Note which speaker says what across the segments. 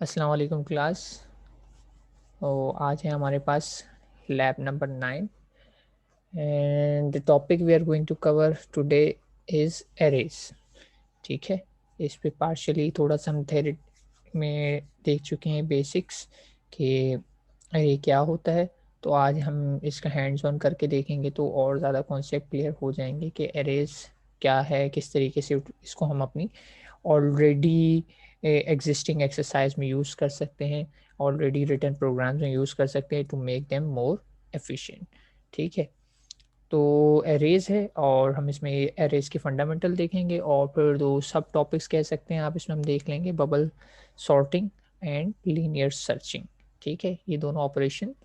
Speaker 1: अस्सलाम वालेकुम क्लास। तो आज है हमारे पास lab number 9 and the topic we are going to cover today is arrays. ठीक है, इस पे पार्शियली थोड़ा सा हम थेरी में देख चुके हैं बेसिक्स कि अरे क्या होता है। तो आज हम इसका हैंड्स ऑन करके देखेंगे तो और ज़्यादा कॉन्सेप्ट क्लियर हो जाएंगे कि एरेज क्या है, किस तरीके से इसको हम अपनी ऑलरेडी एग्जिस्टिंग एक्सरसाइज में यूज़ कर सकते हैं, ऑलरेडी रिटन प्रोग्राम्स में यूज़ कर सकते हैं to make them more efficient. ठीक है, तो एरेज है और हम इसमें एरेज के फंडामेंटल देखेंगे और फिर दो सब टॉपिक्स कह सकते हैं आप इसमें हम देख लेंगे, bubble sorting and linear searching. ठीक है, ये दोनों ऑपरेशन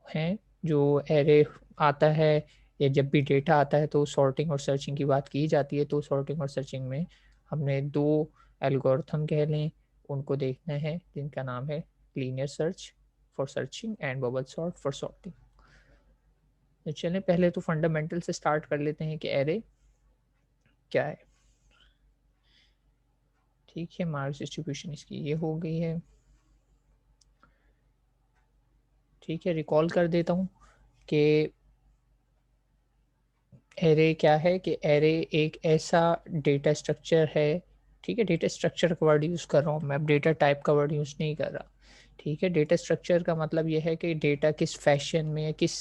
Speaker 1: हैं जो एरे आता है या जब भी डेटा आता है तो सॉर्टिंग और सर्चिंग की बात की जाती है। तो सॉर्टिंग और सर्चिंग में हमने दो एल्गोरिथम कह लें उनको देखना है जिनका नाम है linear search for searching and bubble sort for sorting. तो चलें पहले तो फंडामेंटल से स्टार्ट कर लेते हैं कि एरे क्या है। ठीक है, मार्क्स डिस्ट्रीब्यूशन इसकी ये हो गई है। ठीक है, रिकॉल कर देता हूँ कि एरे क्या है कि एरे एक ऐसा डेटा स्ट्रक्चर है। ठीक है, डेटा स्ट्रक्चर का वर्ड यूज़ कर रहा हूँ मैं, अब डेटा टाइप का वर्ड यूज़ नहीं कर रहा। ठीक है, डेटा स्ट्रक्चर का मतलब ये है कि डेटा किस फैशन में या किस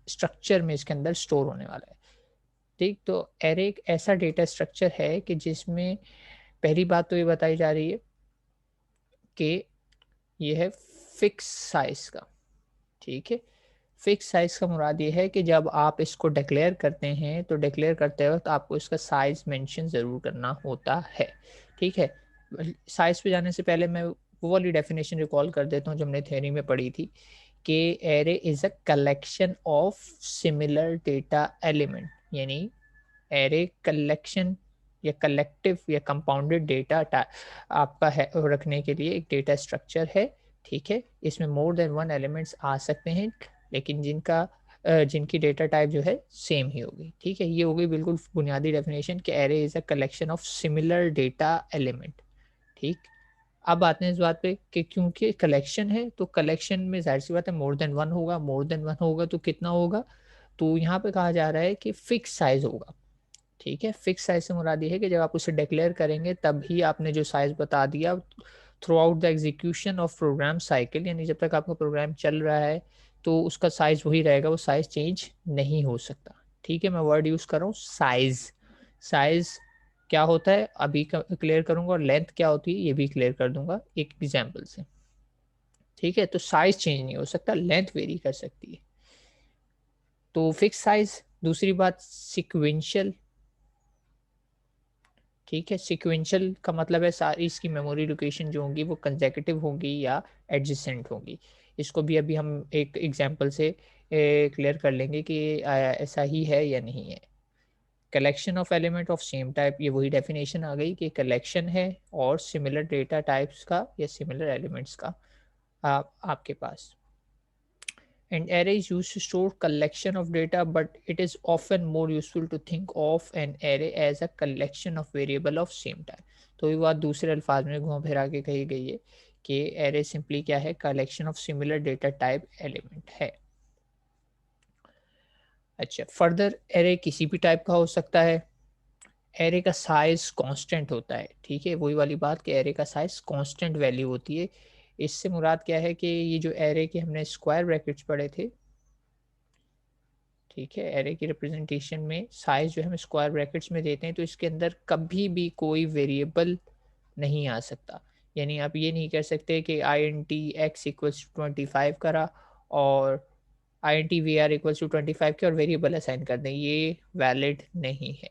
Speaker 1: स्ट्रक्चर में इसके अंदर स्टोर होने वाला है। ठीक, तो एरे एक ऐसा डेटा स्ट्रक्चर है कि जिसमें पहली बात तो ये बताई जा रही है कि ये है फिक्स साइज का। ठीक है, फिक्स साइज का मुराद ये है कि जब आप इसको डिक्लेयर करते हैं तो डिक्लेयर करते वक्त आपको इसका साइज मेंशन ज़रूर करना होता है। ठीक है, साइज पे जाने से पहले मैं वो वाली डेफिनेशन रिकॉल कर देता हूँ जो हमने थ्योरी में पढ़ी थी कि array is a collection of similar data element, यानी एरे कलेक्शन या कलेक्टिव या कंपाउंडेड डेटा आपका है रखने के लिए एक डेटा स्ट्रक्चर है। ठीक है, इसमें मोर देन वन एलिमेंट्स आ सकते हैं लेकिन जिनकी डेटा टाइप जो है सेम ही होगी। ठीक है, ये हो गई बिल्कुल बुनियादी डेफिनेशन कि array is a collection of similar data element. ठीक, अब आते हैं इस बात पे कि क्योंकि कलेक्शन है तो कलेक्शन में जाहिर सी बात है मोर देन वन होगा, मोर देन वन होगा तो कितना होगा, तो यहाँ पे कहा जा रहा है कि फिक्स साइज होगा। ठीक है, फिक्स साइज़ से मुराद ये है कि जब आप उसे डिक्लेयर करेंगे तभी आपने जो साइज़ बता दिया throughout the execution of program cycle, यानी जब तक आपका प्रोग्राम चल रहा है तो उसका साइज़ वही रहेगा, वो साइज़ चेंज नहीं हो सकता। ठीक है, मैं वर्ड यूज़ कर रहा हूँ साइज़। साइज़ क्या होता है अभी क्लियर करूँगा और लेंथ क्या होती है ये भी क्लियर कर दूँगा एक एग्जांपल से। ठीक है, तो साइज़ चेंज नहीं हो सकता, लेंथ वेरी कर सकती है। तो फिक्स साइज़, दूसरी बात सीक्वेंशियल। ठीक है, सीक्वेंशियल का मतलब है सारी इसकी मेमोरी लोकेशन जो होंगी वो कंसेक्यूटिव होंगी या एडजेसेंट होंगी। इसको भी अभी हम एक एग्जांपल से क्लियर कर लेंगे कि ऐसा ही है या नहीं है। Collection of element of same type, ये वही डेफिनेशन आ गई कि कलेक्शन है और सिमिलर डेटा टाइप्स का या सिमिलर एलिमेंट्स का आपके पास। And array is used to store collection of data, but it is often more useful to think of an array as a collection of variable of same type. तो ये बात दूसरे अल्फाज में घुमा फिरा के कही गई है कि array सिंपली क्या है, collection of similar data type element है। अच्छा, फर्दर एरे किसी भी टाइप का हो सकता है। एरे का साइज कांस्टेंट होता है। ठीक है, वही वाली बात कि एरे का साइज कांस्टेंट वैल्यू होती है। इससे मुराद क्या है कि ये जो एरे के हमने स्क्वायर ब्रैकेट्स पढ़े थे, ठीक है, एरे की रिप्रेजेंटेशन में साइज जो है हम स्क्वायर ब्रैकेट्स में देते हैं तो इसके अंदर कभी भी कोई वेरिएबल नहीं आ सकता। यानी आप ये नहीं कह सकते कि I N T X equals to 25 करा और I N T V R equals to 25 के और वेरिएबल असाइन कर दें, ये वैलिड नहीं है।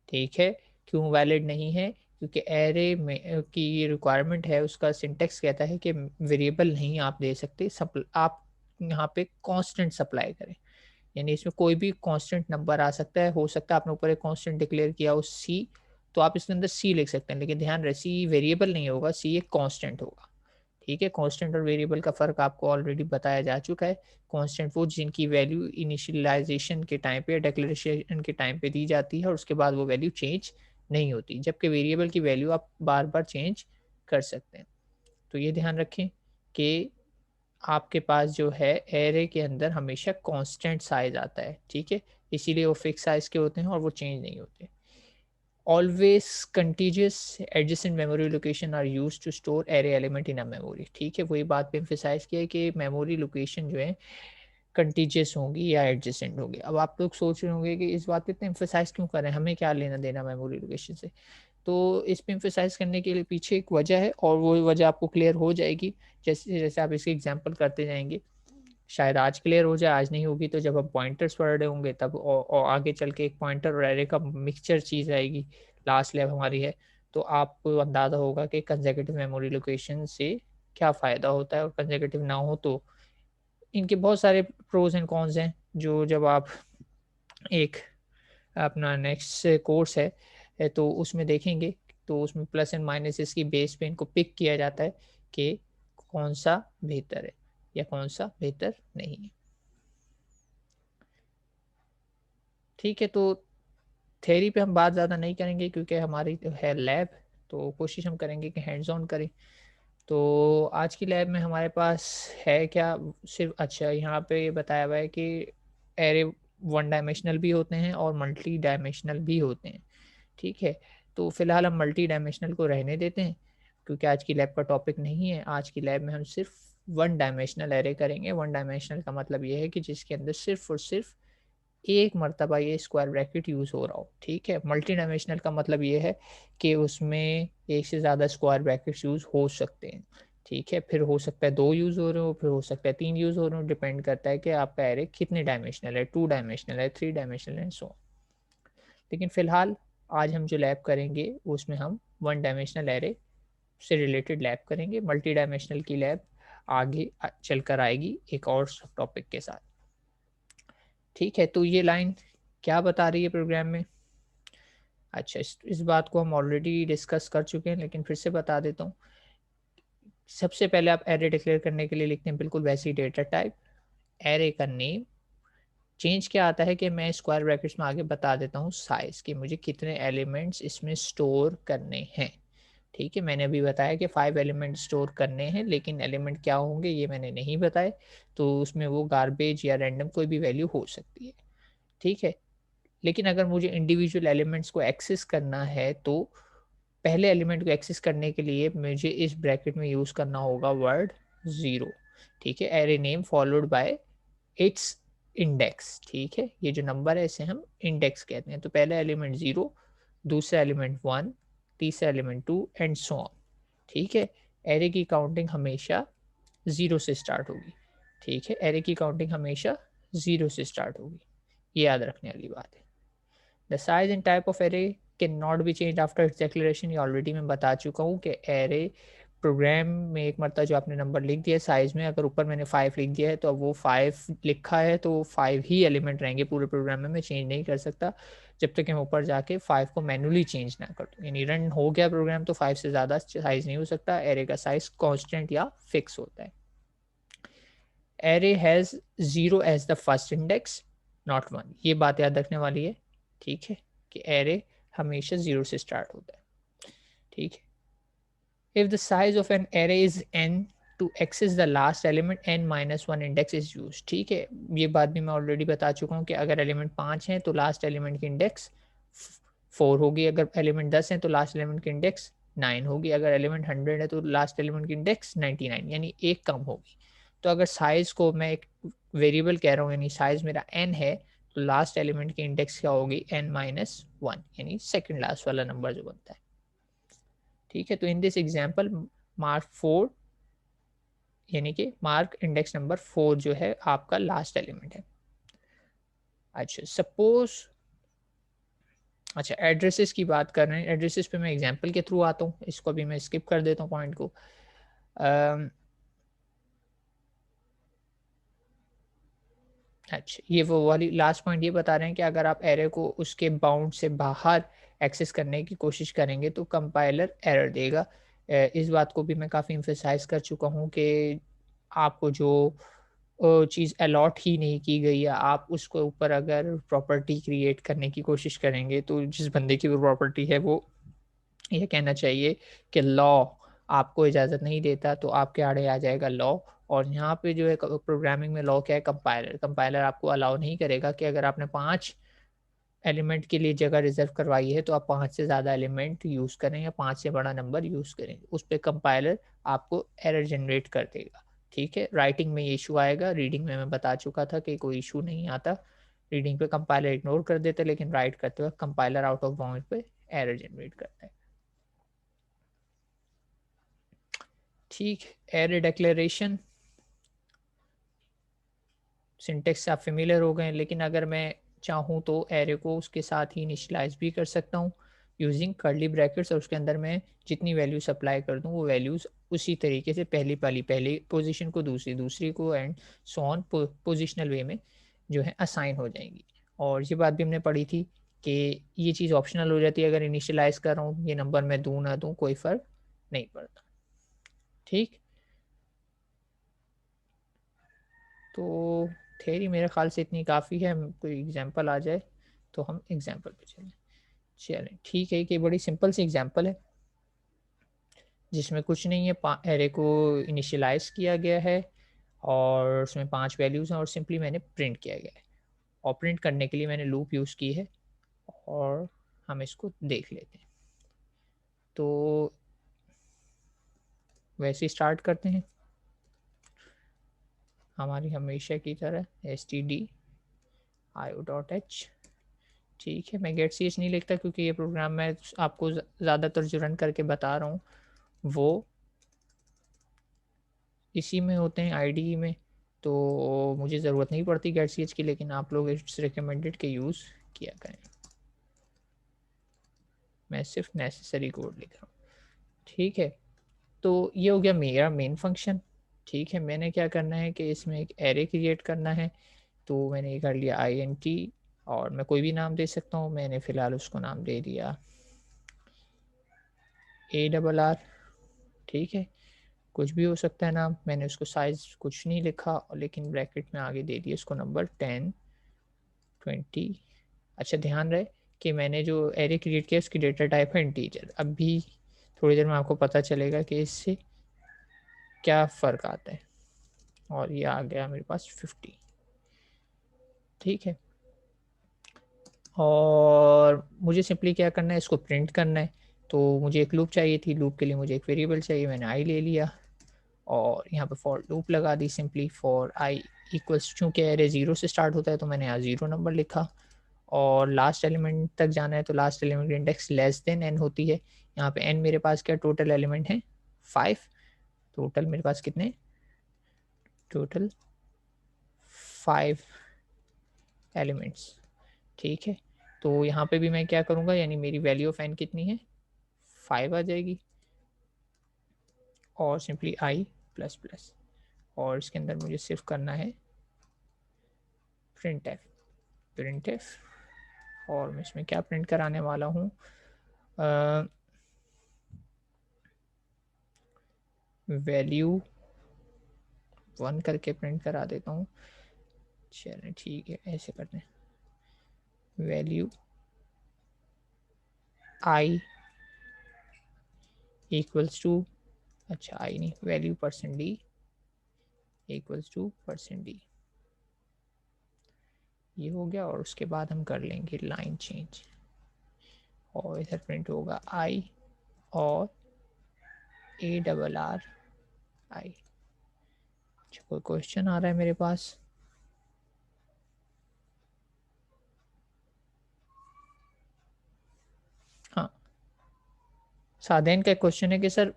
Speaker 1: ठीक है, क्यों वैलिड नहीं है, क्योंकि एरे में की ये रिक्वायरमेंट है, उसका सिंटेक्स कहता है कि वेरिएबल नहीं आप दे सकते, आप यहाँ पे कांस्टेंट सप्लाई करें। यानी इसमें कोई भी कांस्टेंट नंबर आ सकता है, हो सकता है आपने ऊपर एक कांस्टेंट डिक्लेयर किया हो सी, तो आप इसके अंदर सी लिख सकते हैं, लेकिन ध्यान रहे सी वेरिएबल नहीं होगा, सी एक कांस्टेंट होगा। ठीक है, कांस्टेंट और वेरिएबल का फ़र्क आपको ऑलरेडी बताया जा चुका है। कांस्टेंट वो जिनकी वैल्यू इनिशियलाइज़ेशन के टाइम पे या डिक्लेरेशन के टाइम पे दी जाती है और उसके बाद वो वैल्यू चेंज नहीं होती, जबकि वेरिएबल की वैल्यू आप बार-बार चेंज कर सकते हैं। तो ये ध्यान रखें कि आपके पास जो है एरे के अंदर हमेशा कांस्टेंट साइज आता है, ठीक है, इसीलिए वो फिक्स साइज के होते हैं और वो चेंज नहीं होते। Always contiguous adjacent memory location are use to store array element in a memory, ठीक है, वही बात पे एम्फेसाइज किया है कि मेमोरी लोकेशन जो है कंटीजियस होंगी या एडजेसेंट होंगी। अब आप लोग सोच रहे होंगे कि इस बात पे इतना एम्फेसाइज क्यों कर रहे हैं, हमें क्या लेना देना मेमोरी लोकेशन से। तो इस पे एम्फेसाइज करने के लिए पीछे एक वजह है और वो वजह आपको क्लियर हो जाएगी जैसे जैसे आप इसके एग्जांपल करते जाएंगे। शायद आज क्लियर हो जाए, आज नहीं होगी तो जब हम पॉइंटर्स पढ़ रहे होंगे तब और आगे चल के एक पॉइंटर और एरे का मिक्सचर चीज़ आएगी, लास्ट लैब हमारी है, तो आपको अंदाज़ा होगा कि कंसेक्यूटिव मेमोरी लोकेशन से क्या फ़ायदा होता है और कंसेक्यूटिव ना हो तो इनके बहुत सारे प्रोज एंड कॉन्स हैं जो जब आप एक अपना नेक्स्ट कोर्स है तो उसमें देखेंगे, तो उसमें प्लस एंड माइनस इसकी बेस पे इनको पिक किया जाता है कि कौन सा बेहतर है या कौन सा बेहतर नहीं है। ठीक है, तो थ्योरी पे हम बात ज़्यादा नहीं करेंगे क्योंकि हमारी तो है लैब, तो कोशिश हम करेंगे कि हैंड्स ऑन करें। तो आज की लैब में हमारे पास है क्या, सिर्फ अच्छा यहाँ पे ये बताया हुआ है कि एरे वन डायमेंशनल भी होते हैं और मल्टी डायमेंशनल भी होते हैं, ठीक है। तो फिलहाल हम मल्टी डायमेंशनल को रहने देते हैं क्योंकि आज की लैब का टॉपिक नहीं है। आज की लैब में हम सिर्फ वन डायमेंशनल एरे करेंगे। वन डायमेंशनल का मतलब ये है कि जिसके अंदर सिर्फ और सिर्फ एक मर्तबा ये स्क्वायर ब्रैकेट यूज़ हो रहा हो, ठीक है। मल्टी डायमेंशनल का मतलब ये है कि उसमें एक से ज़्यादा स्क्वायर ब्रैकेट्स यूज़ हो सकते हैं, ठीक है। फिर हो सकता है 2 यूज़ हो रहे हो, फिर हो सकता है 3 यूज़ हो रहे हो, डिपेंड करता है कि आपका एरे कितने डायमेंशनल है, 2 डायमेंशनल है, 3 डायमेंशनल है, सो। लेकिन फ़िलहाल आज हम जो लैब करेंगे उसमें हम वन डायमेंशनल एरे से रिलेटेड लैब करेंगे। मल्टी डायमेंशनल की लैब आगे चलकर आएगी एक और सब टॉपिक के साथ, ठीक है। तो ये लाइन क्या बता रही है प्रोग्राम में? अच्छा, इस बात को हम ऑलरेडी डिस्कस कर चुके हैं लेकिन फिर से बता देता हूँ। सबसे पहले आप एरे डिक्लेयर करने के लिए लिखते हैं बिल्कुल वैसी डेटा टाइप, एरे का नेम। चेंज क्या आता है कि मैं स्क्वायर ब्रैकेट्स में आगे बता देता हूँ साइज कि मुझे कितने एलिमेंट्स इसमें स्टोर करने हैं, ठीक है। मैंने अभी बताया कि 5 एलिमेंट स्टोर करने हैं लेकिन एलिमेंट क्या होंगे ये मैंने नहीं बताए, तो उसमें वो गार्बेज या रैंडम कोई भी वैल्यू हो सकती है, ठीक है। लेकिन अगर मुझे इंडिविजुअल एलिमेंट्स को एक्सेस करना है तो पहले एलिमेंट को एक्सेस करने के लिए मुझे इस ब्रैकेट में यूज़ करना होगा वर्ड 0, ठीक है। Array name followed by it's index, ठीक है। ये जो नंबर है इसे हम इंडेक्स कहते हैं। तो पहला एलिमेंट 0, दूसरा एलिमेंट 1, तीसरा एलिमेंट 2 एंड सो ऑन, ठीक है। एरे की काउंटिंग हमेशा 0 से स्टार्ट होगी, ठीक है। एरे की काउंटिंग हमेशा 0 से स्टार्ट होगी, ये याद रखने वाली बात है। The size and type of array can not be change after it's declaration, ये ऑलरेडी मैं बता चुका हूँ कि एरे प्रोग्राम में एक मरतबा जो आपने नंबर लिख दिया साइज में, अगर ऊपर मैंने 5 लिख दिया है तो अब वो 5 लिखा है तो 5 ही एलिमेंट रहेंगे पूरे प्रोग्राम में, मैं चेंज नहीं कर सकता जब तक मैं ऊपर जाके 5 को मैनुअली चेंज ना कर दूँ। यानी रन हो गया प्रोग्राम तो 5 से ज़्यादा साइज नहीं हो सकता, एरे का साइज कॉन्स्टेंट या फिक्स होता है। Array has 0 as the first index not 1, ये बात याद रखने वाली है, ठीक है, कि एरे हमेशा 0 से स्टार्ट होता है, ठीक है। If the size of an array is n, to access the last element n minus 1 index is used, ठीक है। ये बात भी मैं ऑलरेडी बता चुका हूँ कि अगर एलिमेंट 5 है तो लास्ट एलिमेंट की इंडेक्स 4 होगी, अगर एलिमेंट 10 है तो लास्ट एलिमेंट की इंडेक्स 9 होगी, अगर एलिमेंट 100 है तो लास्ट एलिमेंट की इंडेक्स 99 यानी एक कम होगी। तो अगर साइज को मैं एक वेरिएबल कह रहा हूँ यानी साइज मेरा n है तो लास्ट एलिमेंट की इंडेक्स क्या होगी n माइनस 1 यानी सेकेंड लास्ट वाला नंबर जो बनता है, ठीक है। तो इन दिस एग्जाम्पल मार्क 4 यानी कि मार्क इंडेक्स नंबर 4 जो है आपका लास्ट एलिमेंट है। अच्छा सपोज, अच्छा एड्रेसेस की बात कर रहे हैं, एड्रेसेस पे मैं एग्जांपल के थ्रू आता हूँ, इसको भी मैं स्किप कर देता हूँ पॉइंट को। अच्छा ये वो वाली लास्ट पॉइंट ये बता रहे हैं कि अगर आप एरे को उसके बाउंड से बाहर एक्सेस करने की कोशिश करेंगे तो कंपाइलर एरर देगा। इस बात को भी मैं काफ़ी एम्फेसाइज कर चुका हूँ कि आपको जो चीज़ अलॉट ही नहीं की गई है आप उसको ऊपर अगर प्रॉपर्टी क्रिएट करने की कोशिश करेंगे तो जिस बंदे की वो प्रॉपर्टी है वो ये कहना चाहिए कि लॉ आपको इजाज़त नहीं देता तो आपके आड़े आ जाएगा लॉ। और यहाँ पे जो है प्रोग्रामिंग में लॉ क्या है, कंपाइलर। कंपाइलर आपको अलाउ नहीं करेगा कि अगर आपने 5 एलिमेंट के लिए जगह रिजर्व करवाई है तो आप 5 से ज़्यादा एलिमेंट यूज़ करें या 5 से बड़ा नंबर यूज़ करें। उस पे कंपाइलर आपको एरर जनरेट कर देगा। ठीक है, राइटिंग में ये इशू आएगा, रीडिंग में मैं बता चुका था कि कोई इशू नहीं आता। रीडिंग पे कंपाइलर इग्नोर कर देता है, लेकिन राइट करते वक्त कंपाइलर आउट ऑफ बाउंड पे एरर जनरेट करता है। ठीक है, एरर डिक्लेरेशन सिंटेक्स से आप फेमिलियर हो गए, लेकिन अगर मैं चाहूँ तो एरे को उसके साथ ही इनिशियलाइज भी कर सकता हूँ यूजिंग कर्ली ब्रैकेट्स, और उसके अंदर मैं जितनी वैल्यू सप्लाई कर दूँ वो वैल्यूज़ उसी तरीके से पहली पोजीशन को दूसरी, दूसरी को, एंड सो ऑन पोजिशनल वे में जो है असाइन हो जाएंगी। और ये बात भी हमने पढ़ी थी कि ये चीज़ ऑप्शनल हो जाती है, अगर इनिशियलाइज कर रहा हूँ ये नंबर मैं दूँ ना दूँ कोई फ़र्क नहीं पड़ता। ठीक, तो थ्योरी मेरे ख्याल से इतनी काफ़ी है। कोई एग्जांपल आ जाए तो हम एग्जांपल पे चलें। चलें ठीक है, कि बड़ी सिंपल सी एग्जांपल है जिसमें कुछ नहीं है, एरे को इनिशियलाइज किया गया है और उसमें 5 वैल्यूज़ हैं और सिंपली मैंने प्रिंट किया गया है। और प्रिंट करने के लिए मैंने लूप यूज़ की है और हम इसको देख लेते हैं। तो वैसे स्टार्ट करते हैं हमारी हमेशा की तरह stdio.h। ठीक है, मैं गेट सी एच नहीं लिखता क्योंकि ये प्रोग्राम मैं आपको ज़्यादातर जो रन करके बता रहा हूँ वो इसी में होते हैं, आईडीई में, तो मुझे ज़रूरत नहीं पड़ती गेट सी एच की, लेकिन आप लोग इट्स रिकमेंडेड के यूज़ किया करें। मैं सिर्फ नेसेसरी कोड लिख रहा हूँ। ठीक है, तो ये हो गया मेरा मेन फंक्शन। ठीक है, मैंने क्या करना है कि इसमें एक एरे क्रिएट करना है, तो मैंने ये कर लिया INT, और मैं कोई भी नाम दे सकता हूँ। मैंने फ़िलहाल उसको नाम दे दिया ARR। ठीक है, कुछ भी हो सकता है नाम। मैंने उसको साइज़ कुछ नहीं लिखा, लेकिन ब्रैकेट में आगे दे दिया उसको नंबर 10 20। अच्छा, ध्यान रहे कि मैंने जो एरे क्रिएट किया उसकी डेटा टाइप है इंटीजर। अब भी थोड़ी देर में आपको पता चलेगा कि इससे क्या फ़र्क आता है। और ये आ गया मेरे पास 50। ठीक है, और मुझे सिंपली क्या करना है, इसको प्रिंट करना है। तो मुझे एक लूप चाहिए थी, लूप के लिए मुझे एक वेरिएबल चाहिए, मैंने आई ले लिया और यहाँ पे फॉर लूप लगा दी सिंपली फॉर आई इक्वल्स, चूँकि एरे 0 से स्टार्ट होता है तो मैंने यहाँ 0 नंबर लिखा, और लास्ट एलिमेंट तक जाना है तो लास्ट एलिमेंट की इंडेक्स लेस देन n होती है। यहाँ पे n मेरे पास क्या टोटल एलिमेंट है 5। टोटल मेरे पास कितने, टोटल 5 एलिमेंट्स। ठीक है, तो यहाँ पे भी मैं क्या करूँगा, यानी मेरी वैल्यू ऑफ n कितनी है 5 आ जाएगी, और सिंपली i प्लस प्लस, और इसके अंदर मुझे सिर्फ करना है प्रिंट एफ। और मैं इसमें क्या प्रिंट कराने वाला हूँ, वैल्यू 1 करके प्रिंट करा देता हूँ। चलें ठीक है, ऐसे करते हैं, वैल्यू i इक्वल्स टू, अच्छा आई नहीं, value %d equals to %d। ये हो गया, और उसके बाद हम कर लेंगे लाइन चेंज, और इधर प्रिंट होगा i और ARR i। अच्छा, कोई क्वेश्चन आ रहा है मेरे पास? हाँ, सादेन का क्वेश्चन है कि सर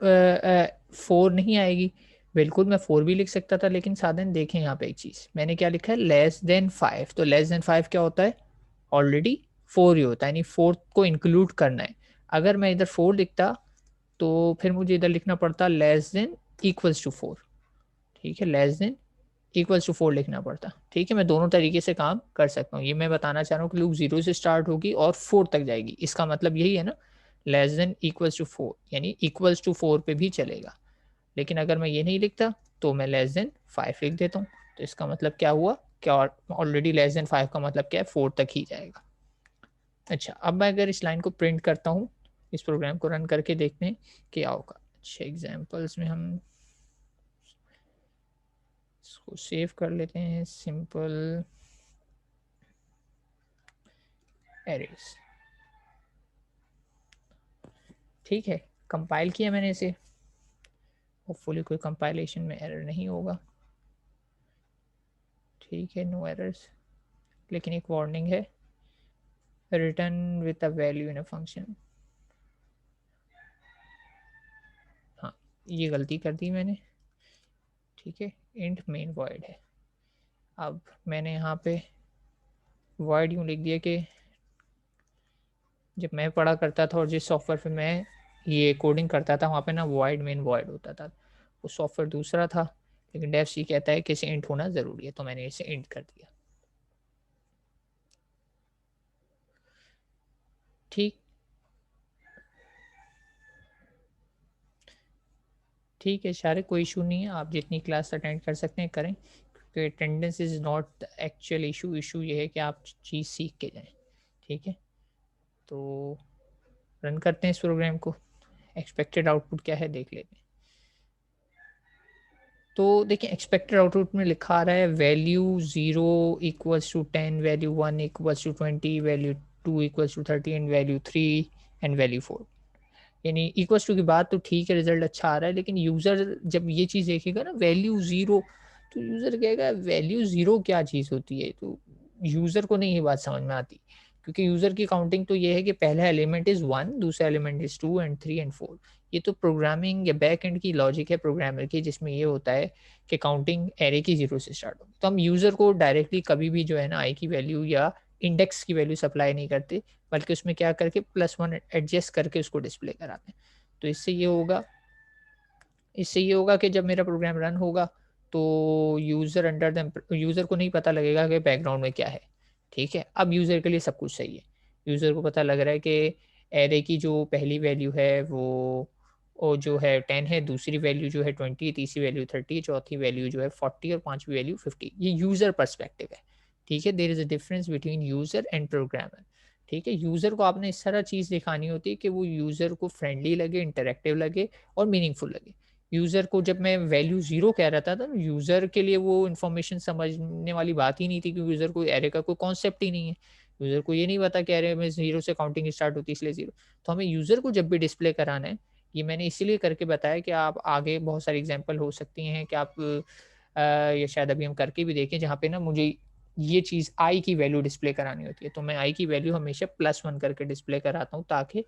Speaker 1: 4 नहीं आएगी। बिल्कुल, मैं 4 भी लिख सकता था, लेकिन सादेन देखें यहाँ पे एक चीज़ मैंने क्या लिखा है, लेस देन 5। तो लेस देन 5 क्या होता है, ऑलरेडी 4 ही होता है, यानी 4 को इंक्लूड करना है। अगर मैं इधर 4 लिखता तो फिर मुझे इधर लिखना पड़ता लेस देन इक्वल्स टू 4। ठीक है, लेस देन इक्वल्स टू 4 लिखना पड़ता। ठीक है, मैं दोनों तरीके से काम कर सकता हूँ। ये मैं बताना चाह रहा हूँ कि लूप 0 से स्टार्ट होगी और 4 तक जाएगी, इसका मतलब यही है ना, लेस देन इक्वल्स टू 4, यानी इक्वल्स टू 4 पे भी चलेगा। लेकिन अगर मैं ये नहीं लिखता तो मैं लेस देन 5 लिख देता हूँ, तो इसका मतलब क्या हुआ, क्या ऑलरेडी लेस देन 5 का मतलब क्या है, 4 तक ही जाएगा। अच्छा, अब मैं अगर इस लाइन को प्रिंट करता हूँ, इस प्रोग्राम को रन करके देखते हैं क्या होगा। अच्छा, एग्जांपल्स में हम इसको सेव कर लेते हैं, सिंपल एरेज। ठीक है, कंपाइल किया मैंने इसे, होपफुली कोई कंपाइलेशन में एरर नहीं होगा। ठीक है, नो एरर्स, लेकिन एक वार्निंग है, return with a value in a function. हाँ, ये गलती कर दी मैंने। ठीक है, इंट मेन वॉइड है। अब मैंने यहाँ पे वॉइड यूँ लिख दिया कि जब मैं पढ़ा करता था और जिस सॉफ्टवेयर पे मैं ये कोडिंग करता था वहाँ पे ना वॉइड मेन वॉइड होता था, वो सॉफ्टवेयर दूसरा था, लेकिन डेव सी कहता है कि इसे इंट होना ज़रूरी है, तो मैंने इसे इंट कर दिया। ठीक ठीक है शारिक, कोई इशू नहीं है, आप जितनी क्लास अटेंड कर सकते हैं करें, क्योंकि attendance is not the actual issue. Issue ये है कि आप चीज़ सीख के जाएं। ठीक है, तो रन करते हैं इस प्रोग्राम को, एक्सपेक्टेड आउटपुट क्या है देख लेते हैं। तो देखिए, एक्सपेक्टेड आउटपुट में लिखा आ रहा है value 0 equals to 10, value 1 equals to 20, value 2 equals to 30 and value 3 and value 4। यानी इक्वल्स टू की बात तो ठीक है, रिजल्ट अच्छा आ रहा है, लेकिन यूज़र जब ये चीज़ देखेगा ना वैल्यू 0, तो यूज़र कहेगा वैल्यू 0 क्या चीज़ होती है, तो यूज़र को नहीं ये बात समझ में आती, क्योंकि यूज़र की काउंटिंग तो ये है कि पहला एलिमेंट इज़ 1, दूसरा एलिमेंट इज़ 2 एंड 3 एंड 4। ये तो प्रोग्रामिंग या बैक एंड की लॉजिक है प्रोग्रामर की, जिसमें ये होता है कि काउंटिंग एरे की 0 से स्टार्ट होगी। तो हम यूज़र को डायरेक्टली कभी भी जो है ना आई की वैल्यू या इंडेक्स की वैल्यू सप्लाई नहीं करते, बल्कि उसमें क्या करके +1 एडजस्ट करके उसको डिस्प्ले कराते हैं। तो इससे ये होगा कि जब मेरा प्रोग्राम रन होगा तो यूज़र को नहीं पता लगेगा कि बैकग्राउंड में क्या है। ठीक है, अब यूज़र के लिए सब कुछ सही है। यूज़र को पता लग रहा है कि एरे की जो पहली वैल्यू है वो जो है 10 है, दूसरी वैल्यू जो है 20 है, तीसरी वैल्यू 30 है, चौथी वैल्यू जो है 40 और पांचवी वैल्यू 50। ये यूज़र पर्सपेक्टिव है। ठीक है, there is a difference between user and programmer. ठीक है, यूज़र को आपने इस तरह चीज़ दिखानी होती है कि वो यूज़र को फ्रेंडली लगे, इंटरैक्टिव लगे और मीनिंगफुल लगे। यूज़र को जब मैं वैल्यू 0 कह रहा था तो यूज़र के लिए वो इन्फॉर्मेशन समझने वाली बात ही नहीं थी, क्योंकि यूज़र को एरे का कोई कॉन्सेप्ट ही नहीं है। यूज़र को ये नहीं पता कि एरे में 0 से काउंटिंग स्टार्ट होती है इसलिए 0। तो हमें यूज़र को जब भी डिस्प्ले कराना है, ये मैंने इसीलिए करके बताया कि आप आगे बहुत सारी एग्ज़ाम्पल हो सकती हैं कि आप या शायद अभी हम करके भी देखें जहाँ पे ना मुझे ये चीज़ आई की वैल्यू डिस्प्ले करानी होती है। तो मैं आई की वैल्यू हमेशा +1 करके डिस्प्ले कराता हूँ ताकि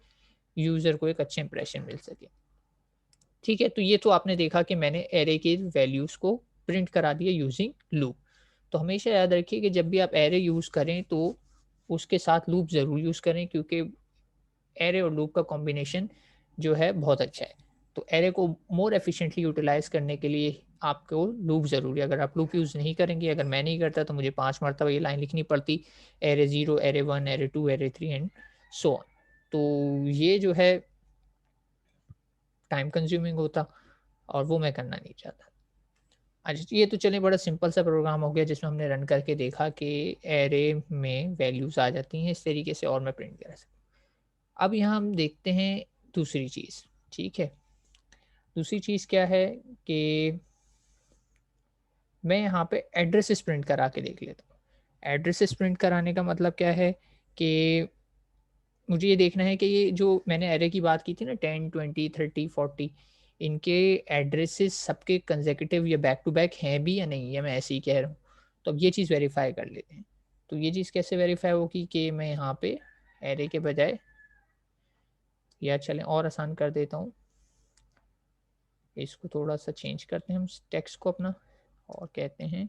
Speaker 1: यूज़र को एक अच्छे इंप्रेशन मिल सके। ठीक है, तो ये तो आपने देखा कि मैंने एरे के वैल्यूज़ को प्रिंट करा दिया यूज़िंग लूप। तो हमेशा याद रखिए कि जब भी आप एरे यूज़ करें तो उसके साथ लूप ज़रूर यूज़ करें, क्योंकि एरे और लूप का कॉम्बिनेशन जो है बहुत अच्छा है। तो एरे को मोर एफिशिएंटली यूटिलाइज़ करने के लिए आपको लूप ज़रूरी है। अगर आप लूप यूज़ नहीं करेंगे, अगर मैं नहीं करता तो मुझे 5 मरतबा ये लाइन लिखनी पड़ती, array 0, array 1, array 2, array 3 and so on. तो ये जो है टाइम कंज्यूमिंग होता और वो मैं करना नहीं चाहता। अच्छा, ये तो चलिए बड़ा सिंपल सा प्रोग्राम हो गया जिसमें हमने रन करके देखा कि एरे में वैल्यूज़ आ जाती हैं इस तरीके से और मैं प्रिंट करा सकता हूँ। अब यहाँ हम देखते हैं दूसरी चीज़। ठीक है, दूसरी चीज़ क्या है कि मैं यहाँ पे एड्रेसेस प्रिंट करा के देख लेता हूँ। एड्रेसेस प्रिंट कराने का मतलब क्या है कि मुझे ये देखना है कि ये जो मैंने एरे की बात की थी ना 10, 20, 30, 40, इनके एड्रेसेस सबके कंसेक्यूटिव या बैक टू बैक हैं भी या नहीं, या मैं ऐसे ही कह रहा हूँ। तो अब ये चीज़ वेरीफाई कर लेते हैं। तो ये चीज़ कैसे वेरीफाई होगी कि मैं यहाँ पे एरे के बजाय, या चलें और आसान कर देता हूँ, इसको थोड़ा सा चेंज करते हैं हम टेक्स्ट को अपना, और कहते हैं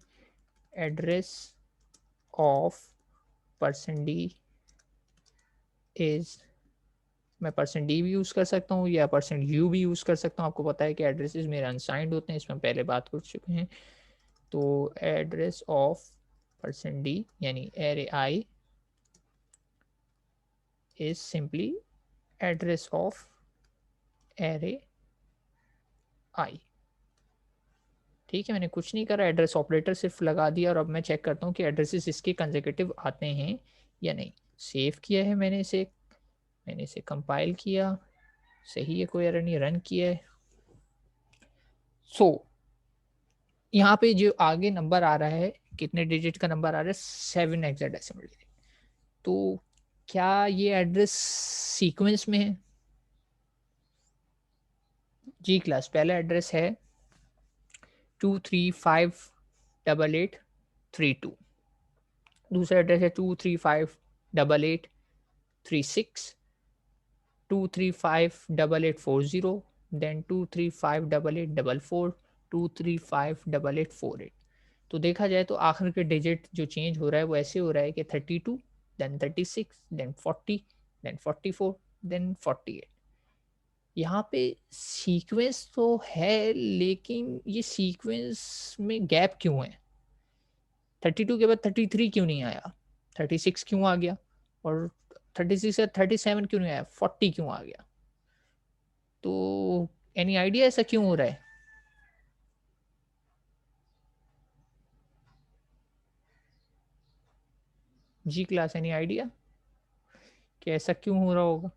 Speaker 1: address of person D is, मैं परसेंट डी भी यूज़ कर सकता हूँ या परसेंट यू भी यूज़ कर सकता हूँ। आपको पता है कि एड्रेसेस मेरे अनसाइंड होते हैं, इसमें पहले बात कर चुके हैं। तो एड्रेस ऑफ परसेंट डी यानी array I is simply address of array आई। ठीक है, मैंने कुछ नहीं करा, एड्रेस ऑपरेटर सिर्फ लगा दिया और अब मैं चेक करता हूँ कि एड्रेसेस इसके कंसेक्यूटिव आते हैं या नहीं। सेव किया है मैंने इसे कंपाइल किया, सही है, कोई एरर नहीं, रन किया है, सो यहाँ पे जो आगे नंबर आ रहा है, कितने डिजिट का नंबर आ रहा है, 7 हेक्साडेसिमल डिजिट। तो क्या ये एड्रेस सीक्वेंस में है? जी क्लास, पहला एड्रेस है 2358832। दूसरा एड्रेस है 2358836, 2358840, देन 2358844, 2358848। तो देखा जाए तो आखिर के डिजिट जो चेंज हो रहा है वो ऐसे हो रहा है कि 32, देन 36, देन 40, देन 44, देन 48। यहाँ पे सीक्वेंस तो है, लेकिन ये सीक्वेंस में गैप क्यों है? 32 के बाद 33 क्यों नहीं आया? 36 क्यों आ गया? और 36 से 37 क्यों नहीं आया? 40 क्यों आ गया? तो एनी आइडिया ऐसा क्यों हो रहा है? जी क्लास, एनी आइडिया कि ऐसा क्यों हो रहा होगा?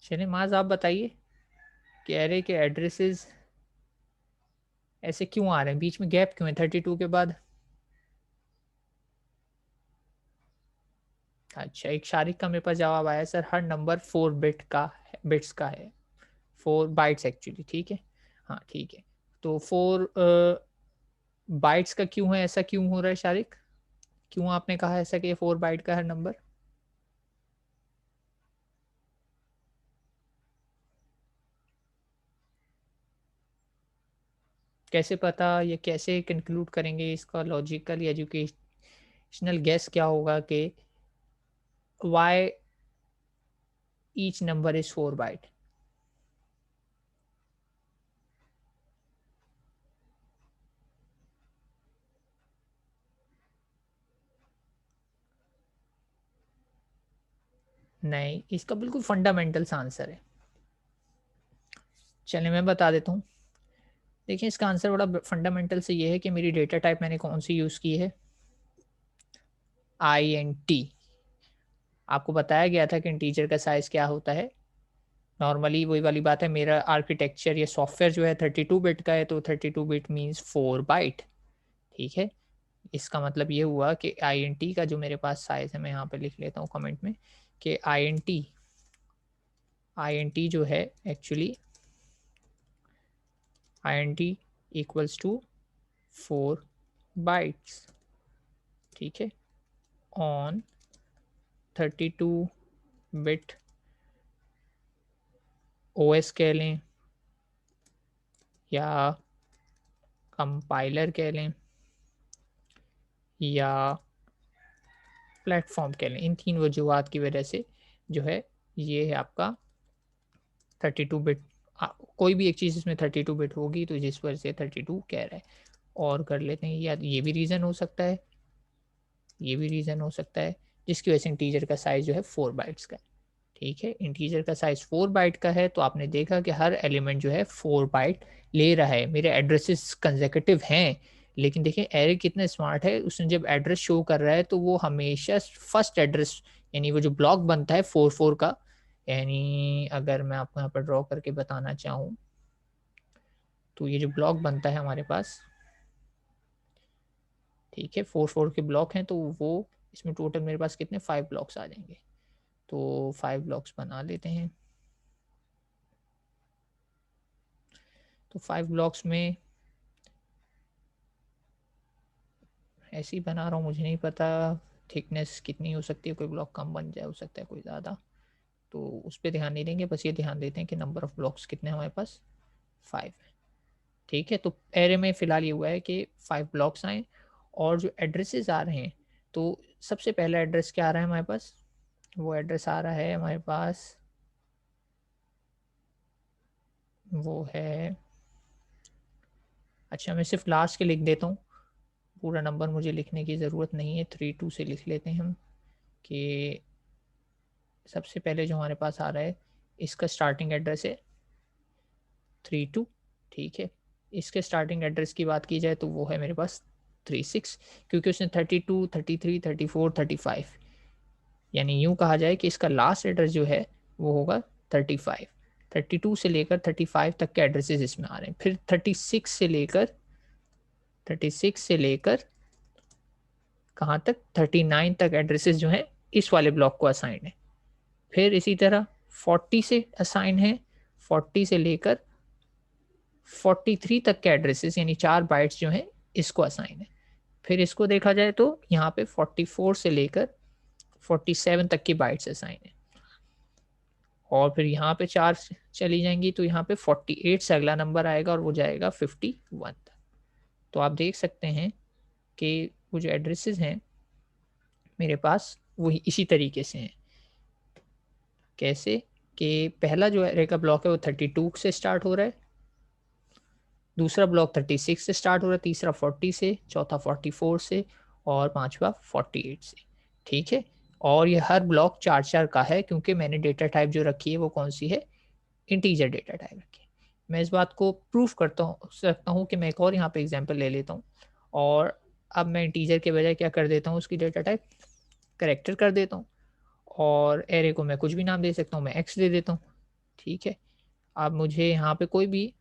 Speaker 1: चलिए माज, आप बताइए कि एरे के एड्रेसेस ऐसे क्यों आ रहे हैं, बीच में गैप क्यों है 32 के बाद? अच्छा, एक शारिक का मेरे पास जवाब आया, सर हर नंबर 4 बिट्स का है, 4 बाइट्स एक्चुअली, ठीक है। हाँ ठीक है, तो 4 बाइट्स का क्यों है, ऐसा क्यों हो रहा है शारिक? क्यों आपने कहा ऐसा कि 4 बाइट का हर नंबर? कैसे पता, ये कैसे कंक्लूड करेंगे, इसका लॉजिकल या एजुकेशनल गेस क्या होगा कि why each number is 4 byte? नहीं, इसका बिल्कुल फंडामेंटल सा आंसर है। चलिए मैं बता देता हूँ। देखिए, इसका आंसर बड़ा फंडामेंटल से ये है कि मेरी डेटा टाइप मैंने कौन सी यूज़ की है, INT। आपको बताया गया था कि इंटीजर का साइज़ क्या होता है। नॉर्मली वही वाली बात है, मेरा आर्किटेक्चर या सॉफ्टवेयर जो है 32 बिट का है, तो 32 बिट मीन्स 4 बाइट, ठीक है। इसका मतलब ये हुआ कि INT का जो मेरे पास साइज़ है, मैं यहाँ पे लिख लेता हूँ कमेंट में कि INT जो है actually INT equals to 4 bytes, ठीक है, ऑन 32 बिट OS कह लें या कंपाइलर कह लें या प्लेटफॉर्म कह लें, इन 3 वजूहत की वजह से जो है ये है आपका 32 बिट। कोई भी एक चीज़ इसमें 32 बिट होगी, तो जिस वजह से 32 कह रहा है। और कर लेते हैं, या ये भी रीज़न हो सकता है, ये भी रीज़न हो सकता है, जिसकी वजह से इंटीजर का साइज़ जो है 4 बाइट्स का है, ठीक है। इंटीजर का साइज़ 4 बाइट का है, तो आपने देखा कि हर एलिमेंट जो है 4 बाइट ले रहा है। मेरे एड्रेसेस कंसेक्यूटिव हैं, लेकिन देखिए एरे कितना स्मार्ट है, उसने जब एड्रेस शो कर रहा है तो वो हमेशा फर्स्ट एड्रेस, यानी वो जो ब्लॉक बनता है 4 4 का, यानी अगर मैं आपको यहाँ पर ड्रॉ करके बताना चाहूँ, तो ये जो ब्लॉक बनता है हमारे पास, ठीक है, 4 4 के ब्लॉक हैं, तो वो इसमें टोटल मेरे पास कितने 5 ब्लॉक्स आ जाएंगे। तो 5 ब्लॉक्स बना लेते हैं। तो 5 ब्लॉक्स में ऐसे ही बना रहा हूँ, मुझे नहीं पता थिकनेस कितनी हो सकती है, कोई ब्लॉक कम बन जाए, हो सकता है कोई ज़्यादा, तो उस पर ध्यान नहीं देंगे, बस ये ध्यान देते हैं कि नंबर ऑफ़ ब्लॉक्स कितने हमारे पास 5 है, ठीक है। तो एरे में फ़िलहाल ये हुआ है कि 5 ब्लॉक्स आए, और जो एड्रेसेस आ रहे हैं, तो सबसे पहला एड्रेस क्या आ रहा है हमारे पास, वो एड्रेस आ रहा है हमारे पास, वो है, अच्छा मैं सिर्फ लास्ट के लिख देता हूँ, पूरा नंबर मुझे लिखने की ज़रूरत नहीं है, 32 से लिख लेते हैं हम कि सबसे पहले जो हमारे पास आ रहा है, इसका स्टार्टिंग एड्रेस है 32, ठीक है। इसके स्टार्टिंग एड्रेस की बात की जाए तो वो है मेरे पास 36, क्योंकि उसने 32, 33, 34, 35 यानी यूं कहा जाए कि इसका लास्ट एड्रेस जो है वो होगा 35, 32 से लेकर 35 तक के एड्रेसेस इसमें आ रहे हैं। फिर 36 से लेकर कहाँ तक, 39 तक एड्रेसेस जो है इस वाले ब्लॉक को असाइन है। फिर इसी तरह 40 से असाइन है, 40 से लेकर 43 तक के एड्रेसेस यानी 4 बाइट्स जो है इसको असाइन है। फिर इसको देखा जाए तो यहाँ पे 44 से लेकर 47 तक की बाइट्स असाइन है। और फिर यहाँ पे 4 चली जाएंगी तो यहाँ पे 48 से अगला नंबर आएगा और वो जाएगा 51 तक। तो आप देख सकते हैं कि वो जो एड्रेसेस हैं मेरे पास वही इसी तरीके से हैं। कैसे कि पहला जो एरे का ब्लॉक है वो 32 से स्टार्ट हो रहा है, दूसरा ब्लॉक 36 से स्टार्ट हो रहा है, तीसरा 40 से, चौथा 44 से और पांचवा 48 से। ठीक है, और ये हर ब्लॉक 4-4 का है क्योंकि मैंने डेटा टाइप जो रखी है वो कौन सी है, इंटीजर डेटा टाइप रखी है। मैं इस बात को प्रूफ करता सकता हूँ कि मैं एक और यहाँ पे एग्जांपल ले लेता हूँ। और अब मैं इंटीजर के बजाय क्या कर देता हूँ, उसकी डेटा टाइप कैरेक्टर कर देता हूँ और एरे को मैं कुछ भी नाम दे सकता हूँ, मैं एक्स दे देता हूँ। ठीक है, अब मुझे यहाँ पे कोई भी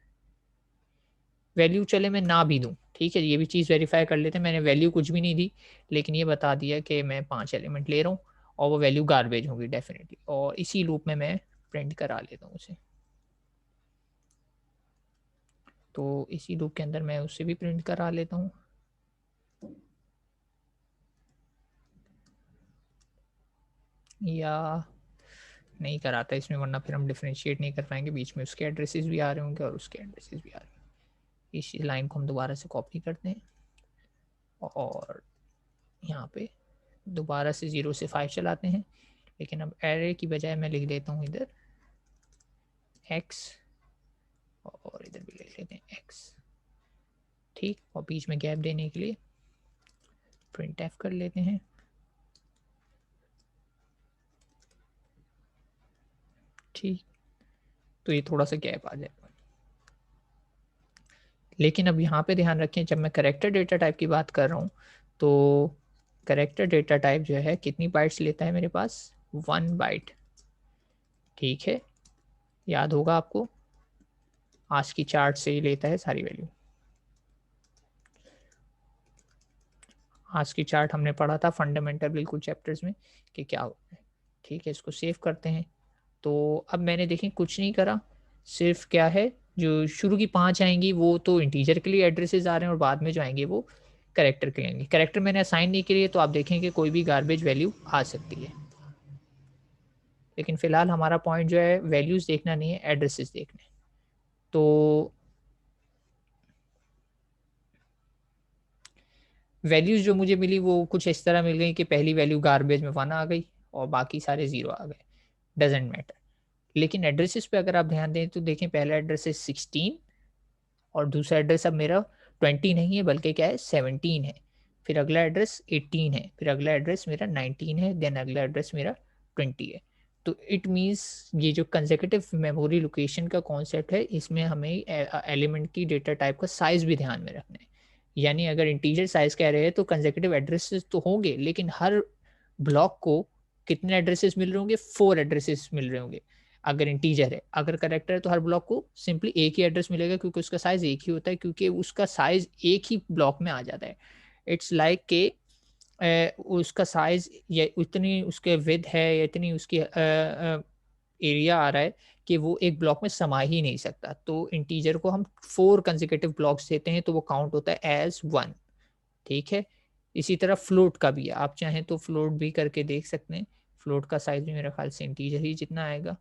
Speaker 1: वैल्यू चले मैं ना भी दूं, ठीक है, ये भी चीज़ वेरीफाई कर लेते हैं। मैंने वैल्यू कुछ भी नहीं दी लेकिन ये बता दिया कि मैं 5 एलिमेंट ले रहा हूँ और वो वैल्यू गार्बेज होगी डेफिनेटली, और इसी लूप में मैं प्रिंट करा लेता हूँ उसे। तो इसी लूप के अंदर मैं उसे भी प्रिंट करा लेता हूँ। या नहीं कराता इसमें, वरना फिर हम डिफ्रेंशिएट नहीं कर पाएंगे, बीच में उसके एड्रेसेस भी आ रहे होंगे और उसके एड्रेसेस भी आ रहे होंगे। इस लाइन को हम दोबारा से कॉपी करते हैं और यहाँ पे दोबारा से 0 से 5 चलाते हैं, लेकिन अब एरे की बजाय मैं लिख देता हूँ इधर x और इधर भी लिख लेते हैं x। ठीक, और बीच में गैप देने के लिए प्रिंट एफ कर लेते हैं। ठीक, तो ये थोड़ा सा गैप आ जाएगा। लेकिन अब यहाँ पे ध्यान रखें, जब मैं करेक्टर डेटा टाइप की बात कर रहा हूँ तो करेक्टर डेटा टाइप जो है कितनी बाइट्स लेता है मेरे पास, 1 बाइट। ठीक है, याद होगा आपको आज की चार्ट से ही लेता है सारी वैल्यू। आज की चार्ट हमने पढ़ा था फंडामेंटल बिल्कुल चैप्टर्स में कि क्या होता है। ठीक है, इसको सेव करते हैं। तो अब मैंने देखें कुछ नहीं करा, सिर्फ क्या है, जो शुरू की 5 आएंगी वो तो इंटीजर के लिए एड्रेसेस आ रहे हैं और बाद में जो आएंगे वो करेक्टर के लिए आएंगे। करेक्टर मैंने असाइन नहीं किए तो आप देखें कि कोई भी गार्बेज वैल्यू आ सकती है। लेकिन फिलहाल हमारा पॉइंट जो है वैल्यूज देखना नहीं है, एड्रेसेस देखने। तो वैल्यूज जो मुझे मिली वो कुछ इस तरह मिल गई कि पहली वैल्यू गार्बेज में 1 आ गई और बाकी सारे 0 आ गए, डजेंट मैटर। लेकिन एड्रेसेस पे अगर आप ध्यान दें तो देखें पहला एड्रेस है 16 और दूसरा एड्रेस अब मेरा 20 नहीं है बल्कि क्या है, 17 है। फिर अगला एड्रेस 18 है, फिर अगला एड्रेस मेरा 19 है, देन अगला एड्रेस मेरा 20 है। तो इट मीन्स ये जो कंसेक्यूटिव मेमोरी लोकेशन का कॉन्सेप्ट है इसमें हमें एलिमेंट की डेटा टाइप का साइज भी ध्यान में रखना है। यानी अगर इंटीजर साइज कह रहे हैं तो कंसेक्यूटिव एड्रेसेस तो होंगे लेकिन हर ब्लॉक को कितने एड्रेसेस मिल रहे होंगे, 4 एड्रेसेस मिल रहे होंगे अगर इंटीजर है। अगर करेक्टर है तो हर ब्लॉक को सिंपली एक ही एड्रेस मिलेगा क्योंकि उसका साइज एक ही होता है, क्योंकि उसका साइज एक ही ब्लॉक में आ जाता है। इट्स लाइक के उसका साइज या इतनी उसके विड्थ है या इतनी उसकी एरिया आ रहा है कि वो एक ब्लॉक में समा ही नहीं सकता। तो इंटीजर को हम 4 कंसेक्यूटिव ब्लॉक्स देते हैं तो वो काउंट होता है एज 1। ठीक है, इसी तरह फ्लोट का भी है, आप चाहें तो फ्लोट भी करके देख सकते हैं। फ्लोट का साइज भी मेरे ख्याल से इंटीजर ही जितना आएगा।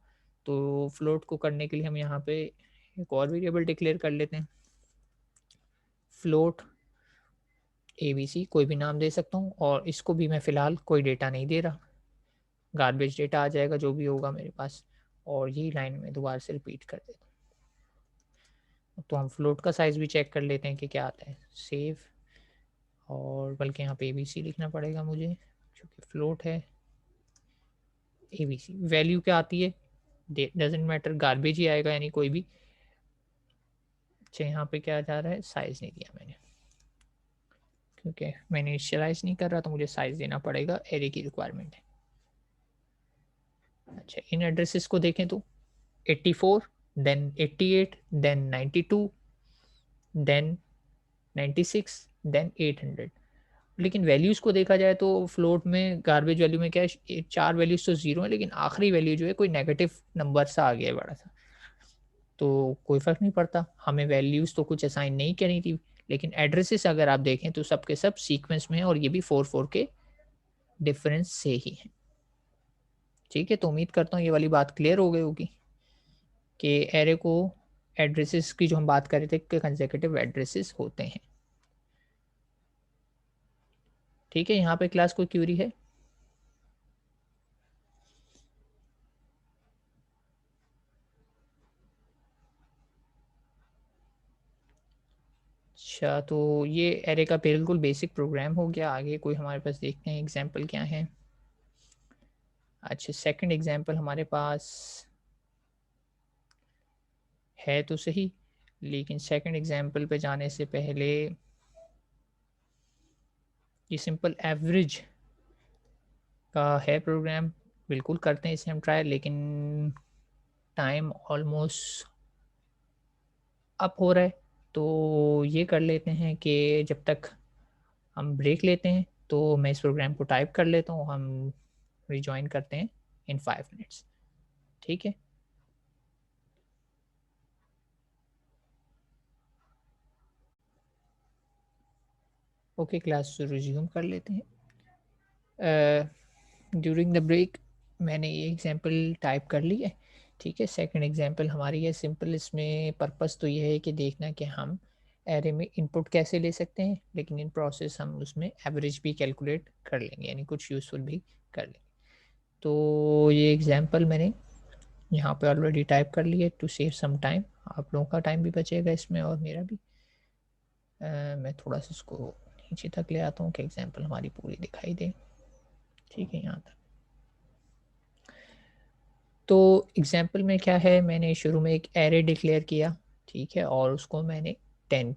Speaker 1: तो फ्लोट को करने के लिए हम यहाँ पे एक और वेरिएबल डिक्लेयर कर लेते हैं, फ्लोट ABC, कोई भी नाम दे सकता हूँ और इसको भी मैं फ़िलहाल कोई डेटा नहीं दे रहा, गार्बेज डेटा आ जाएगा जो भी होगा मेरे पास। और यही लाइन में दोबारा से रिपीट कर देता हूँ। तो हम फ्लोट का साइज भी चेक कर लेते हैं कि क्या आता है, सेव, और बल्कि यहाँ पे ABC लिखना पड़ेगा मुझे क्योंकि फ्लोट है। ABC वैल्यू क्या आती है, डजेंट मैटर, गार्बेज ही आएगा यानी कोई भी। अच्छा, यहाँ पे क्या जा रहा है, साइज नहीं दिया मैंने क्योंकि मैंने इनिशियलाइज नहीं कर रहा तो मुझे साइज देना पड़ेगा, एरे की रिक्वायरमेंट है। अच्छा, इन एड्रेसेस को देखें तो 84, देन 88, देन 92, देन 96, देन 800। लेकिन वैल्यूज़ को देखा जाए तो फ्लोट में गार्बेज वैल्यू में क्या है, 4 वैल्यूज़ तो ज़ीरो है, लेकिन आखिरी वैल्यू जो है कोई नेगेटिव नंबर सा आ गया है बड़ा-सा। तो कोई फ़र्क नहीं पड़ता, हमें वैल्यूज़ तो कुछ असाइन नहीं करी थी, लेकिन एड्रेसेस अगर आप देखें तो सब के सब सीक्वेंस में हैं और ये भी 4-4 के डिफरेंस से ही हैं। ठीक है, तो उम्मीद करता हूँ ये वाली बात क्लियर हो गई होगी कि एरे को एड्रेसेस की जो हम बात कर रहे थे कि कंसेक्यूटिव एड्रेसेस होते हैं। ठीक है, यहाँ पे क्लास कोई क्यूरी है? अच्छा, तो ये एरे का बिल्कुल बेसिक प्रोग्राम हो गया। आगे कोई हमारे पास देखते हैं एग्जांपल क्या है। अच्छा, सेकंड एग्जांपल हमारे पास है तो सही, लेकिन सेकंड एग्जांपल पे जाने से पहले ये सिंपल एवरेज का है प्रोग्राम, बिल्कुल करते हैं इसे हम ट्राई, लेकिन टाइम ऑलमोस्ट अप हो रहा है। तो ये कर लेते हैं कि जब तक हम ब्रेक लेते हैं तो मैं इस प्रोग्राम को टाइप कर लेता हूँ, हम रिजॉइन करते हैं इन 5 मिनट्स। ठीक है, ओके, क्लास रिज्यूम कर लेते हैं। ड्यूरिंग द ब्रेक मैंने ये एग्जांपल टाइप कर ली है। ठीक है, सेकंड एग्जांपल हमारी है सिंपल, इसमें पर्पस तो ये है कि देखना कि हम एरे में इनपुट कैसे ले सकते हैं, लेकिन इन प्रोसेस हम उसमें एवरेज भी कैलकुलेट कर लेंगे, यानी कुछ यूज़फुल भी कर लेंगे। तो ये एग्जांपल मैंने यहाँ पे ऑलरेडी टाइप कर लिया टू सेव सम टाइम, आप लोगों का टाइम भी बचेगा इसमें और मेरा भी। मैं थोड़ा सा इसको नीचे तक ले आता हूँ कि एग्जांपल हमारी पूरी दिखाई दे। ठीक है, यहाँ तक। तो एग्जांपल में क्या है, मैंने शुरू में एक एरे डिक्लेयर किया, ठीक है, और उसको मैंने 10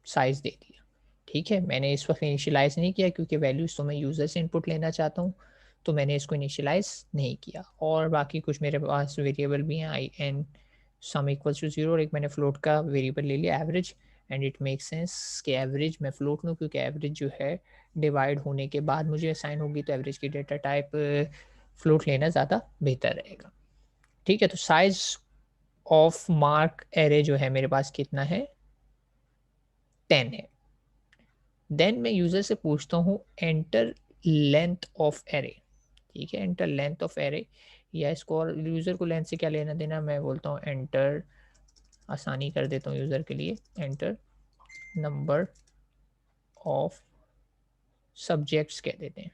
Speaker 1: साइज़ दे दिया। ठीक है, मैंने इस वक्त इनिशियलाइज़ नहीं किया क्योंकि वैल्यूज़ तो मैं यूज़र से इनपुट लेना चाहता हूँ, तो मैंने इसको इनिशियलाइज़ नहीं किया। और बाकी कुछ मेरे पास वेरिएबल भी हैं, I N sum equals to 0, और एक मैंने फ्लोट का वेरिएबल ले लिया average. And it make sense कि एवरेज मैं फ्लोट लूँ क्योंकि एवरेज जो है डिवाइड होने के बाद मुझे असाइन होगी, तो एवरेज की डेटा टाइप फ्लोट लेना ज़्यादा बेहतर रहेगा। ठीक है, तो साइज़ ऑफ मार्क एरे जो है मेरे पास कितना है, 10 है। देन मैं यूज़र से पूछता हूँ एंटर लेंथ ऑफ एरे। ठीक है, एंटर लेंथ ऑफ एरे, या इसको और यूज़र को लेंथ से क्या लेना देना, मैं बोलता हूँ एंटर, आसानी कर देता हूँ यूज़र के लिए, एंटर नंबर ऑफ सब्जेक्ट्स कह देते हैं।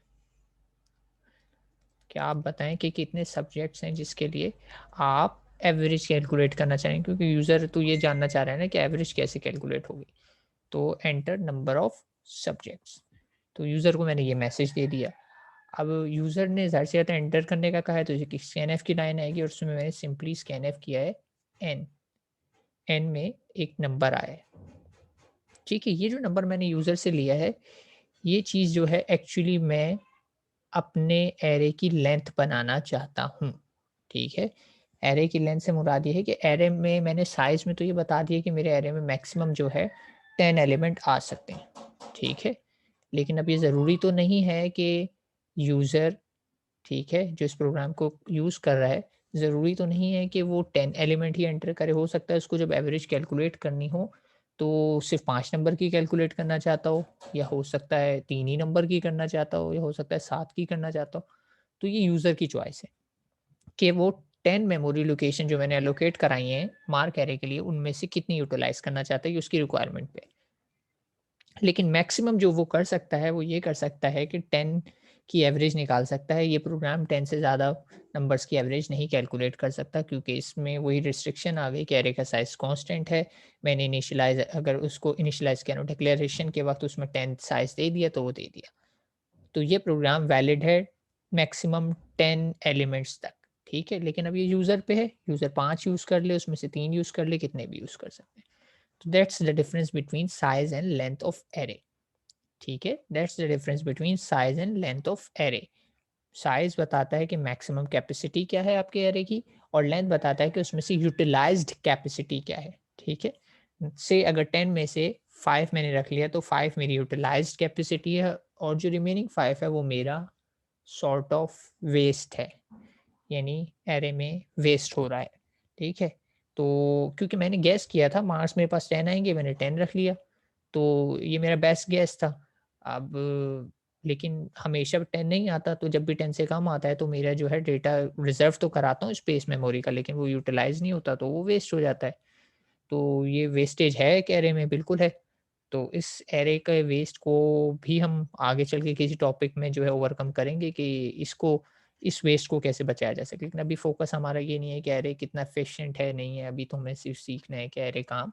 Speaker 1: क्या आप बताएं कि कितने सब्जेक्ट्स हैं जिसके लिए आप एवरेज कैलकुलेट करना चाहें, क्योंकि यूज़र तो ये जानना चाह रहा है ना कि एवरेज कैसे कैलकुलेट होगी। तो एंटर नंबर ऑफ सब्जेक्ट्स, तो यूज़र को मैंने ये मैसेज दे दिया। अब यूज़र ने ज़ाहिर सी बात है एंटर करने का कहा है, तो ये स्कैनएफ की लाइन आएगी और उसमें मैंने सिंपली स्कैनएफ किया है एन। एन में एक नंबर आया है। ठीक है, ये जो नंबर मैंने यूज़र से लिया है, ये चीज़ जो है एक्चुअली मैं अपने एरे की लेंथ बनाना चाहता हूँ। ठीक है, एरे की लेंथ से मुराद ये है कि एरे में मैंने साइज़ में तो ये बता दिया कि मेरे एरे में मैक्सिमम जो है 10 एलिमेंट आ सकते हैं। ठीक है, लेकिन अब ये ज़रूरी तो नहीं है कि यूज़र, ठीक है, जो इस प्रोग्राम को यूज़ कर रहा है, ज़रूरी तो नहीं है कि वो 10 एलिमेंट ही एंटर करे। हो सकता है उसको जब एवरेज कैलकुलेट करनी हो, तो सिर्फ़ 5 नंबर की कैलकुलेट करना चाहता हो, या हो सकता है 3 ही नंबर की करना चाहता हो, या हो सकता है 7 की करना चाहता हो। तो ये यूज़र की चॉइस है कि वो 10 मेमोरी लोकेशन जो मैंने एलोकेट कराई हैं मार्क एरे के लिए, उनमें से कितनी यूटिलाइज़ करना चाहता है, ये उसकी रिक्वायरमेंट पे है। लेकिन मैक्सिमम जो वो कर सकता है, वो ये कर सकता है कि 10 की एवरेज निकाल सकता है। ये प्रोग्राम 10 से ज़्यादा नंबर्स की एवरेज नहीं कैलकुलेट कर सकता, क्योंकि इसमें वही रिस्ट्रिक्शन आ गई कि एरे का साइज़ कांस्टेंट है। मैंने इनिशियलाइज़ अगर उसको इनिशियलाइज़ किया, डिक्लेरेशन के वक़्त उसमें 10 साइज़ दे दिया, तो वो दे दिया। तो ये प्रोग्राम वैलिड है मैक्सिमम 10 एलिमेंट्स तक, ठीक है? लेकिन अब ये यूज़र पे है, यूज़र 5 यूज़ कर ले, उसमें से 3 यूज़ कर ले, कितने भी यूज़ कर सकते हैं। तो that's the difference between size and length of array. ठीक है, that's the difference between size and length of array. Size बताता है कि मैक्सिमम कैपेसिटी क्या है आपके एरे की, और लेंथ बताता है कि उसमें से यूटिलाइज्ड कैपेसिटी क्या है। ठीक है, से अगर 10 में से 5 मैंने रख लिया तो 5 मेरी यूटिलाइज्ड कैपेसिटी है, और जो रिमेनिंग 5 है वो मेरा सॉर्ट ऑफ वेस्ट है, यानी एरे में वेस्ट हो रहा है। ठीक है, तो क्योंकि मैंने गैस किया था मार्क्स मेरे पास 10 आएंगे, मैंने 10 रख लिया, तो ये मेरा बेस्ट गैस था। अब लेकिन हमेशा 10 नहीं आता, तो जब भी 10 से कम आता है तो मेरा जो है डेटा रिजर्व तो कराता हूँ स्पेस मेमोरी का, लेकिन वो यूटिलाइज नहीं होता, तो वो वेस्ट हो जाता है। तो ये वेस्टेज है एक एरे में, बिल्कुल है। तो इस एरे के वेस्ट को भी हम आगे चल के किसी टॉपिक में जो है ओवरकम करेंगे कि इसको, इस वेस्ट को कैसे बचाया जा सके। लेकिन अभी फोकस हमारा ये नहीं है कि एरे कितना एफिशिएंट है, नहीं है, अभी तो हमें सिर्फ सीखना है कि एरे काम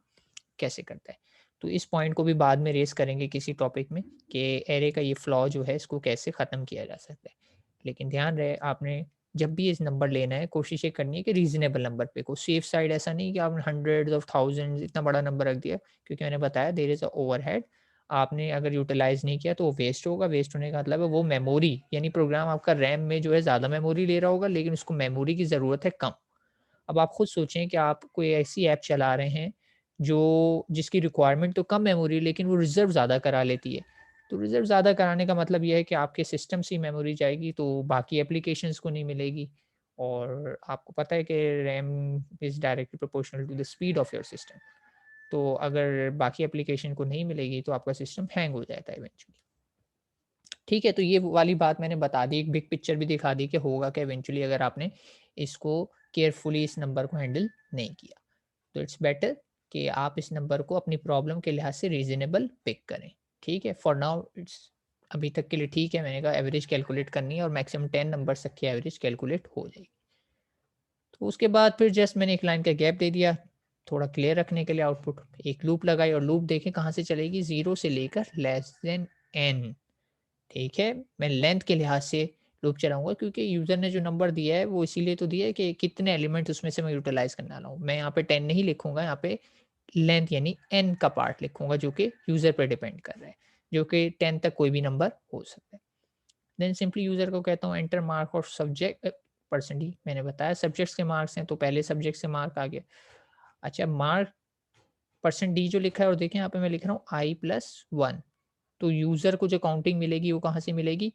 Speaker 1: कैसे करता है। तो इस पॉइंट को भी बाद में रेज़ करेंगे किसी टॉपिक में कि एरे का ये फ्लॉ जो है इसको कैसे ख़त्म किया जा सकता है। लेकिन ध्यान रहे आपने जब भी इस नंबर लेना है कोशिश ये करनी है कि रीज़नेबल नंबर पे को, सेफ साइड ऐसा नहीं कि आपने हंड्रेड्स ऑफ थाउज़ेंड्स इतना बड़ा नंबर रख दिया, क्योंकि मैंने बताया देयर इज़ अ ओवरहेड। आपने अगर यूटिलाइज़ नहीं किया तो वो वेस्ट होगा, वेस्ट होने का मतलब है वो मेमोरी, यानी प्रोग्राम आपका रैम में जो है ज़्यादा मेमोरी ले रहा होगा, लेकिन उसको मेमोरी की ज़रूरत है कम। अब आप खुद सोचें कि आप कोई ऐसी ऐप चला रहे हैं जो जिसकी रिक्वायरमेंट तो कम मेमोरी, लेकिन वो रिज़र्व ज़्यादा करा लेती है। तो रिज़र्व ज़्यादा कराने का मतलब ये है कि आपके सिस्टम से ही मेमोरी जाएगी, तो बाकी एप्लीकेशंस को नहीं मिलेगी, और आपको पता है कि RAM is directly proportional to the speed of your system. तो अगर बाकी एप्लीकेशन को नहीं मिलेगी तो आपका सिस्टम हैंग हो जाता है इवेंचुअली। ठीक है, तो ये वाली बात मैंने बता दी, एक बिग पिक्चर भी दिखा दी कि होगा क्या इवेंचुअली अगर आपने इसको केयरफुली इस नंबर को हैंडल नहीं किया। तो इट्स बेटर कि आप इस नंबर को अपनी प्रॉब्लम के लिहाज से रीज़नेबल पिक करें। ठीक है? फॉर नाउ इट्स अभी तक के लिए ठीक है, मैंने कहा एवरेज कैलकुलेट करनी है और मैक्सिमम 10 नंबर्स तक की एवरेज कैलकुलेट हो जाएगी। तो उसके बाद फिर जस्ट मैंने एक लाइन का गैप दे दिया, थोड़ा क्लियर रखने के लिए आउटपुट। एक लूप लगाई और लूप देखें कहाँ से चलेगी, 0 से लेकर लेस देन n। ठीक है? मैं लेंथ के लिहाज से लूप चलाऊँगा, क्योंकि यूज़र ने जो नंबर दिया है वो इसीलिए तो दिया है कि कितने एलिमेंट उसमें से मैं यूटिलाइज़ करने वाला हूँ। मैं यहाँ पे 10 नहीं लिखूँगा, यहाँ पे लेंथ यानी n का पार्ट लिखूँगा जो कि यूज़र पे डिपेंड कर रहा है, जो कि 10 तक कोई भी नंबर हो सकता है। देन सिंपली यूज़र को कहता हूँ enter mark of subject percent D, मैंने बताया सब्जेक्ट्स के मार्क्स हैं तो पहले सब्जेक्ट से मार्क आ गया। अच्छा, मार्क परसेंट डी जो लिखा है, और देखें यहाँ पे मैं लिख रहा हूँ i+1, तो यूज़र को जो काउंटिंग मिलेगी वो कहाँ से मिलेगी?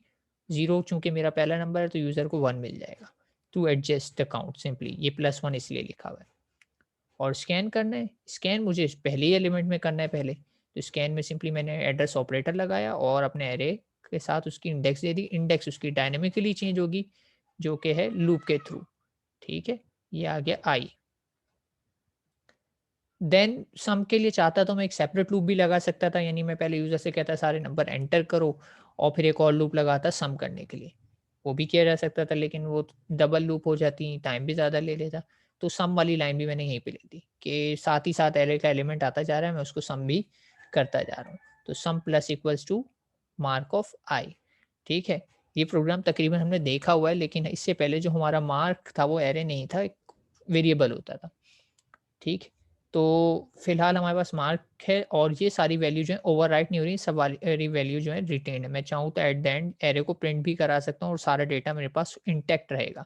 Speaker 1: 0, चूँकि मेरा पहला नंबर है तो यूज़र को 1 मिल जाएगा। To adjust the count simply ये +1 इसलिए लिखा हुआ है। और स्कैन करना है, स्कैन मुझे पहले ही एलिमेंट में करना है पहले। तो स्कैन में सिंपली मैंने एड्रेस ऑपरेटर लगाया और अपने एरे के साथ उसकी इंडेक्स दे दी। इंडेक्स उसकी डायनामिकली चेंज होगी, जो कि है लूप के थ्रू। ठीक है? ये आ गया आई। देन सम के लिए चाहता तो मैं एक सेपरेट लूप भी लगा सकता था, यानी मैं पहले यूज़र से कहता सारे नंबर एंटर करो और फिर एक और लूप लगाता सम करने के लिए। वो भी किया जा सकता था, लेकिन वो डबल लूप हो जाती, टाइम भी ज़्यादा ले लेता। तो सम वाली लाइन भी मैंने यहीं पे लिख दी कि साथ ही साथ एरे का एलिमेंट आता जा रहा है, मैं उसको सम भी करता जा रहा हूँ। तो sum plus equals to mark of I. ठीक है? ये प्रोग्राम तकरीबन हमने देखा हुआ है, लेकिन इससे पहले जो हमारा मार्क था वो एरे नहीं था, एक वेरिएबल होता था। ठीक? तो फिलहाल हमारे पास मार्क है और ये सारी वैल्यू जो है ओवरराइट नहीं हो रही, सारी वैल्यू जो है रिटेन्ड है। मैं चाहूँ तो एट द एंड एरे को प्रिंट भी करा सकता हूँ और सारा डेटा मेरे पास इंटैक्ट रहेगा।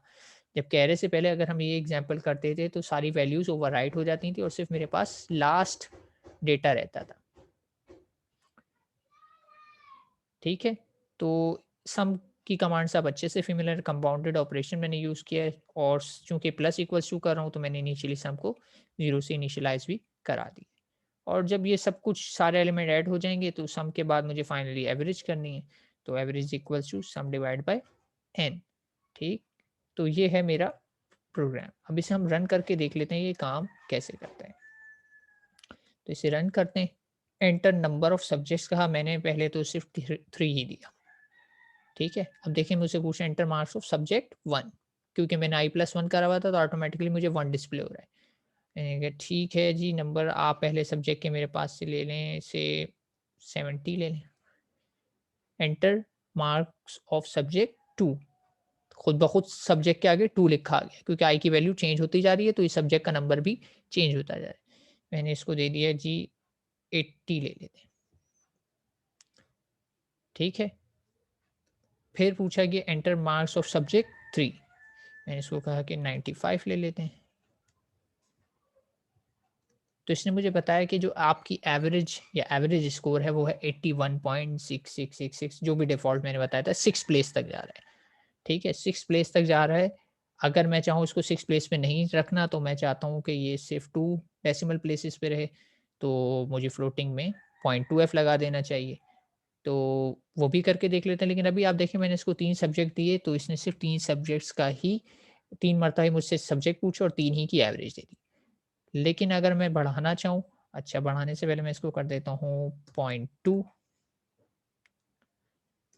Speaker 1: जबकि एरे से पहले अगर हम ये एग्ज़ाम्पल करते थे तो सारी वैल्यूज़ ओवरराइट हो जाती थी और सिर्फ़ मेरे पास लास्ट डेटा रहता था। ठीक है? तो सम की कमांड से आप अच्छे से फ़ैमिलियर, कंपाउंडेड ऑपरेशन मैंने यूज़ किया है, और चूँकि प्लस इक्वल्स टू कर रहा हूँ तो मैंने इनिशियली सम को 0 से इनिशियलाइज़ भी करा दी। और जब ये सब कुछ सारे एलिमेंट ऐड हो जाएँगे तो सम के बाद मुझे फाइनली एवरेज करनी है। तो average equals to sum divide by n। ठीक? तो ये है मेरा प्रोग्राम। अब इसे हम रन करके देख लेते हैं ये काम कैसे करता है। तो इसे रन करते हैं। एंटर नंबर ऑफ सब्जेक्ट्स कहा मैंने, पहले तो सिर्फ 3 ही दिया। ठीक है? अब देखिए मुझसे पूछा एंटर मार्क्स ऑफ सब्जेक्ट 1, क्योंकि मैंने i+1 करा हुआ था तो ऑटोमैटिकली मुझे 1 डिस्प्ले हो रहा है। मैंने कहा ठीक है जी, नंबर आप पहले सब्जेक्ट के मेरे पास से ले लें, से 70 ले लें। एंटर मार्क्स ऑफ सब्जेक्ट 2, खुद ब खुद सब्जेक्ट के आगे 2 लिखा आ गया, क्योंकि आई की वैल्यू चेंज होती जा रही है तो इस सब्जेक्ट का नंबर भी चेंज होता जा रहा है। मैंने इसको दे दिया जी 80 ले लेते हैं। ठीक है? फिर पूछा कि एंटर मार्क्स ऑफ सब्जेक्ट 3, मैंने इसको कहा कि 95 ले लेते हैं। तो इसने मुझे बताया कि जो आपकी एवरेज या एवरेज स्कोर है वो है 81.6666, जो भी डिफ़ॉल्ट मैंने बताया था 6 प्लेस तक जा रहा है, ठीक है? 6 प्लेस तक जा रहा है। अगर मैं चाहूँ इसको 6 प्लेस पे नहीं रखना, तो मैं चाहता हूँ कि ये सिर्फ़ 2 डेसिमल प्लेसेस पे रहे, तो मुझे फ्लोटिंग में 0.2f लगा देना चाहिए। तो वो भी करके देख लेते हैं, लेकिन अभी आप देखिए मैंने इसको 3 सब्जेक्ट दिए, तो इसने सिर्फ़ 3 सब्जेक्ट्स का ही 3 मरतबा ही मुझसे सब्जेक्ट पूछा और 3 ही की एवरेज दे दी। लेकिन अगर मैं बढ़ाना चाहूँ, अच्छा बढ़ाने से पहले मैं इसको कर देता हूँ 0.2,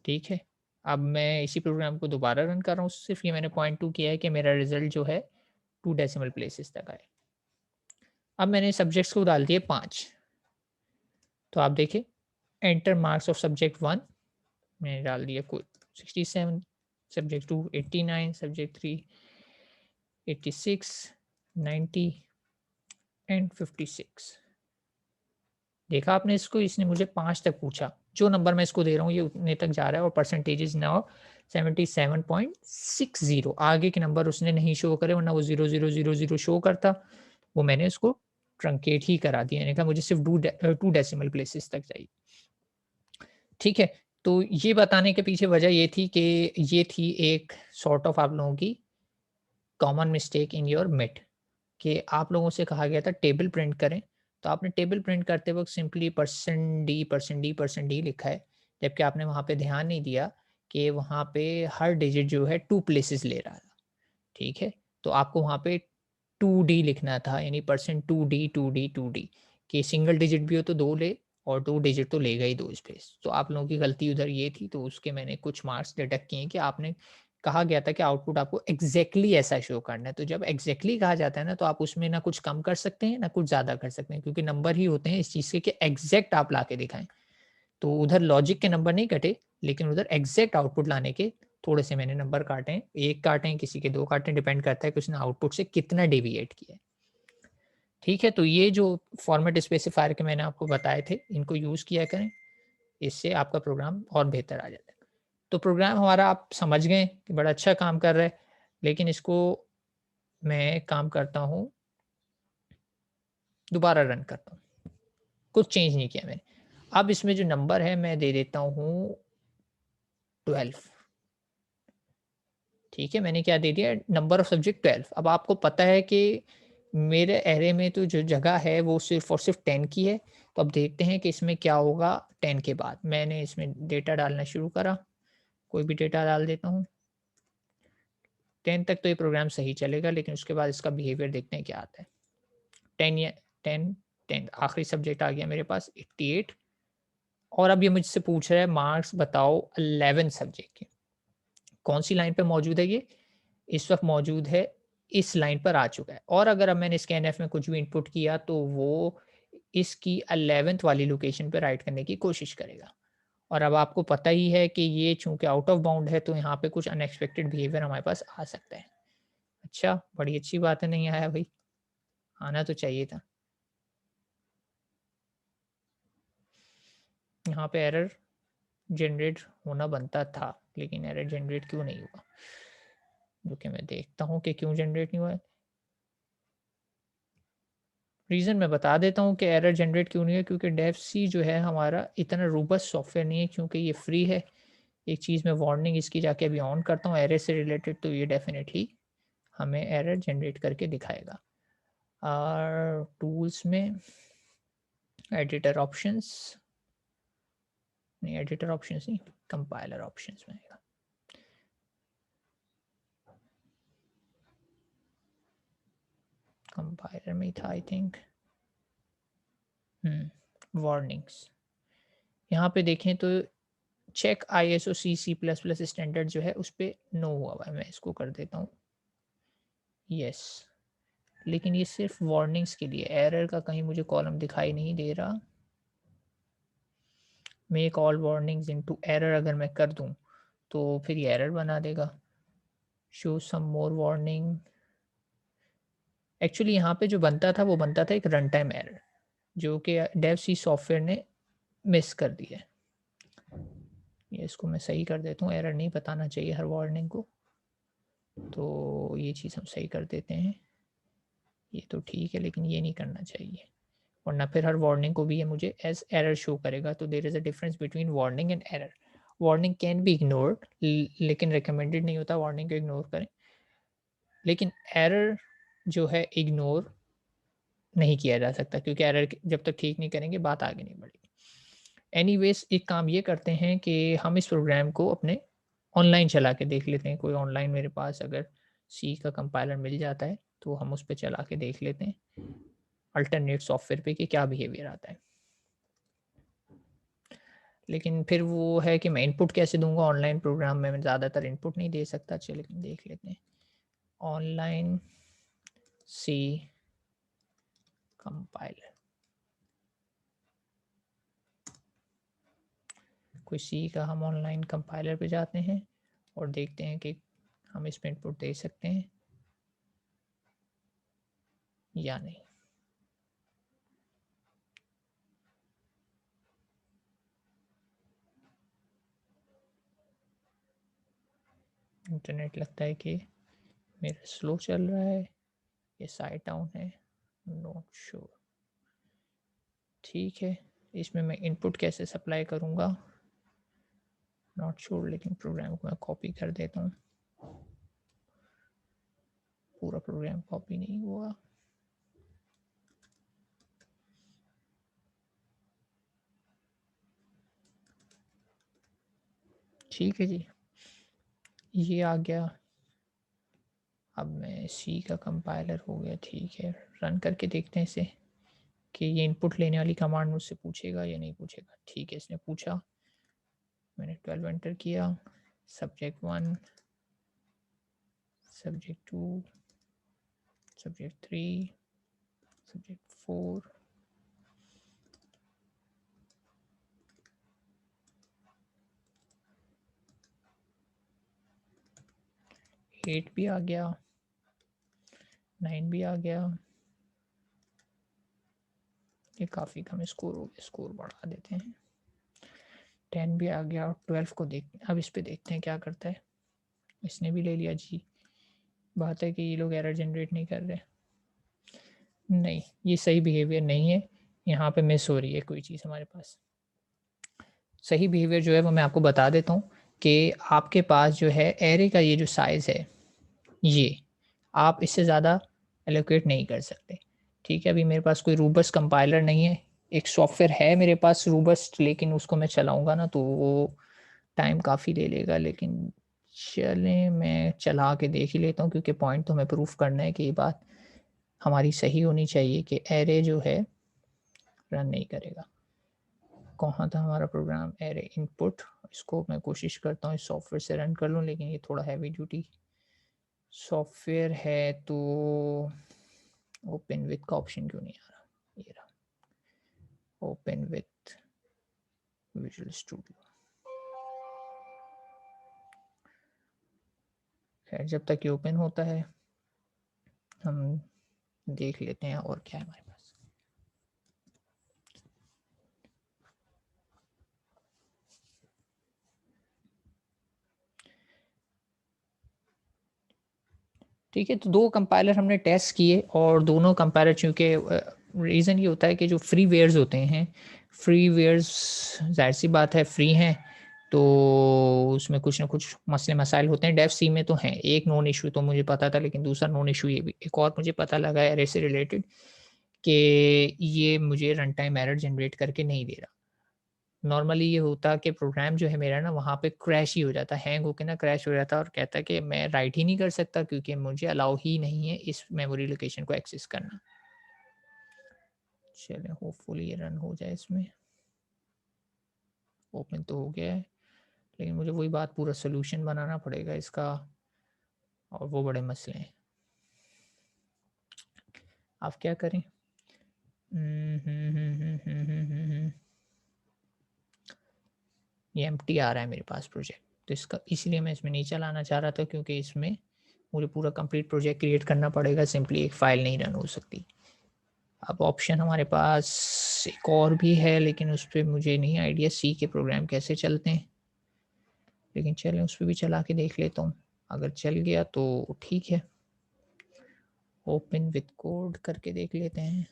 Speaker 1: ठीक है। अब मैं इसी प्रोग्राम को दोबारा रन कर रहा हूँ, सिर्फ़ ये मैंने 0.2 किया है कि मेरा रिज़ल्ट जो है 2 डेसिमल प्लेसेस तक आए। अब मैंने सब्जेक्ट्स को डाल दिए 5, तो आप देखिए एंटर मार्क्स ऑफ सब्जेक्ट 1 मैंने डाल दिया कुल 67, सब्जेक्ट 2 89, सब्जेक्ट 3 86, 90 एंड 56। देखा आपने इसको, इसने मुझे 5 तक पूछा। जो नंबर मैं इसको दे रहा हूँ ये उतने तक जा रहा है और परसेंटेज इज़ नाउ 77.60। आगे के नंबर उसने नहीं शो करे, वरना वो 0000 शो करता। वो मैंने उसको ट्रंकेट ही करा दिया। मैंने कहा मुझे सिर्फ़ 2 डेसिमल प्लेसेस तक चाहिए। ठीक है? तो ये बताने के पीछे वजह ये थी कि ये थी एक सॉर्ट ऑफ आप लोगों की common mistake in your mid, कि आप लोगों से कहा गया था टेबल प्रिंट करें, तो आपने टेबल प्रिंट करते वक़्त सिंपली %d लिखा है, जबकि आपने वहाँ पे ध्यान नहीं दिया कि वहाँ पे हर डिजिट जो है 2 प्लेसेस ले रहा था, ठीक है? तो आपको वहाँ पे 2d लिखना था, यानी %2d कि सिंगल डिजिट भी हो तो 2 ले और 2 डिजिट तो लेगा ही 2 स्पेस। तो आप लोगों की गलती उधर ये थी, तो उसके मैंने कुछ मार्क्स डिडक्ट किए कि आपने कहा गया था कि आउटपुट आपको एग्ज़ैक्टली ऐसा शो करना है। तो जब एग्ज़ैक्टली कहा जाता है ना, तो आप उसमें ना कुछ कम कर सकते हैं, ना कुछ ज़्यादा कर सकते हैं, क्योंकि नंबर ही होते हैं इस चीज़ के कि एग्ज़ैक्ट आप ला के दिखाएँ। तो उधर लॉजिक के नंबर नहीं कटे, लेकिन उधर एग्ज़ैक्ट आउटपुट लाने के थोड़े से मैंने नंबर काटे हैं। 1 काटे हैं, किसी के 2 काटे हैं, डिपेंड करता है कि उसने आउटपुट से कितना डेविएट किया है। ठीक है? तो ये जो फॉर्मेट स्पेसिफायर के मैंने आपको बताए थे, इनको यूज़ किया करें, इससे आपका प्रोग्राम और बेहतर आ जाता है। तो प्रोग्राम हमारा आप समझ गए कि बड़ा अच्छा काम कर रहा है, लेकिन इसको मैं काम करता हूँ, दोबारा रन करता हूँ। कुछ चेंज नहीं किया मैंने। अब इसमें जो नंबर है मैं दे देता हूँ 12, ठीक है? मैंने क्या दे दिया, नंबर ऑफ सब्जेक्ट 12। अब आपको पता है कि मेरे एरे में तो जो जगह है वो सिर्फ़ और सिर्फ़ 10 की है। तो अब देखते हैं कि इसमें क्या होगा 10 के बाद। मैंने इसमें डेटा डालना शुरू करा, कोई भी डेटा डाल देता हूँ। 10 तक तो ये प्रोग्राम सही चलेगा, लेकिन उसके बाद इसका बिहेवियर देखते हैं क्या आता है। 10 या 10 10 आखिरी सब्जेक्ट आ गया मेरे पास 88, और अब ये मुझसे पूछ रहा है मार्क्स बताओ 11 सब्जेक्ट के। कौन-सी लाइन पे मौजूद है ये? इस वक़्त मौजूद है, इस लाइन पर आ चुका है, और अगर अब मैंने स्कैनफ में कुछ भी इनपुट किया तो वो इसकी 11th वाली लोकेशन पे राइट करने की कोशिश करेगा। और अब आपको पता ही है कि ये चूँकि आउट ऑफ बाउंड है, तो यहाँ पे कुछ अनएक्सपेक्टेड बिहेवियर हमारे पास आ सकता है। अच्छा, बड़ी अच्छी बात है, नहीं आया भई, आना तो चाहिए था। यहाँ पे एरर जनरेट होना बनता था, लेकिन एरर जनरेट क्यों नहीं हुआ? जो कि मैं देखता हूँ कि क्यों जनरेट नहीं हुआ है। रीज़न मैं बता देता हूँ कि एरर जनरेट क्यों नहीं है, क्योंकि डेव सी जो है हमारा इतना रोबस्ट सॉफ्टवेयर नहीं है, क्योंकि ये फ्री है। एक चीज़ मैं वार्निंग इसकी जाके अभी ऑन करता हूँ एरर से रिलेटेड, तो ये डेफ़िनेटली हमें एरर जनरेट करके दिखाएगा। और टूल्स में एडिटर ऑप्शंस, नहीं एडिटर ऑप्शंस नहीं, कंपाइलर ऑप्शंस में आएगा। कंपाइलर में ही था आई थिंक। वार्निंग्स, यहाँ पे देखें तो चेक आईएसओ सी सी प्लस प्लस स्टैंडर्ड जो है उस पे नो हुआ हुआ है। मैं इसको कर देता हूँ यस, लेकिन ये सिर्फ वार्निंग्स के लिए, एरर का कहीं मुझे कॉलम दिखाई नहीं दे रहा। Make all warnings into error अगर मैं कर दूं तो फिर ये एरर बना देगा। शो सम मोर वार्निंग, एक्चुअली यहाँ पे जो बनता था वो बनता था एक रन टाइम एरर, जो कि डेव सी सॉफ्टवेयर ने मिस कर दिया है। ये इसको मैं सही कर देता हूँ, एरर नहीं बताना चाहिए हर वार्निंग को, तो ये चीज़ हम सही कर देते हैं। ये तो ठीक है, लेकिन ये नहीं करना चाहिए, वरना फिर हर वार्निंग को भी ये मुझे एज एरर शो करेगा। तो there is a difference between warning and error. Warning can be ignored, लेकिन रिकमेंडेड नहीं होता वार्निंग को इग्नोर करें। लेकिन एरर जो है इग्नोर नहीं किया जा सकता, क्योंकि एरर जब तक ठीक नहीं करेंगे बात आगे नहीं बढ़ेगी। एनीवेज एक काम ये करते हैं कि हम इस प्रोग्राम को अपने ऑनलाइन चला के देख लेते हैं। कोई ऑनलाइन मेरे पास अगर सी का कंपाइलर मिल जाता है तो हम उस पर चला के देख लेते हैं अल्टरनेट सॉफ्टवेयर पे कि क्या बिहेवियर आता है। लेकिन फिर वो है कि मैं इनपुट कैसे दूंगा ऑनलाइन प्रोग्राम में, मैं ज़्यादातर इनपुट नहीं दे सकता। चलिए लेकिन देख लेते हैं ऑनलाइन सी कंपाइलर। कोई सी का हम ऑनलाइन कंपाइलर पे जाते हैं और देखते हैं कि हम इसमें इनपुट दे सकते हैं या नहीं। इंटरनेट लगता है कि मेरा स्लो चल रहा है, ये साइट डाउन है, नॉट श्योर। ठीक है, इसमें मैं इनपुट कैसे सप्लाई करूँगा नॉट श्योर, लेकिन प्रोग्राम को मैं कॉपी कर देता हूँ। पूरा प्रोग्राम कॉपी नहीं हुआ। ठीक है जी, ये आ गया। अब मैं सी का कंपाइलर हो गया। ठीक है, रन करके देखते हैं इसे कि ये इनपुट लेने वाली कमांड मुझसे पूछेगा या नहीं पूछेगा। ठीक है, इसने पूछा, मैंने 12 एंटर किया। सब्जेक्ट 1, सब्जेक्ट 2, सब्जेक्ट 3, सब्जेक्ट 4, 8 भी आ गया, 9 भी आ गया। ये काफ़ी कम स्कोर हो गया, स्कोर बढ़ा देते हैं। 10 भी आ गया और 12 को देखते हैं। अब इस पे देखते हैं क्या करता है। इसने भी ले लिया जी। बात है कि ये लोग एरर जनरेट नहीं कर रहे। नहीं, ये सही बिहेवियर नहीं है, यहाँ पे मिस हो रही है कोई चीज़ हमारे पास। सही बिहेवियर जो है वो मैं आपको बता देता हूँ कि आपके पास जो है एरे का ये जो साइज़ है, ये आप इससे ज़्यादा एलोकेट नहीं कर सकते। ठीक है, अभी मेरे पास कोई रूबस्ट कंपाइलर नहीं है। एक सॉफ्टवेयर है मेरे पास रूबस्ट, लेकिन उसको मैं चलाऊँगा ना तो वो टाइम काफ़ी ले लेगा। लेकिन चलें, मैं चला के देख ही लेता हूँ, क्योंकि पॉइंट तो हमें प्रूफ करना है कि ये बात हमारी सही होनी चाहिए कि एरे जो है रन नहीं करेगा। कहाँ था हमारा प्रोग्राम, एरे इनपुट। इसको मैं कोशिश करता हूँ इस सॉफ्टवेयर से रन कर लूँ, लेकिन ये थोड़ा हैवी ड्यूटी सॉफ्टवेयर है। तो ओपन विथ का ऑप्शन क्यों नहीं आ रहा, ये रहा ओपन विथ विजुअल स्टूडियो। खैर, जब तक ये ओपन होता है हम देख लेते हैं और क्या है हमारे पास। ठीक है, तो 2 कंपाइलर हमने टेस्ट किए और दोनों कंपाइलर, चूँकि रीज़न ये होता है कि जो फ्रीवेयर्स होते हैं, फ्रीवेयर्स ज़ाहिर-सी बात है फ्री हैं, तो उसमें कुछ ना कुछ मसले मसाइल होते हैं। डेव सी में तो हैं। एक नॉन इश्यू तो मुझे पता था, लेकिन दूसरा नॉन इश्यू ये भी एक और मुझे पता लगा है एरे से रिलेटेड, कि ये मुझे रन टाइम एरर जनरेट करके नहीं दे रहा। नॉर्मली ये होता कि प्रोग्राम जो है मेरा ना वहाँ पे क्रैश ही हो जाता, हैंग होके ना क्रैश हो जाता और कहता कि मैं राइट ही नहीं कर सकता, क्योंकि मुझे अलाउ ही नहीं है इस मेमोरी लोकेशन को एक्सेस करना। चलें, होपफुली ये रन हो जाए इसमें। ओपन तो हो गया है, लेकिन मुझे वही बात, पूरा सोल्यूशन बनाना पड़ेगा इसका, और वो बड़े मसले हैं। आप क्या करें? ये एम्प्टी आ रहा है मेरे पास प्रोजेक्ट, तो इसका इसलिए मैं इसमें नहीं चलाना चाह रहा था, क्योंकि इसमें मुझे पूरा कंप्लीट प्रोजेक्ट क्रिएट करना पड़ेगा, सिंपली एक फ़ाइल नहीं रन हो सकती। अब ऑप्शन हमारे पास एक और भी है, लेकिन उस पर मुझे नहीं आइडिया सी के प्रोग्राम कैसे चलते हैं। लेकिन चलें उस पे भी चला के देख लेता हूँ, अगर चल गया तो ठीक है। ओपन विद कोड करके देख लेते हैं।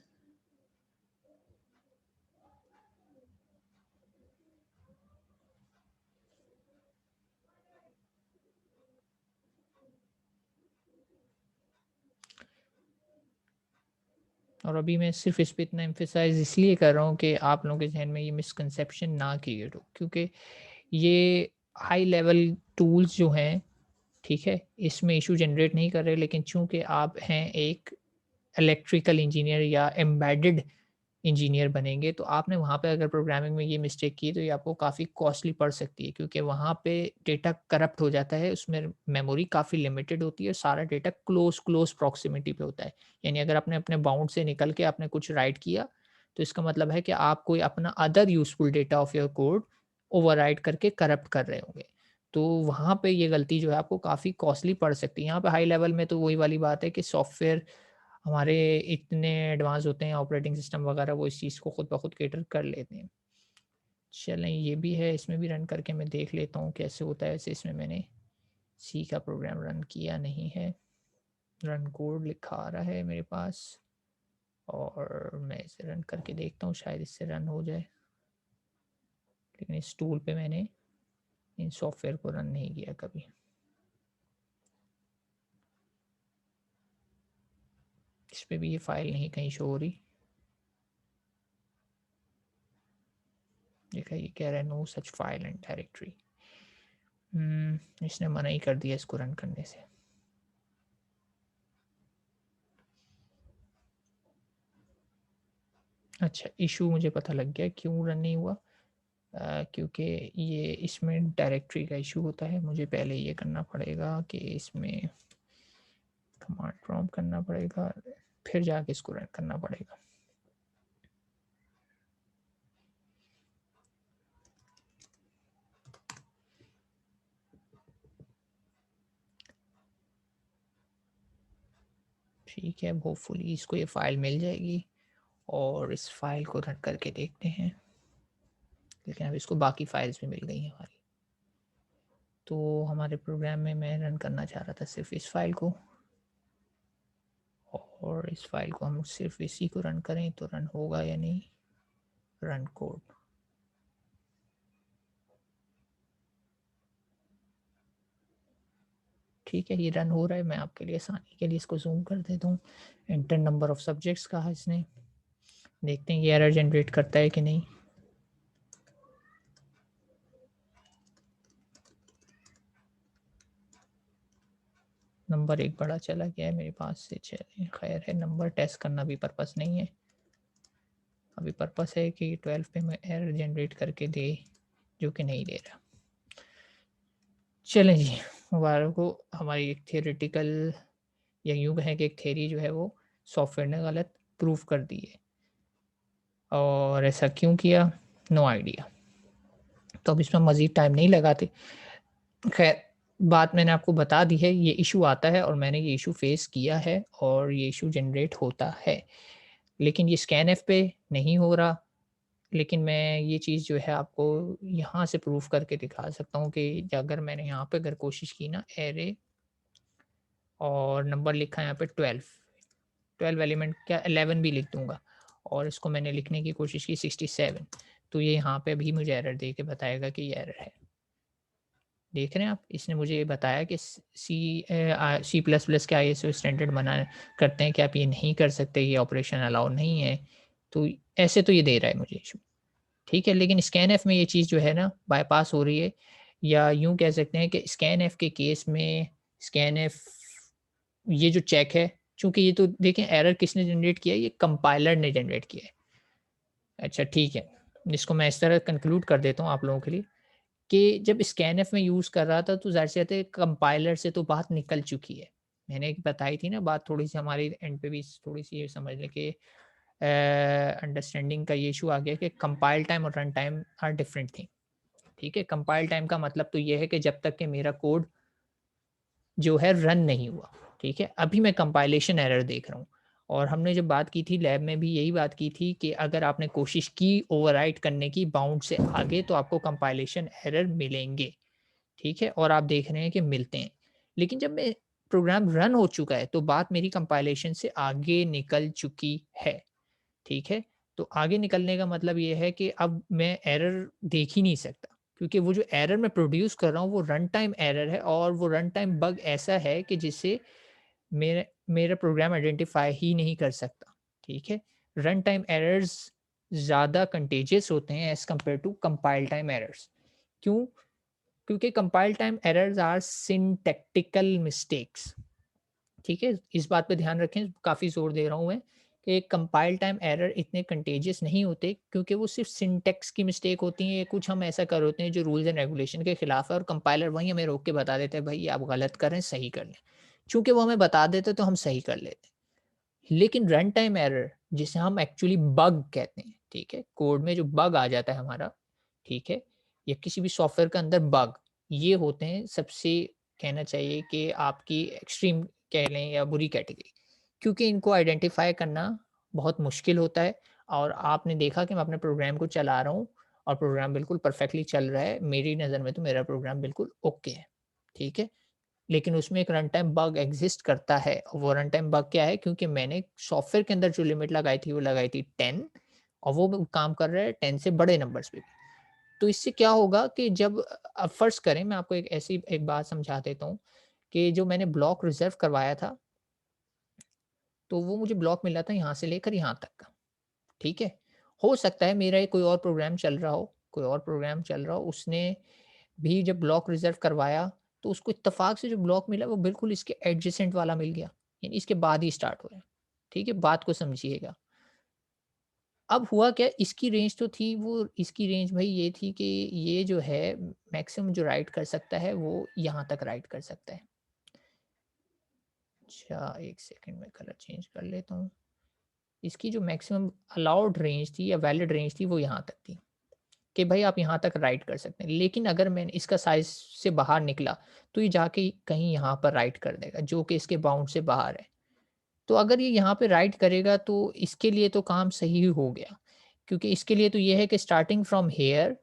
Speaker 1: और अभी मैं सिर्फ इस पे इतना एम्फेसाइज इसलिए कर रहा हूँ कि आप लोगों के जहन में ये मिसकंसेप्शन ना क्रिएट हो, क्योंकि ये हाई लेवल टूल्स जो हैं, ठीक है, इसमें इशू जनरेट नहीं कर रहे, लेकिन चूंकि आप हैं एक इलेक्ट्रिकल इंजीनियर या एम्बेडेड इंजीनियर बनेंगे, तो आपने वहाँ पे अगर प्रोग्रामिंग में ये मिस्टेक की तो ये आपको काफ़ी कॉस्टली पड़ सकती है, क्योंकि वहाँ पे डेटा करप्ट हो जाता है, उसमें मेमोरी काफ़ी लिमिटेड होती है, सारा डेटा क्लोज प्रॉक्सिमिटी पे होता है। यानी अगर आपने अपने बाउंड से निकल के आपने कुछ राइट किया, तो इसका मतलब है कि आप कोई अपना other useful data of your code overwrite करके करप्ट कर रहे होंगे। तो वहाँ पे ये गलती जो है आपको काफ़ी कॉस्टली पड़ सकती है। यहाँ पे हाई लेवल में तो वही वाली बात है कि सॉफ्टवेयर हमारे इतने एडवांस होते हैं, ऑपरेटिंग सिस्टम वगैरह वो इस चीज़ को खुद ब खुद कैटर कर लेते हैं। चलें ये भी है, इसमें भी रन करके मैं देख लेता हूँ कैसे होता है। वैसे इसमें मैंने सी का प्रोग्राम रन किया नहीं है, रन कोड लिखा आ रहा है मेरे पास, और मैं इसे रन करके देखता हूँ, शायद इससे रन हो जाए। लेकिन इस टूल पे मैंने इन सॉफ्टवेयर को रन नहीं किया कभी। इस पे भी ये फाइल नहीं कहीं शो हो रही। देखा, ये कह रहा है no such file and directory. इसने मना ही कर दिया इसको रन करने से। अच्छा, इशू मुझे पता लग गया क्यों रन नहीं हुआ। क्योंकि ये इसमें डायरेक्टरी का इशू होता है। मुझे पहले ये करना पड़ेगा कि इसमें कमांड प्रॉम्प्ट करना पड़ेगा, फिर जाके इसको रन करना पड़ेगा। ठीक है, होपफुली इसको ये फाइल मिल जाएगी और इस फाइल को रन करके देखते हैं। लेकिन अब इसको बाकी फाइल्स भी मिल गई हैं हमारी। तो हमारे प्रोग्राम में मैं रन करना चाह रहा था सिर्फ इस फाइल को, और इस फाइल को हम सिर्फ इसी को रन करें तो रन होगा या नहीं। रन कोड, ठीक है, ये रन हो रहा है। मैं आपके लिए आसानी के लिए इसको जूम कर देता हूँ। एंटर नंबर ऑफ सब्जेक्ट्स कहा इसने, देखते हैं ये एरर जनरेट करता है कि नहीं। नंबर एक बड़ा चला गया है मेरे पास से, चलिए खैर है, नंबर टेस्ट करना भी पर्पस नहीं है। अभी पर्पस है कि 12 पे मैं एरर जनरेट करके दे, जो कि नहीं दे रहा। चलें जी, मुबारक हो, हमारी एक थियोरेटिकल या यूँ कहें कि एक थ्योरी जो है वो सॉफ्टवेयर ने गलत प्रूव कर दी है। और ऐसा क्यों किया, नो आइडिया। तो अब इसमें मज़ीद टाइम नहीं लगाते। खैर, बात मैंने आपको बता दी है, ये इशू आता है और मैंने ये इशू फेस किया है और ये इशू जनरेट होता है। लेकिन ये स्कैनएफ पे नहीं हो रहा। लेकिन मैं ये चीज़ जो है आपको यहाँ से प्रूव करके दिखा सकता हूँ कि अगर मैंने यहाँ पे अगर कोशिश की ना, एरे और नंबर लिखा है यहाँ पे 12 एलिमेंट, क्या 11 भी लिख दूँगा, और इसको मैंने लिखने की कोशिश की 67, तो ये यहाँ पे भी मुझे एरर दे के बताएगा कि ये एरर है। देख रहे हैं आप? इसने मुझे ये बताया कि सी प्लस प्लस के आईएसओ स्टैंडर्ड मना करते हैं कि आप ये नहीं कर सकते, ये ऑपरेशन अलाउ नहीं है। तो ऐसे तो ये दे रहा है मुझे इशू, ठीक है। लेकिन स्कैनएफ में ये चीज़ जो है ना बायपास हो रही है, या यूँ कह सकते हैं कि स्कैनएफ के केस में स्कैनएफ ये जो चेक है, चूँकि ये तो देखें एरर किसने जनरेट किया है, ये कंपाइलर ने जनरेट किया है। अच्छा ठीक है, इसको मैं इस तरह कंक्लूड कर देता हूँ आप लोगों के लिए कि जब स्कैनएफ में यूज़ कर रहा था तो ज़ाहिर-सी बात है कंपाइलर से तो बात निकल चुकी है। मैंने एक बताई थी ना बात, थोड़ी-सी हमारी एंड पे भी थोड़ी-सी ये समझ लें कि अंडरस्टैंडिंग का ये इश्यू आ गया कि कंपाइल टाइम और run time are different thing, ठीक है। कंपाइल टाइम का मतलब तो ये है कि जब तक कि मेरा कोड जो है रन नहीं हुआ, ठीक है। अभी मैं कंपाइलेशन एरर देख रहा हूँ, और हमने जब बात की थी लैब में भी यही बात की थी कि अगर आपने कोशिश की ओवरराइट करने की बाउंड से आगे तो आपको कंपाइलेशन एरर मिलेंगे, ठीक है? और आप देख रहे हैं कि मिलते हैं। लेकिन जब मैं प्रोग्राम रन हो चुका है, तो बात मेरी कंपाइलेशन से आगे निकल चुकी है, ठीक है? तो आगे निकलने का मतलब ये है कि अब मैं एरर देख ही नहीं सकता, क्योंकि वो जो एरर मैं प्रोड्यूस कर रहा हूँ, वो रन टाइम एरर है और वो रन टाइम बग ऐसा है कि जिसे मेरा मेरा प्रोग्राम आइडेंटिफ़ाई ही नहीं कर सकता, ठीक है? रन टाइम एरर्स ज़्यादा कंटेजियस होते हैं as compare to compile time errors. क्यों? क्योंकि compile time errors are syntactical mistakes, ठीक है? इस बात पे ध्यान रखें, काफ़ी ज़ोर दे रहा हूँ मैं कि कंपाइल टाइम एरर इतने कंटेजियस नहीं होते, क्योंकि वो सिर्फ़ सिंटैक्स की मिस्टेक होती है या कुछ हम ऐसा कर होते हैं जो रूल्स एंड रेगुलेशन के खिलाफ है और कंपाइलर वहीं हमें रोक के बता देता है, भई आप गलत कर रहे हैं, सही कर लें। चूँकि वो हमें बता देते तो हम सही कर लेते। लेकिन रन टाइम एरर जिसे हम एक्चुअली बग कहते हैं, ठीक है? कोड में जो बग आ जाता है हमारा, ठीक है? या किसी भी सॉफ्टवेयर के अंदर बग, ये होते हैं सबसे, कहना चाहिए कि आपकी एक्सट्रीम कह लें या बुरी कैटेगरी। क्योंकि इनको आइडेंटिफ़ाई करना बहुत मुश्किल होता है और आपने देखा कि मैं अपने प्रोग्राम को चला रहा हूँ और प्रोग्राम बिल्कुल परफेक्टली चल रहा है। मेरी नज़र में तो मेरा प्रोग्राम बिल्कुल ओके है, ठीक है? लेकिन उसमें एक रन टाइम बग एग्ज़िस्ट करता है। वो रन टाइम बग क्या है? क्योंकि मैंने सॉफ्टवेयर के अंदर जो लिमिट लगाई थी, वो लगाई थी 10 और वो काम कर रहा है 10 से बड़े नंबर्स पे भी। तो इससे क्या होगा कि जब फ़र्ज़ करें, मैं आपको एक ऐसी एक बात समझा देता हूँ कि जो मैंने ब्लॉक रिज़र्व करवाया था, तो वो मुझे ब्लॉक मिला था यहाँ से लेकर यहाँ तक का, ठीक है? हो सकता है मेरा कोई और प्रोग्राम चल रहा हो, कोई और प्रोग्राम चल रहा हो, उसने भी जब ब्लॉक रिज़र्व करवाया, तो उसको इत्तेफ़ाक से जो ब्लॉक मिला वो बिल्कुल इसके एडजेसेंट वाला मिल गया, यानी इसके बाद ही स्टार्ट हो रहा है, ठीक है? बात को समझिएगा। अब हुआ क्या, इसकी रेंज तो थी, वो इसकी रेंज भई ये थी कि ये जो है मैक्सिमम जो राइट कर सकता है वो यहाँ तक राइट कर सकता है। अच्छा, 1 सेकंड में कलर चेंज कर लेता हूँ। इसकी जो मैक्सिमम अलाउड रेंज थी या वैलिड रेंज थी वो यहाँ तक थी। कि भाई आप यहाँ तक राइट कर सकते हैं। लेकिन अगर मैं इसका साइज़ से बाहर निकला, तो ये जाके कहीं यहाँ पर राइट कर देगा, जो कि इसके बाउंड से बाहर है। तो अगर ये यहाँ पे राइट करेगा, तो इसके लिए तो काम सही हो गया। क्योंकि इसके लिए तो ये है कि starting from here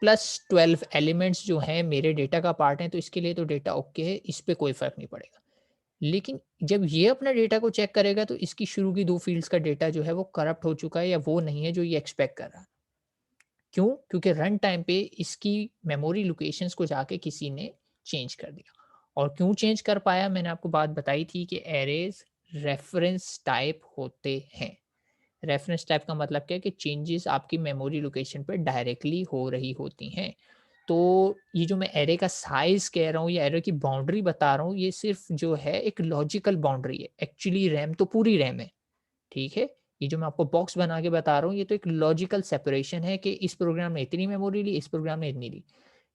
Speaker 1: plus 12 elements जो हैं मेरे डेटा का पार्ट हैं, तो इसके लिए तो डेटा ओके है, इस पे कोई फ़र्क नहीं पड़ेगा। लेकिन जब ये अपना डेटा को चेक करेगा, तो इसकी शुरू की 2 फ़ील्ड्स का डेटा जो है वो करप्ट हो चुका है या वो नहीं है जो ये एक्सपेक्ट कर रहा है। क्यों? क्योंकि रन टाइम पे इसकी मेमोरी लोकेशंस को जाके किसी ने चेंज कर दिया। और क्यों चेंज कर पाया? मैंने आपको बात बताई थी कि एरेज़ रेफ़रेंस टाइप होते हैं। रेफ़रेंस टाइप का मतलब क्या है कि चेंजेज़ आपकी मेमोरी लोकेशन पे डायरेक्टली हो रही होती हैं। तो ये जो मैं एरे का साइज़ कह रहा हूँ या एरे की बाउंड्री बता रहा हूँ, ये सिर्फ़ जो है एक लॉजिकल बाउंड्री है। एक्चुअली रैम तो पूरी रैम है। ठीक है? ये जो मैं आपको बॉक्स बना के बता रहा हूँ, ये तो एक लॉजिकल सेपरेशन है कि इस प्रोग्राम ने इतनी मेमोरी ली, इस प्रोग्राम ने इतनी ली।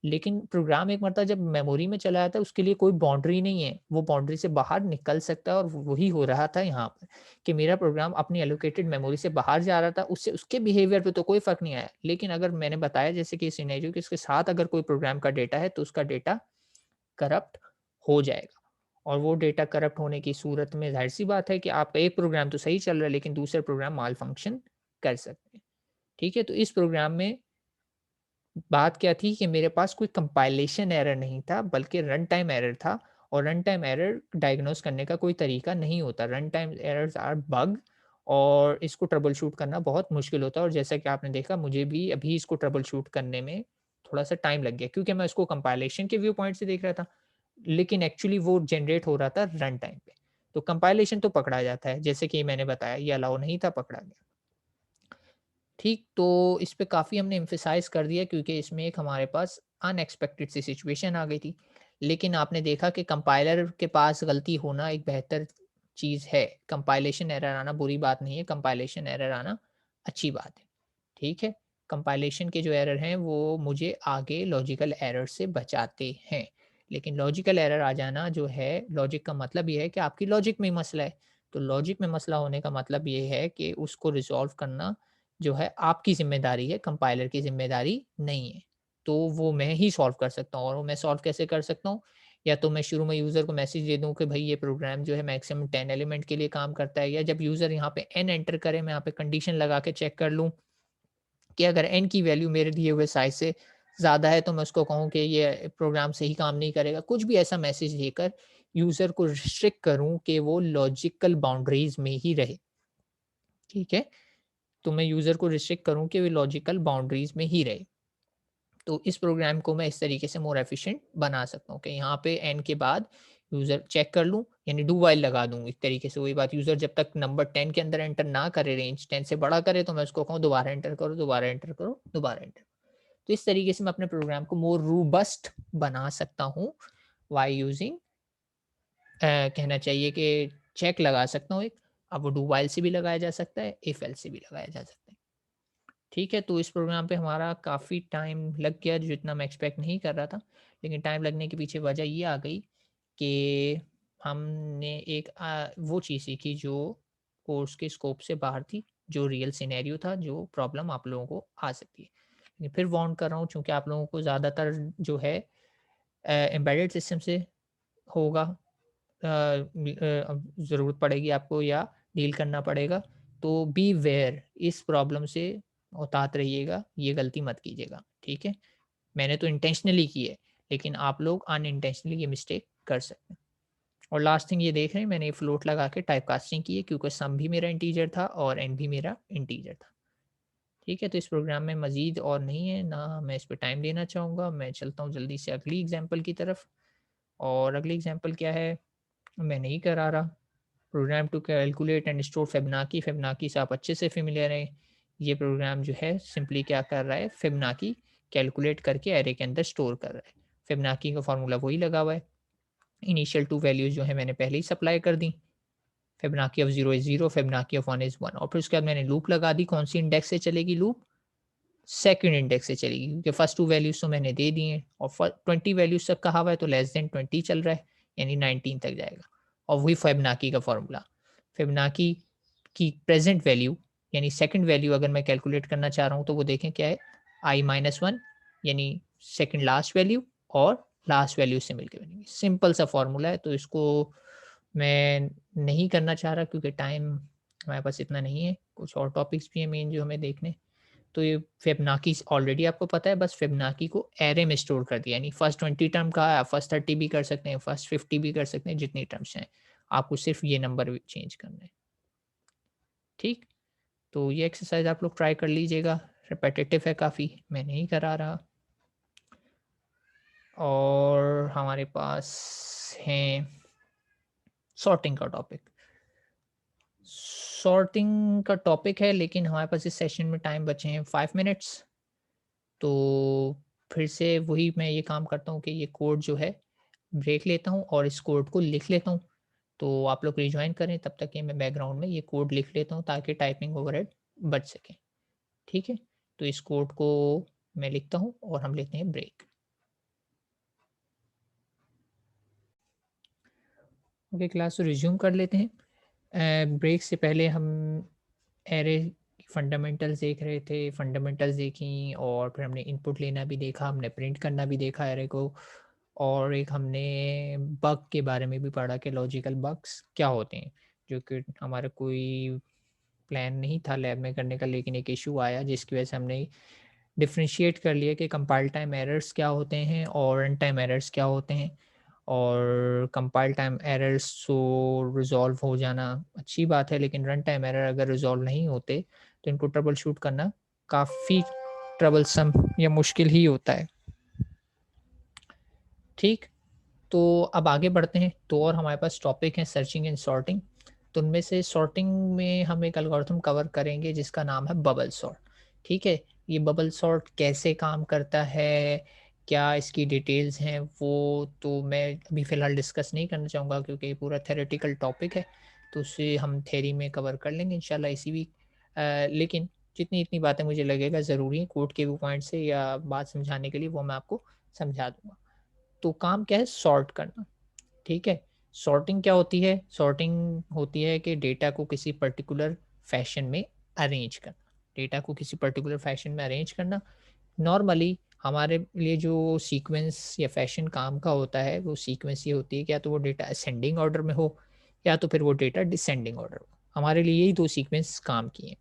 Speaker 1: लेकिन प्रोग्राम एक मरतबा जब मेमोरी में चला जाता है, उसके लिए कोई बाउंड्री नहीं है। वो बाउंड्री से बाहर निकल सकता है और वही हो रहा था यहाँ पर कि मेरा प्रोग्राम अपनी एलोकेटेड मेमोरी से बाहर जा रहा था, उससे उसके बिहेवियर पे तो कोई फ़र्क नहीं आया। लेकिन अगर मैंने बताया जैसे कि सिनेरियो कि इसके साथ अगर कोई प्रोग्राम का डेटा है, तो उसका डेटा करप्ट हो जाएगा। और वो डेटा करप्ट होने की सूरत में ज़ाहिर-सी बात है कि आपका एक प्रोग्राम तो सही चल रहा है, लेकिन दूसरे प्रोग्राम माल फंक्शन कर सकते हैं। ठीक है? तो इस प्रोग्राम में बात क्या थी कि मेरे पास कोई कंपाइलेशन एरर नहीं था, बल्कि रन टाइम एरर था और रन टाइम एरर डायग्नोज़ करने का कोई तरीका नहीं होता। Run time errors are bug और इसको ट्रबल शूट करना बहुत मुश्किल होता है और जैसा कि आपने देखा, मुझे भी अभी इसको ट्रबल शूट करने में थोड़ा-सा टाइम लग गया, क्योंकि मैं इसको कंपाइलेशन के व्यू पॉइंट से देख रहा था। लेकिन एक्चुअली वो जनरेट हो रहा था रन टाइम पे। तो कंपाइलेशन तो पकड़ा जाता है, जैसे कि मैंने बताया, ये अलाउ नहीं था, पकड़ा गया। ठीक, तो इस पे काफ़ी हमने एम्फसाइज़ कर दिया, क्योंकि इसमें एक हमारे पास अनएक्सपेक्टेड सी सिचुएशन आ गई थी। लेकिन आपने देखा कि कंपाइलर के पास गलती होना एक बेहतर चीज़ है। कंपाइलेशन एरर आना बुरी बात नहीं है, कंपाइलेशन एरर आना अच्छी बात है। ठीक है? कंपाइलेशन के जो एरर हैं, वो मुझे आगे लॉजिकल एरर से बचाते हैं। लेकिन लॉजिकल एरर आ जाना जो है, लॉजिक का मतलब ये है कि आपकी लॉजिक में ही मसला है। तो लॉजिक में मसला होने का मतलब ये है कि उसको रिज़ॉल्व करना जो है आपकी ज़िम्मेदारी है, कंपाइलर की ज़िम्मेदारी नहीं है। तो वो मैं ही सॉल्व कर सकता हूँ और वो मैं सॉल्व कैसे कर सकता हूँ? या तो मैं शुरू में यूज़र को मैसेज दे दूँ कि भई ये प्रोग्राम जो है मैक्सिमम 10 एलिमेंट के लिए काम करता है, या जब यूज़र यहाँ पे n एंटर करे, मैं यहाँ पे कंडीशन लगा के चेक कर लूँ कि अगर n की वैल्यू मेरे दिए हुए साइज़ से ज़्यादा है तो मैं उसको कहूँ कि ये प्रोग्राम सही काम नहीं करेगा। कुछ भी ऐसा मैसेज देकर यूज़र को रिस्ट्रिक्ट करूँ कि वो लॉजिकल बाउंड्रीज़ में ही रहे, ठीक है? तो मैं यूज़र को रिस्ट्रिक्ट करूँ कि वो लॉजिकल बाउंड्रीज़ में ही रहे। तो इस प्रोग्राम को मैं इस तरीके से मोर एफिशिएंट बना सकता हूँ कि यहाँ पे एन के बाद यूज़र चेक कर लूँ, यानी डू व्हाइल लगा दूँ एक तरीके से। वही बात, यूज़र जब तक नंबर 10 के अंदर एंटर ना करे, रेंज 10 से बड़ा करे, तो मैं उसको कहूँ दोबारा एंटर करो, दोबारा एंटर करो, दोबारा एंटर। तो इस तरीके से मैं अपने प्रोग्राम को मोर रोबस्ट बना सकता हूँ बाय यूजिंग कहना चाहिए कि चेक लगा सकता हूँ एक। अब वो डू व्हाइल से भी लगाया जा सकता है, इफ एल्स से भी लगाया जा सकता है। ठीक है, तो इस प्रोग्राम पे हमारा काफ़ी टाइम लग गया, जितना मैं एक्सपेक्ट नहीं कर रहा था। लेकिन टाइम लगने के पीछे वजह ये आ गई कि हमने एक वो चीज़ सीखी जो कोर्स के स्कोप से बाहर थी, जो रियल सिनेरियो था, जो प्रॉब्लम आप लोगों को आ सकती है। लेकिन फिर वार्न कर रहा हूँ, चूँकि आप लोगों को ज़्यादातर जो है एम्बेडेड सिस्टम से होगा अब ज़रूरत पड़ेगी आपको या डील करना पड़ेगा, तो बी वेयर, इस प्रॉब्लम से मुहतात रहिएगा, ये गलती मत कीजिएगा, ठीक है? मैंने तो इंटेंशनली की है, लेकिन आप लोग अनइंटेंशनली ये मिस्टेक कर सकते हैं। और लास्ट थिंग ये देख रहे हैं, मैंने फ्लोट लगा के टाइप कास्टिंग की है, क्योंकि सम भी मेरा इंटीजर था और एन भी मेरा इंटीजर था। ठीक है, तो इस प्रोग्राम में मज़ीद और नहीं है, ना मैं इस पे टाइम देना चाहूँगा। मैं चलता हूँ जल्दी से अगली एग्ज़ाम्पल की तरफ। और अगली एग्ज़ाम्पल क्या है, मैं नहीं करा रहा। Program to calculate and store Fibonacci. Fibonacci से आप अच्छे से फ़ेमिलियर हैं। ये प्रोग्राम जो है सिंपली क्या कर रहा है, फिबोनाची कैलकुलेट करके एरे के अंदर स्टोर कर रहा है। फिबोनाची का फ़ॉर्मूला वही लगा हुआ है। इनिशियल 2 वैल्यूज़ जो है मैंने पहले ही सप्लाई कर दी। Fibonacci of 0 is 0, Fibonacci of 1 is 1, और फिर उसके बाद मैंने लूप लगा दी। कौन-सी इंडेक्स से चलेगी लूप? सेकंड इंडेक्स से चलेगी, क्योंकि फर्स्ट 2 वैल्यूज़ तो मैंने दे दी हैं, और 20 वैल्यूज़ तक कहा हुआ है, तो लेस देन 20 चल रहा है, यानी 19 तक जाएगा। और वही फिबोनाची का फ़ॉर्मूला। फिबोनाची की प्रेज़ेंट वैल्यू, यानी सेकंड वैल्यू अगर मैं कैलकुलेट करना चाह रहा हूँ, तो वो देखें क्या है, i-1, यानी सेकंड लास्ट वैल्यू और लास्ट वैल्यू से मिलके बनेगी। सिंपल सा फ़ॉर्मूला है, तो इसको मैं नहीं करना चाह रहा, क्योंकि टाइम हमारे पास इतना नहीं है। कुछ और टॉपिक्स भी हैं मेन जो हमें देखने। तो ये फिबोनाची ऑलरेडी आपको पता है, बस फिबोनाची को एरे में स्टोर कर दिया, यानी फर्स्ट 20 टर्म का है, फर्स्ट 30 भी कर सकते हैं, फर्स्ट 50 भी कर सकते हैं, जितनी टर्म्स चाहें। आपको सिर्फ ये नंबर चेंज करना है। ठीक? तो ये एक्सरसाइज़ आप लोग ट्राई कर लीजिएगा। रिपिटेटिव है काफ़ी, मैं नहीं करा रहा। और हमारे पास हैं सॉर्टिंग का टॉपिक। सॉर्टिंग का टॉपिक है, लेकिन हमारे पास इस सेशन में टाइम बचे हैं 5 मिनट्स। तो फिर से वही मैं ये काम करता हूँ कि ये कोड जो है ब्रेक लेता हूँ और इस कोड को लिख लेता हूँ। तो आप लोग रिजॉइन करें, तब तक ये मैं बैकग्राउंड में ये कोड लिख लेता हूँ, ताकि टाइपिंग ओवरहेड बच सके। ठीक है? तो इस कोड को मैं लिखता हूँ और हम लेते हैं ब्रेक। ओके, क्लास को रिज्यूम कर लेते हैं। ब्रेक से पहले हम एरे फंडामेंटल्स देख रहे थे, फंडामेंटल्स देखी, और फिर हमने इनपुट लेना भी देखा, हमने प्रिंट करना भी देखा एरे को, और एक हमने बग के बारे में भी पढ़ा कि लॉजिकल बग्स क्या होते हैं, जो कि हमारा कोई प्लान नहीं था लैब में करने का, लेकिन एक इशू आया जिसकी वजह से हमने डिफरेंशिएट कर लिया कि कंपाइल टाइम एरर्स क्या होते हैं और रन टाइम एरर्स क्या होते हैं। और कंपाइल टाइम एरर्स तो रिज़ॉल्व हो जाना अच्छी बात है, लेकिन रन टाइम एरर अगर रिज़ॉल्व नहीं होते, तो इनको ट्रबल शूट करना काफ़ी ट्रबलसम या मुश्किल ही होता है। ठीक? तो अब आगे बढ़ते हैं। तो और हमारे पास टॉपिक है सर्चिंग एंड सॉर्टिंग। तो उनमें से सॉर्टिंग में हम एक एल्गोरिथम कवर करेंगे जिसका नाम है बबल सॉर्ट। ठीक है? ये बबल सॉर्ट कैसे काम करता है, क्या इसकी डिटेल्स हैं, वो तो मैं अभी फ़िलहाल डिस्कस नहीं करना चाहूँगा, क्योंकि ये पूरा थ्योरेटिकल टॉपिक है। तो उसे हम थ्योरी में कवर कर लेंगे इंशाल्लाह इसी वीक। लेकिन जितनी-जितनी बातें मुझे लगेगा ज़रूरी हैं कोड के व्यू पॉइंट से या बात समझाने के लिए, वो मैं आपको समझा दूँगा। तो काम क्या है, सॉर्ट करना। ठीक है? सॉर्टिंग क्या होती है? सॉर्टिंग होती है कि डेटा को किसी पर्टिकुलर फैशन में अरेंज करना। डेटा को किसी पर्टिकुलर फैशन में अरेंज करना। नॉर्मली हमारे लिए जो सीक्वेंस या फैशन काम का होता है, वो सीक्वेंस ये होती है कि या तो वो डेटा असेंडिंग ऑर्डर में हो, या तो फिर वो डेटा डिसेंडिंग ऑर्डर में। हमारे लिए यही 2 सीक्वेंस काम की हैं।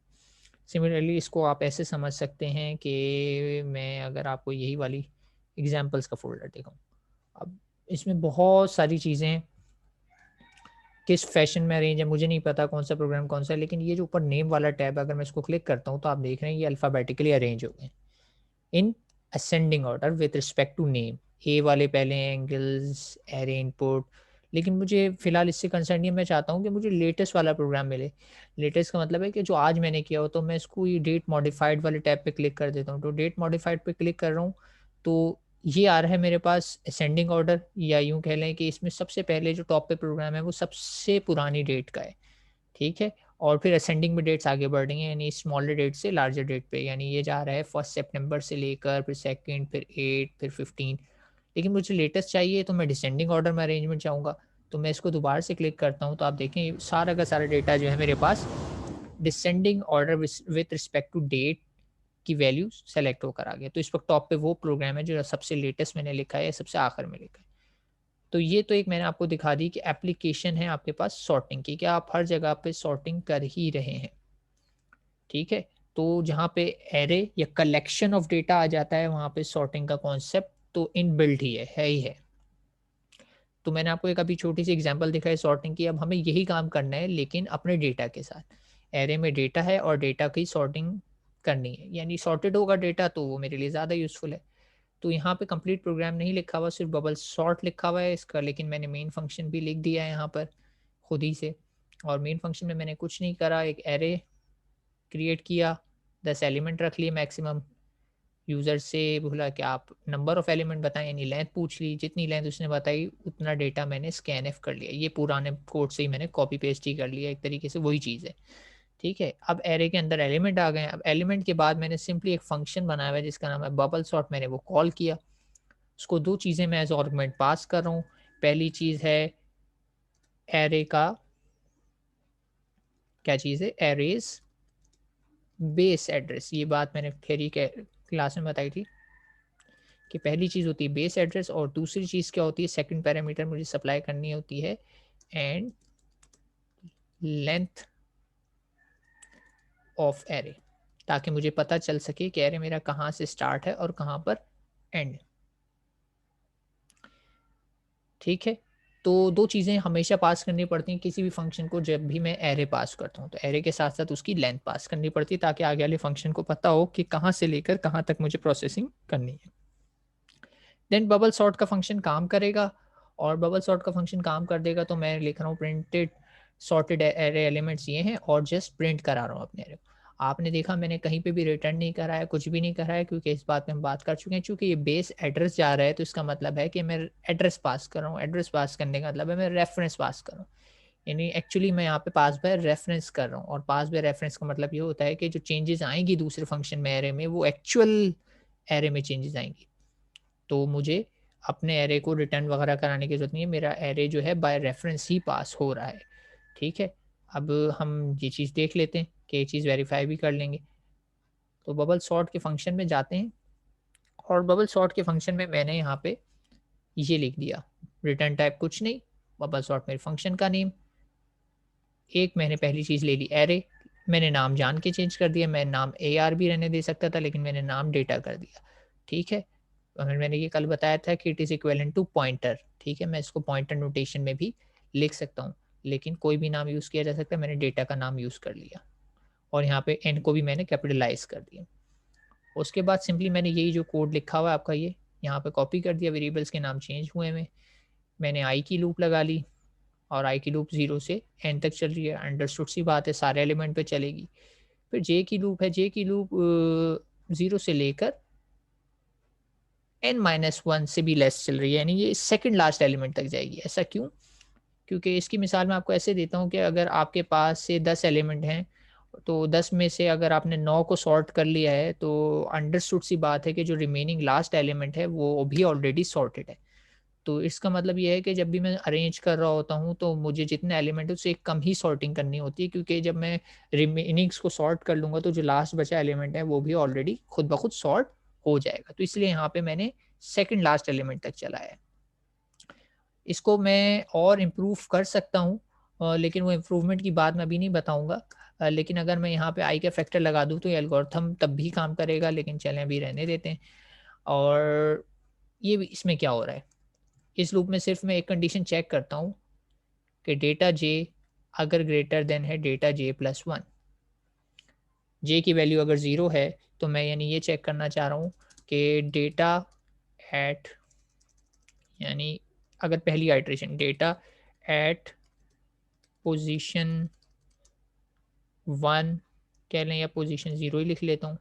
Speaker 1: सिमिलरली इसको आप ऐसे समझ सकते हैं कि मैं अगर आपको यही वाली एग्जांपल्स का फोल्डर दिखाऊं, अब इसमें बहुत सारी चीज़ें किस फैशन में अरेंज है मुझे नहीं पता कौन सा प्रोग्राम कौन सा है, लेकिन ये जो ऊपर नेम वाला टैब अगर मैं इसको क्लिक करता हूँ तो आप देख रहे हैं ये अल्फ़ाबेटिकली अरेंज हो गए in ascending order with respect to name. A वाले पहले एंगल्स, एरे इनपुट, लेकिन मुझे फिलहाल इससे कंसर्न नहीं है, मैं चाहता हूँ कि मुझे लेटेस्ट वाला प्रोग्राम मिले। लेटेस्ट का मतलब है कि जो आज मैंने किया हो, तो मैं इसको ये डेट मॉडिफाइड वाले टैब पे क्लिक कर देता हूँ। तो डेट मॉडिफाइड पे क्लिक कर रहा हूँ तो ये आ रहा है मेरे पास असेंडिंग ऑर्डर, या यूँ कह लें कि इसमें सबसे पहले जो टॉप पे प्रोग्राम है वो सबसे पुरानी डेट का है, ठीक है? और फिर असेंडिंग में डेट्स आगे बढ़ रही हैं, यानी स्मॉलर डेट से लार्जर डेट पे, यानी ये जा रहा है 1 सितंबर से लेकर फिर 2nd फिर 8 फिर 15। लेकिन मुझे लेटेस्ट चाहिए तो मैं डिसेंडिंग ऑर्डर में अरेंजमेंट चाहूँगा। तो मैं इसको दोबारा से क्लिक करता हूँ तो आप देखें ये सारा का सारा डेटा जो है मेरे पास descending order with respect to date की वैल्यू सेलेक्ट होकर आ गया। तो इस वक्त टॉप पे वो प्रोग्राम है जो सबसे लेटेस्ट मैंने लिखा है या सबसे आखिर में लिखा है। तो ये तो एक मैंने आपको दिखा दी कि एप्लीकेशन है आपके पास सॉर्टिंग की, क्या आप हर जगह पे सॉर्टिंग कर ही रहे हैं, ठीक है? तो जहाँ पे एरे या कलेक्शन ऑफ डेटा आ जाता है वहाँ पे सॉर्टिंग का कॉन्सेप्ट तो इनबिल्ट ही है ही है। तो मैंने आपको एक अभी छोटी सी एग्जांपल दिखाई सॉर्टिंग की, अब हमें यही काम करना है लेकिन अपने डेटा के साथ। एरे में डेटा है और डेटा की सॉर्टिंग करनी है, यानी सॉर्टेड होगा डेटा तो वो मेरे लिए ज़्यादा यूज़फुल है। तो यहाँ पे कंप्लीट प्रोग्राम नहीं लिखा हुआ, सिर्फ बबल सॉर्ट लिखा हुआ है इसका, लेकिन मैंने मेन फंक्शन भी लिख दिया है यहाँ पर खुद ही से। और मेन फंक्शन में मैंने कुछ नहीं करा, एक एरे क्रिएट किया, 10 एलिमेंट रख लिए मैक्सिमम, यूज़र से बोला कि आप नंबर ऑफ एलिमेंट बताएं, यानी लेंथ पूछ ली, जितनी लेंथ उसने बताई उतना डेटा मैंने स्कैन कर लिया। ये पुराने कोड से ही मैंने कॉपी पेस्ट ही कर लिया, एक तरीके से वही चीज़ है, ठीक है? अब एरे के अंदर एलिमेंट आ गए। अब एलिमेंट के बाद मैंने सिंपली एक फंक्शन बनाया हुआ है जिसका नाम है बबल सॉर्ट, मैंने वो कॉल किया। उसको दो चीज़ें मैं एज आर्गुमेंट पास कर रहा हूँ। पहली चीज़ है एरे का, क्या चीज़ है, एरेज बेस एड्रेस। ये बात मैंने थ्योरी के क्लास में बताई थी कि पहली चीज़ होती है बेस एड्रेस और दूसरी चीज़ क्या होती है, सेकंड पैरामीटर मुझे सप्लाई करनी होती है एंड लेंथ ऑफ एरे, ताकि मुझे पता चल सके कि एरे मेरा कहाँ से स्टार्ट है और कहाँ पर एंड, ठीक है? तो दो चीज़ें हमेशा पास करनी पड़ती हैं किसी भी फंक्शन को जब भी मैं एरे पास करता हूँ। तो एरे के साथ साथ उसकी लेंथ पास करनी पड़ती है ताकि आगे वाले फंक्शन को पता हो कि कहाँ से लेकर कहाँ तक मुझे प्रोसेसिंग करनी है। देन बबल सॉर्ट का फंक्शन काम करेगा, और बबल सॉर्ट का फंक्शन काम कर देगा तो मैं लिख रहा हूँ प्रिंटेड सॉर्टेड एरे एलिमेंट्स ये हैं और जस्ट प्रिंट करा रहा हूँ अपने एरे को। आपने देखा मैंने कहीं पे भी रिटर्न नहीं करा है, कुछ भी नहीं करा है, क्योंकि इस बात में हम बात कर चुके हैं। चूंकि ये बेस एड्रेस जा रहा है तो इसका मतलब है कि मैं एड्रेस पास कर रहा हूँ। एड्रेस पास करने का मतलब है मैं रेफरेंस पास कर रहा हूँ, यानी एक्चुअली मैं यहाँ पे पास बाय रेफरेंस कर रहा हूँ। और पास बाय रेफरेंस का मतलब ये होता है कि जो चेंजेस आएंगी दूसरे फंक्शन में एरे में वो एक्चुअल एरे में चेंजेस आएंगी। तो मुझे अपने एरे को रिटर्न वगैरह कराने की ज़रूरत नहीं है, मेरा एरे जो है बाय रेफरेंस ही पास हो रहा है, ठीक है? अब हम ये चीज़ देख लेते हैं कि ये चीज़ वेरीफाई भी कर लेंगे। तो बबल सॉर्ट के फंक्शन में जाते हैं और बबल सॉर्ट के फंक्शन में मैंने यहाँ पे ये लिख दिया, रिटर्न टाइप कुछ नहीं, बबल सॉर्ट मेरे फंक्शन का नेम। एक मैंने पहली चीज़ ले ली एरे, मैंने नाम जान के चेंज कर दिया, मैं नाम AR भी रहने दे सकता था लेकिन मैंने नाम डेटा कर दिया, ठीक है? और मैंने ये कल बताया था कि it is equivalent to pointer, ठीक है? मैं इसको पॉइंटर नोटेशन में भी लिख सकता हूँ, लेकिन कोई भी नाम यूज़ किया जा सकता है, मैंने डेटा का नाम यूज़ कर लिया और यहाँ पे एन को भी मैंने कैपिटलाइज़ कर दिया। उसके बाद सिंपली मैंने यही जो कोड लिखा हुआ है आपका ये, यहाँ पे कॉपी कर दिया, वेरिएबल्स के नाम चेंज हुए में, मैंने आई की लूप लगा ली और आई की लूप 0 से एन तक चल रही है, अंडरस्टूड सी बात है, सारे एलिमेंट पे चलेगी। फिर जे की लूप है, जे की लूप 0 से लेकर n-1 से भी लेस चल रही है, यानी ये सेकंड लास्ट एलिमेंट तक जाएगी। ऐसा क्यों? क्योंकि इसकी मिसाल मैं आपको ऐसे देता हूँ कि अगर आपके पास से 10 एलिमेंट हैं, तो 10 में से अगर आपने 9 को सॉर्ट कर लिया है तो अंडरस्टूड सी बात है कि जो रिमेनिंग लास्ट एलिमेंट है वो भी ऑलरेडी सॉर्टेड है। तो इसका मतलब ये है कि जब भी मैं अरेंज कर रहा होता हूँ तो मुझे जितने एलिमेंट है उससे एक कम ही सॉर्टिंग करनी होती है, क्योंकि जब मैं रिमेनिंग्स को सॉर्ट कर लूँगा तो जो लास्ट बचा एलिमेंट है वो भी ऑलरेडी खुद ब खुद सॉर्ट हो जाएगा। तो इसलिए यहाँ पे मैंने सेकंड लास्ट एलिमेंट तक चलाया है। इसको मैं और इम्प्रूव कर सकता हूँ लेकिन वो इम्प्रूवमेंट की बात मैं अभी नहीं बताऊँगा। लेकिन अगर मैं यहाँ पे आई का फैक्टर लगा दूँ तो ये एल्गोरिथम तब भी काम करेगा, लेकिन चलें अभी रहने देते हैं। और ये भी इसमें क्या हो रहा है, इस लूप में सिर्फ मैं एक कंडीशन चेक करता हूँ कि डेटा j अगर ग्रेटर देन है डेटा j+1, j की वैल्यू अगर 0 है तो मैं यानी ये चेक करना चाह रहा हूँ कि डेटा एट, यानी अगर पहली आइट्रेशन डेटा एट पोजीशन 1 कह लें या पोजीशन 0 ही लिख लेता हूँ,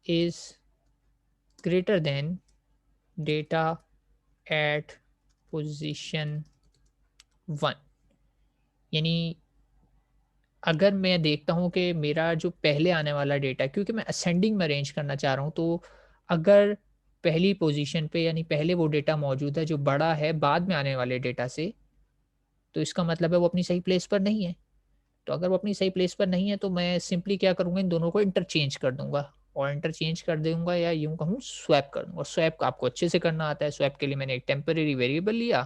Speaker 1: is greater than data eight position 1। यानी अगर मैं देखता हूँ कि मेरा जो पहले आने वाला डेटा, क्योंकि मैं असेंडिंग में अरेंज करना चाह रहा हूँ, तो अगर पहली पोजीशन पे यानी पहले वो डेटा मौजूद है जो बड़ा है बाद में आने वाले डेटा से, तो इसका मतलब है वो अपनी सही प्लेस पर नहीं है। तो अगर वो अपनी सही प्लेस पर नहीं है तो मैं सिंपली क्या करूँगा, इन दोनों को इंटरचेंज कर दूँगा, और इंटरचेंज कर दूँगा या यूँ कहूँ स्वैप कर दूँगा। स्वैप आपको अच्छे से करना आता है। स्वैप के लिए मैंने एक टेम्परेरी वेरिएबल लिया,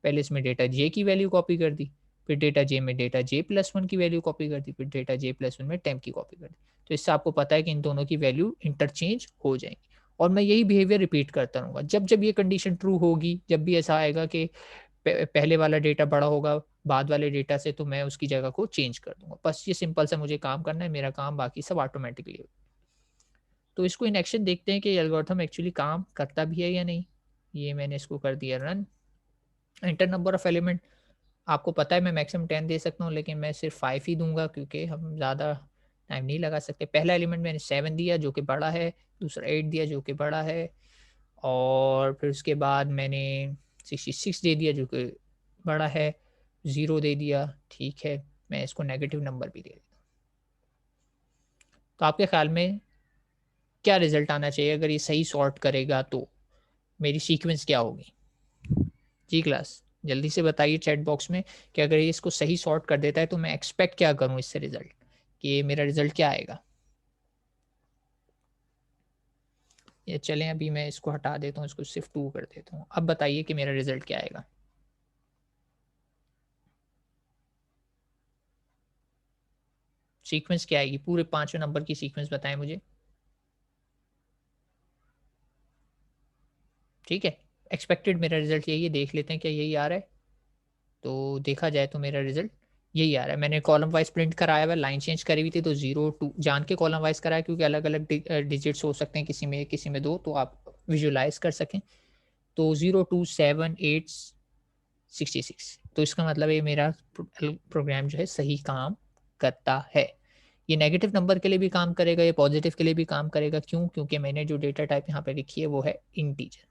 Speaker 1: पहले इसमें डेटा j की वैल्यू कॉपी कर दी, फिर डेटा j में डेटा j+1 की वैल्यू कॉपी कर दी, फिर डेटा j+1 में टेम्प की कॉपी कर दी। तो इससे आपको पता है कि इन दोनों की वैल्यू इंटरचेंज हो जाएंगी, और मैं यही बिहेवियर रिपीट करता रहूँगा। जब जब ये कंडीशन ट्रू होगी, जब भी ऐसा आएगा कि पहले वाला डेटा बड़ा होगा बाद वाले डेटा से, तो मैं उसकी जगह को चेंज कर दूंगा। बस ये सिंपल सा मुझे काम करना है, मेरा काम बाकी सब ऑटोमेटिकली। तो इसको इन एक्शन देखते हैं कि एल्गोरिथम एक्चुअली काम करता भी है या नहीं। ये मैंने इसको कर दिया run. Enter number of element, आपको पता है मैं मैक्सिमम 10 दे सकता हूँ, लेकिन मैं सिर्फ 5 ही दूंगा क्योंकि हम ज़्यादा टाइम नहीं लगा सकते। पहला एलिमेंट मैंने 7 दिया जो कि बड़ा है, दूसरा 8 दिया जो कि बड़ा है, और फिर उसके बाद मैंने 66 दे दिया जो कि बड़ा है, 0 दे दिया। ठीक है, मैं इसको नेगेटिव नंबर भी दे देता हूँ। तो आपके ख्याल में क्या रिजल्ट आना चाहिए अगर ये सही सॉर्ट करेगा, तो मेरी सीक्वेंस क्या होगी? जी क्लास, जल्दी से बताइए चैट बॉक्स में कि अगर ये इसको सही सॉर्ट कर देता है तो मैं एक्सपेक्ट क्या करूं इससे रिजल्ट, कि मेरा रिजल्ट क्या आएगा। ये चलें अभी मैं इसको हटा देता हूँ, इसको सिर्फ 2 कर देता हूँ। अब बताइए कि मेरा रिजल्ट क्या आएगा। सीक्वेंस क्या आएगी, पूरे पांचों नंबर की सीक्वेंस बताएं मुझे। ठीक है, एक्सपेक्टेड मेरा रिजल्ट यही है, देख लेते हैं क्या यही आ रहा है। तो देखा जाए तो मेरा रिजल्ट यही आ रहा है। मैंने कॉलम वाइज प्रिंट कराया हुआ, लाइन चेंज करी हुई थी तो 0 2 जान के कॉलम वाइज कराया, क्योंकि अलग अलग डिजिट्स हो सकते हैं, किसी में किसी में 2, तो आप विजुलाइज कर सकें। तो 0 2 7 8 66, तो इसका मतलब ये मेरा प्रोग्राम जो है सही काम करता है। ये नेगेटिव नंबर के लिए भी काम करेगा, ये पॉजिटिव के लिए भी काम करेगा। क्यों? क्योंकि मैंने जो डेटा टाइप यहाँ पे लिखी है वो है इंटीजर।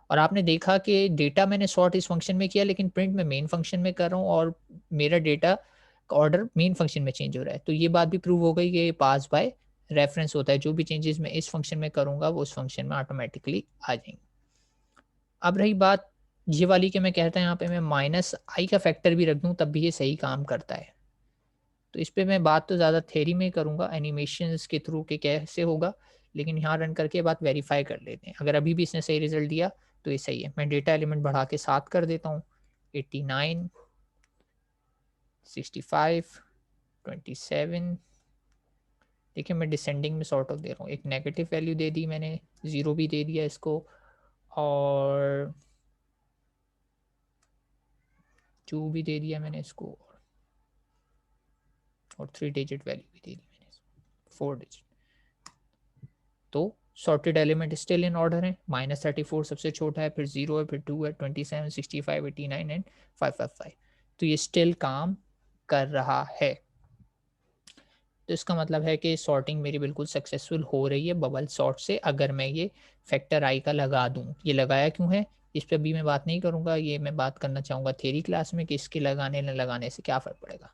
Speaker 1: और आपने देखा कि डेटा मैंने सॉर्ट इस फंक्शन में किया, लेकिन प्रिंट मैं मेन फंक्शन में कर रहा हूँ, और मेरा डेटा का ऑर्डर मेन फंक्शन में चेंज हो रहा है। तो ये बात भी प्रूव हो गई कि ये पास बाय रेफरेंस होता है, जो भी चेंजेस मैं इस फंक्शन में करूंगा वो उस फंक्शन में ऑटोमेटिकली आ जाएंगे। अब रही बात ये वाली कि मैं कहता हूँ यहाँ पे मैं माइनस आई का फैक्टर भी रख दूँ तब भी ये सही काम करता है। तो इस पे मैं बात तो ज़्यादा थ्योरी में करूँगा, एनिमेशंस के थ्रू कि कैसे होगा, लेकिन यहाँ रन करके बात वेरीफाई कर लेते हैं। अगर अभी भी इसने सही रिजल्ट दिया तो ये सही है। मैं डेटा एलिमेंट बढ़ा के 7 कर देता हूँ, 89 65 27। देखिए मैं डिसेंडिंग में सॉर्ट ऑफ दे रहा हूँ, एक नेगेटिव वैल्यू दे दी मैंने, 0 भी दे दिया इसको, और 2 भी दे दिया मैंने इसको, और 3 डिजिट वैल्यू भी दे दी मैंने इसको, 4 डिजिट। तो sorted element still in order है, -34 सबसे छोटा है, फिर 0 है, फिर 2 है, 27 65 89 एंड 555। तो ये स्टिल काम कर रहा है। तो इसका मतलब है कि सॉर्टिंग मेरी बिल्कुल सक्सेसफुल हो रही है बबल सॉर्ट से, अगर मैं ये फैक्टर आई का लगा दूं। ये लगाया क्यों है इस पर अभी मैं बात नहीं करूंगा, ये मैं बात करना चाहूँगा थ्योरी क्लास में कि इसके लगाने न लगाने से क्या फ़र्क पड़ेगा।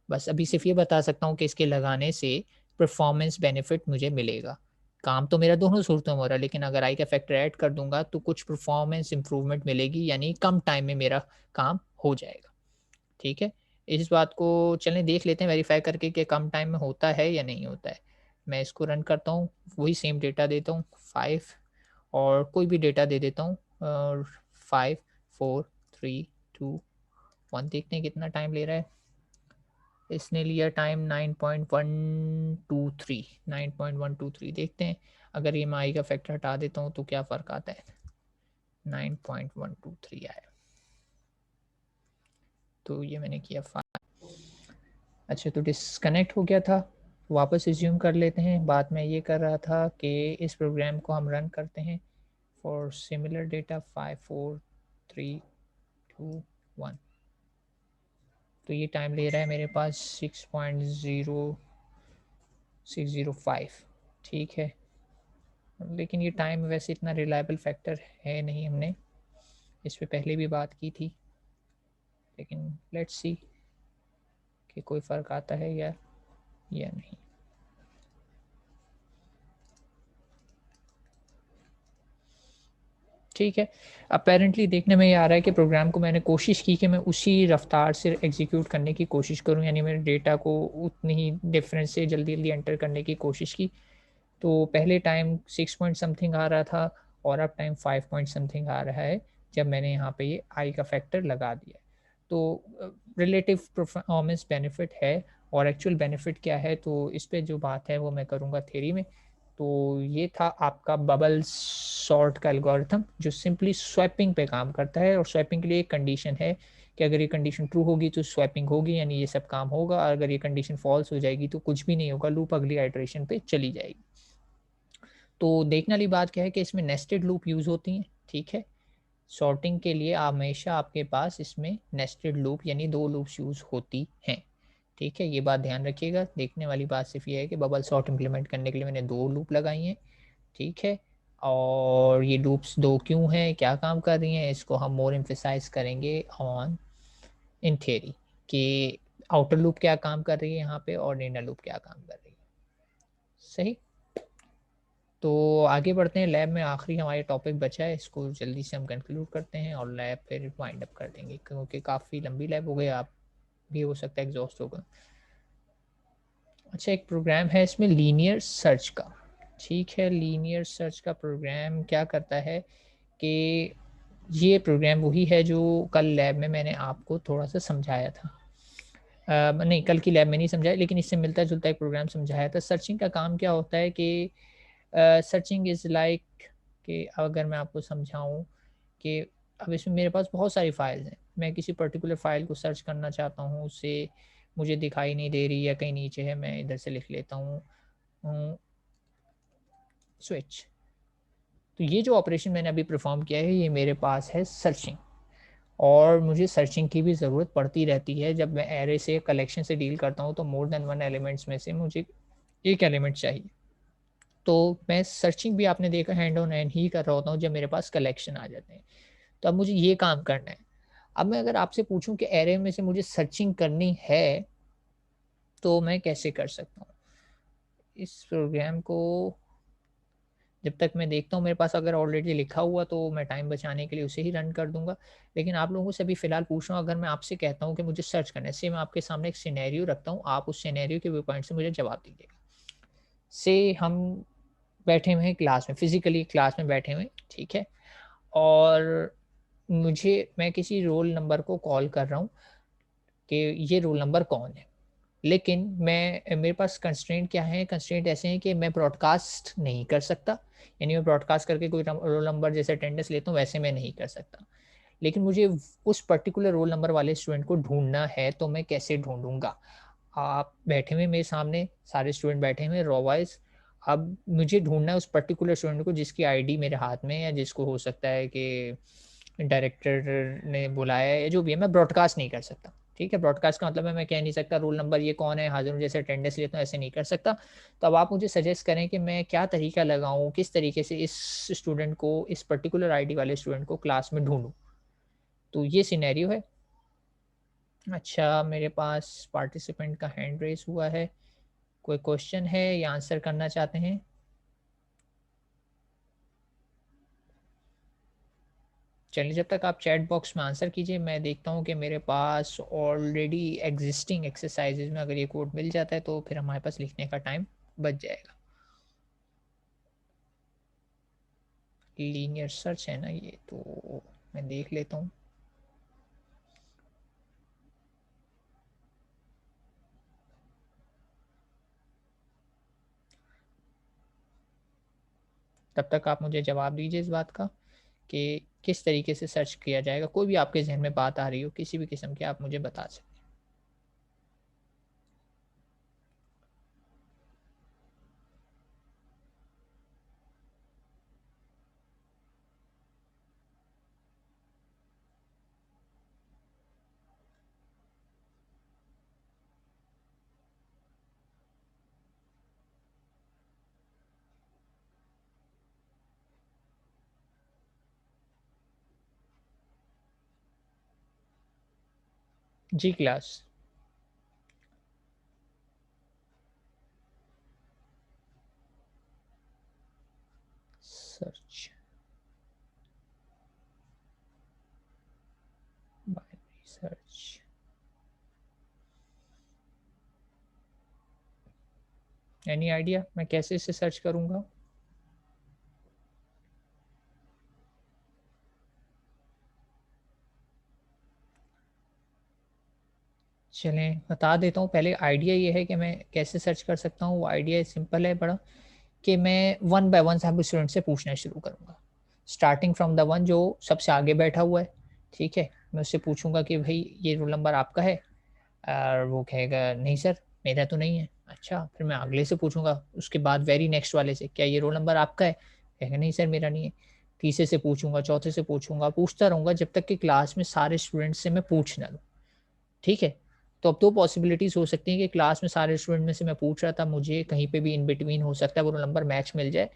Speaker 1: बस अभी सिर्फ ये बता सकता हूँ कि इसके लगाने से परफॉर्मेंस बेनिफिट मुझे मिलेगा। काम तो मेरा दोनों सूरतों में हो रहा है, लेकिन अगर आई का फैक्टर ऐड कर दूंगा तो कुछ परफॉर्मेंस इंप्रूवमेंट मिलेगी, यानी कम टाइम में मेरा काम हो जाएगा। ठीक है, इस बात को चलें देख लेते हैं वेरीफाई करके कि कम टाइम में होता है या नहीं होता है। मैं इसको रन करता हूँ, वही सेम डेटा देता हूँ 5, और कोई भी डेटा दे देता हूँ, और 5 4 3 2 1 देखते हैं कितना टाइम ले रहा है। इसने लिया टाइम 9.123 देखते हैं। अगर ये मैं आई का फैक्टर हटा देता हूँ तो क्या फ़र्क आता है। 9.123 आया, तो ये मैंने किया 5। अच्छा, तो डिस्कनेक्ट हो गया था, वापस रिज्यूम कर लेते हैं। बात मैं ये कर रहा था कि इस प्रोग्राम को हम रन करते हैं फॉर सिमिलर डेटा 5 4 3 2 1। तो ये टाइम ले रहा है मेरे पास 6.0605, ठीक है। लेकिन ये टाइम वैसे इतना रिलायबल फैक्टर है नहीं, हमने इस पे पहले भी बात की थी, लेकिन लेट्स सी कि कोई फ़र्क आता है या नहीं। ठीक है, अपेरेंटली देखने में ये आ रहा है कि प्रोग्राम को मैंने कोशिश की कि मैं उसी रफ्तार से एग्जीक्यूट करने की कोशिश करूं, यानी मेरे डेटा को उतनी ही डिफरेंस से जल्दी जल्दी एंटर करने की कोशिश की। तो पहले टाइम 6 पॉइंट समथिंग आ रहा था और अब टाइम 5 पॉइंट समथिंग आ रहा है जब मैंने यहाँ पे ये आई का फैक्टर लगा दिया। तो रिलेटिव परफॉर्मेंस बेनिफिट है, और एक्चुअल बेनिफिट क्या है तो इस पे जो बात है वो मैं करूँगा थ्योरी में। तो ये था आपका बबल सॉर्ट का एल्गोरिथम जो सिंपली स्वैपिंग पे काम करता है, और स्वैपिंग के लिए एक कंडीशन है कि अगर ये कंडीशन ट्रू होगी तो स्वैपिंग होगी, यानी ये सब काम होगा, और अगर ये कंडीशन फॉल्स हो जाएगी तो कुछ भी नहीं होगा, लूप अगली आइटरेशन पे चली जाएगी। तो देखने वाली बात क्या है कि इसमें नेस्टेड लूप यूज़ होती हैं, ठीक है। सॉर्टिंग के लिए हमेशा आपके पास इसमें नेस्टेड लूप यानी 2 लूप्स यूज़ होती हैं, ठीक है। ये बात ध्यान रखिएगा। देखने वाली बात सिर्फ ये है कि बबल सॉर्ट इम्प्लीमेंट करने के लिए मैंने 2 लूप लगाई हैं, ठीक है। और ये लूप्स 2 क्यों हैं, क्या काम कर रही हैं, इसको हम मोर एम्फेसाइज करेंगे ऑन इन थियरी कि आउटर लूप क्या काम कर रही है यहाँ पे और इनर लूप क्या काम कर रही है। सही। तो आगे बढ़ते हैं, लैब में आखिरी हमारे टॉपिक बचा है, इसको जल्दी से हम कंक्लूड करते हैं और लैब फिर वाइंड अप कर देंगे, क्योंकि काफ़ी लंबी लैब हो गई, आप भी हो सकता है एग्जॉस्ट होगा। अच्छा, एक प्रोग्राम है इसमें लीनियर सर्च का, ठीक है। लीनियर सर्च का प्रोग्राम क्या करता है कि ये प्रोग्राम वही है जो कल लैब में मैंने आपको थोड़ा सा समझाया था। नहीं, कल की लैब में नहीं समझाया, लेकिन इससे मिलता जुलता एक प्रोग्राम समझाया था। सर्चिंग का काम क्या होता है कि सर्चिंग इज़ लाइक कि अगर मैं आपको समझाऊँ कि अब इसमें मेरे पास बहुत सारी फाइल्स हैं, मैं किसी पर्टिकुलर फाइल को सर्च करना चाहता हूँ, उससे मुझे दिखाई नहीं दे रही या कहीं नीचे है, मैं इधर से लिख लेता हूँ स्विच। तो ये जो ऑपरेशन मैंने अभी परफॉर्म किया है ये मेरे पास है सर्चिंग, और मुझे सर्चिंग की भी ज़रूरत पड़ती रहती है जब मैं एरे से कलेक्शन से डील करता हूँ, तो मोर देन वन एलिमेंट्स में से मुझे एक एलिमेंट चाहिए। तो मैं सर्चिंग भी आपने देखा हैंड ऑन हैंड ही कर रहा होता हूँ जब मेरे पास कलेक्शन आ जाते हैं, तो अब मुझे ये काम करना है। अब मैं अगर आपसे पूछूं कि एरे में से मुझे सर्चिंग करनी है तो मैं कैसे कर सकता हूँ इस प्रोग्राम को। जब तक मैं देखता हूँ मेरे पास अगर ऑलरेडी लिखा हुआ तो मैं टाइम बचाने के लिए उसे ही रन कर दूंगा, लेकिन आप लोगों से अभी फ़िलहाल पूछ रहा हूँ, अगर मैं आपसे कहता हूँ कि मुझे सर्च करना है, से मैं आपके सामने एक सिनेरियो रखता हूँ, आप उस सिनेरियो के व्यू पॉइंट से मुझे जवाब दीजिएगा। से हम बैठे हुए हैं क्लास में, फिज़िकली क्लास में बैठे हुए हैं, ठीक है। और मैं किसी रोल नंबर को कॉल कर रहा हूँ कि ये रोल नंबर कौन है। लेकिन मेरे पास कंस्ट्रेंट क्या है, कंस्ट्रेंट ऐसे हैं कि मैं ब्रॉडकास्ट नहीं कर सकता, यानी मैं ब्रॉडकास्ट करके कोई रोल नंबर जैसे अटेंडेंस लेता हूँ वैसे मैं नहीं कर सकता। लेकिन मुझे उस पर्टिकुलर रोल नंबर वाले स्टूडेंट को ढूंढना है, तो मैं कैसे ढूंढूंगा। आप बैठे हुए मेरे सामने, सारे स्टूडेंट बैठे हुए रॉ वाइज। अब मुझे ढूंढना है उस पर्टिकुलर स्टूडेंट को जिसकी आईडी मेरे हाथ में है, या जिसको हो सकता है कि डायरेक्टर ने बुलाया है या जो भी है, मैं ब्रॉडकास्ट नहीं कर सकता, ठीक है। ब्रॉडकास्ट का मतलब है मैं कह नहीं सकता रोल नंबर ये कौन है, हाजिर हूँ जैसे अटेंडेंस लेता हूँ, ऐसे नहीं कर सकता। तो अब आप मुझे सजेस्ट करें कि मैं क्या तरीका लगाऊं, किस तरीके से इस स्टूडेंट को, इस पर्टिकुलर आईडी वाले स्टूडेंट को क्लास में ढूंढूं। तो ये सिनेरियो है। अच्छा, मेरे पास पार्टिसिपेंट का हैंड रेस हुआ है, कोई क्वेश्चन है या आंसर करना चाहते हैं। चलिए, जब तक आप चैट बॉक्स में आंसर कीजिए, मैं देखता हूँ कि मेरे पास ऑलरेडी एग्जिस्टिंग एक्सरसाइजेज में अगर ये कोड मिल जाता है तो फिर हमारे पास लिखने का टाइम बच जाएगा। लीनियर सर्च है ना ये, तो मैं देख लेता हूँ। तब तक आप मुझे जवाब दीजिए इस बात का कि किस तरीके से सर्च किया जाएगा। कोई भी आपके ज़हन में बात आ रही हो किसी भी किस्म की, आप मुझे बता सकते हैं। जी class. Search binary search. Any idea मैं कैसे इसे सर्च करूँगा? चलें बता देता हूँ। पहले आइडिया ये है कि मैं कैसे सर्च कर सकता हूँ। वो आइडिया सिंपल है बड़ा, कि मैं वन बाय वन सब स्टूडेंट से पूछना शुरू करूँगा। स्टार्टिंग फ्रॉम द वन जो सबसे आगे बैठा हुआ है, ठीक है? मैं उससे पूछूँगा कि भई ये रोल नंबर आपका है? और वो कहेगा नहीं सर, मेरा तो नहीं है। अच्छा, फिर मैं अगले से पूछूँगा, उसके बाद वेरी नेक्स्ट वाले से, क्या ये रोल नंबर आपका है? कहेगा नहीं सर मेरा नहीं है। तीसरे से पूछूँगा, चौथे से पूछूँगा, पूछता रहूँगा जब तक कि क्लास में सारे स्टूडेंट्स से मैं पूछ ना लूँ। ठीक है? तो अब 2 पॉसिबिलिटीज़ हो सकती हैं कि क्लास में सारे स्टूडेंट में से मैं पूछ रहा था, मुझे कहीं पे भी इन बिटवीन हो सकता है वो नंबर मैच मिल जाए,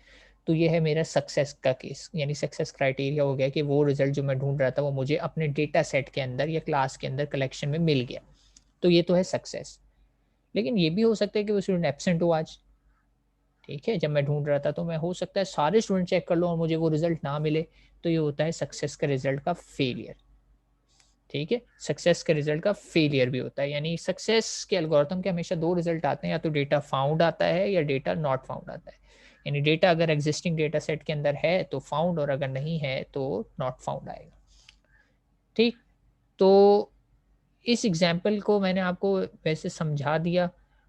Speaker 1: तो ये है मेरा सक्सेस का केस। यानी सक्सेस क्राइटेरिया हो गया कि वो रिज़ल्ट जो मैं ढूँढ रहा था वो मुझे अपने डेटा सेट के अंदर या क्लास के अंदर कलेक्शन में मिल गया। तो ये तो है सक्सेस। लेकिन ये भी हो सकता है कि वो स्टूडेंट एब्सेंट हो आज, ठीक है? जब मैं ढूँढ रहा था तो मैं हो सकता है सारे स्टूडेंट चेक कर लूँ और मुझे वो रिज़ल्ट ना मिले, तो ये होता है सक्सेस का रिज़ल्ट का फेलियर। ठीक है? सक्सेस के रिज़ल्ट का फेलियर भी होता है। यानी सक्सेस के एल्गोरिथम के हमेशा 2 रिज़ल्ट आते हैं, या तो डेटा फाउंड आता है या डेटा नॉट फाउंड आता है। यानी डेटा अगर एक्जिस्टिंग डेटा सेट के अंदर है तो फाउंड, और अगर नहीं है तो नॉट फाउंड आएगा। ठीक? तो इस एग्ज़ाम्पल को मैंने आपको वैसे समझा दिया।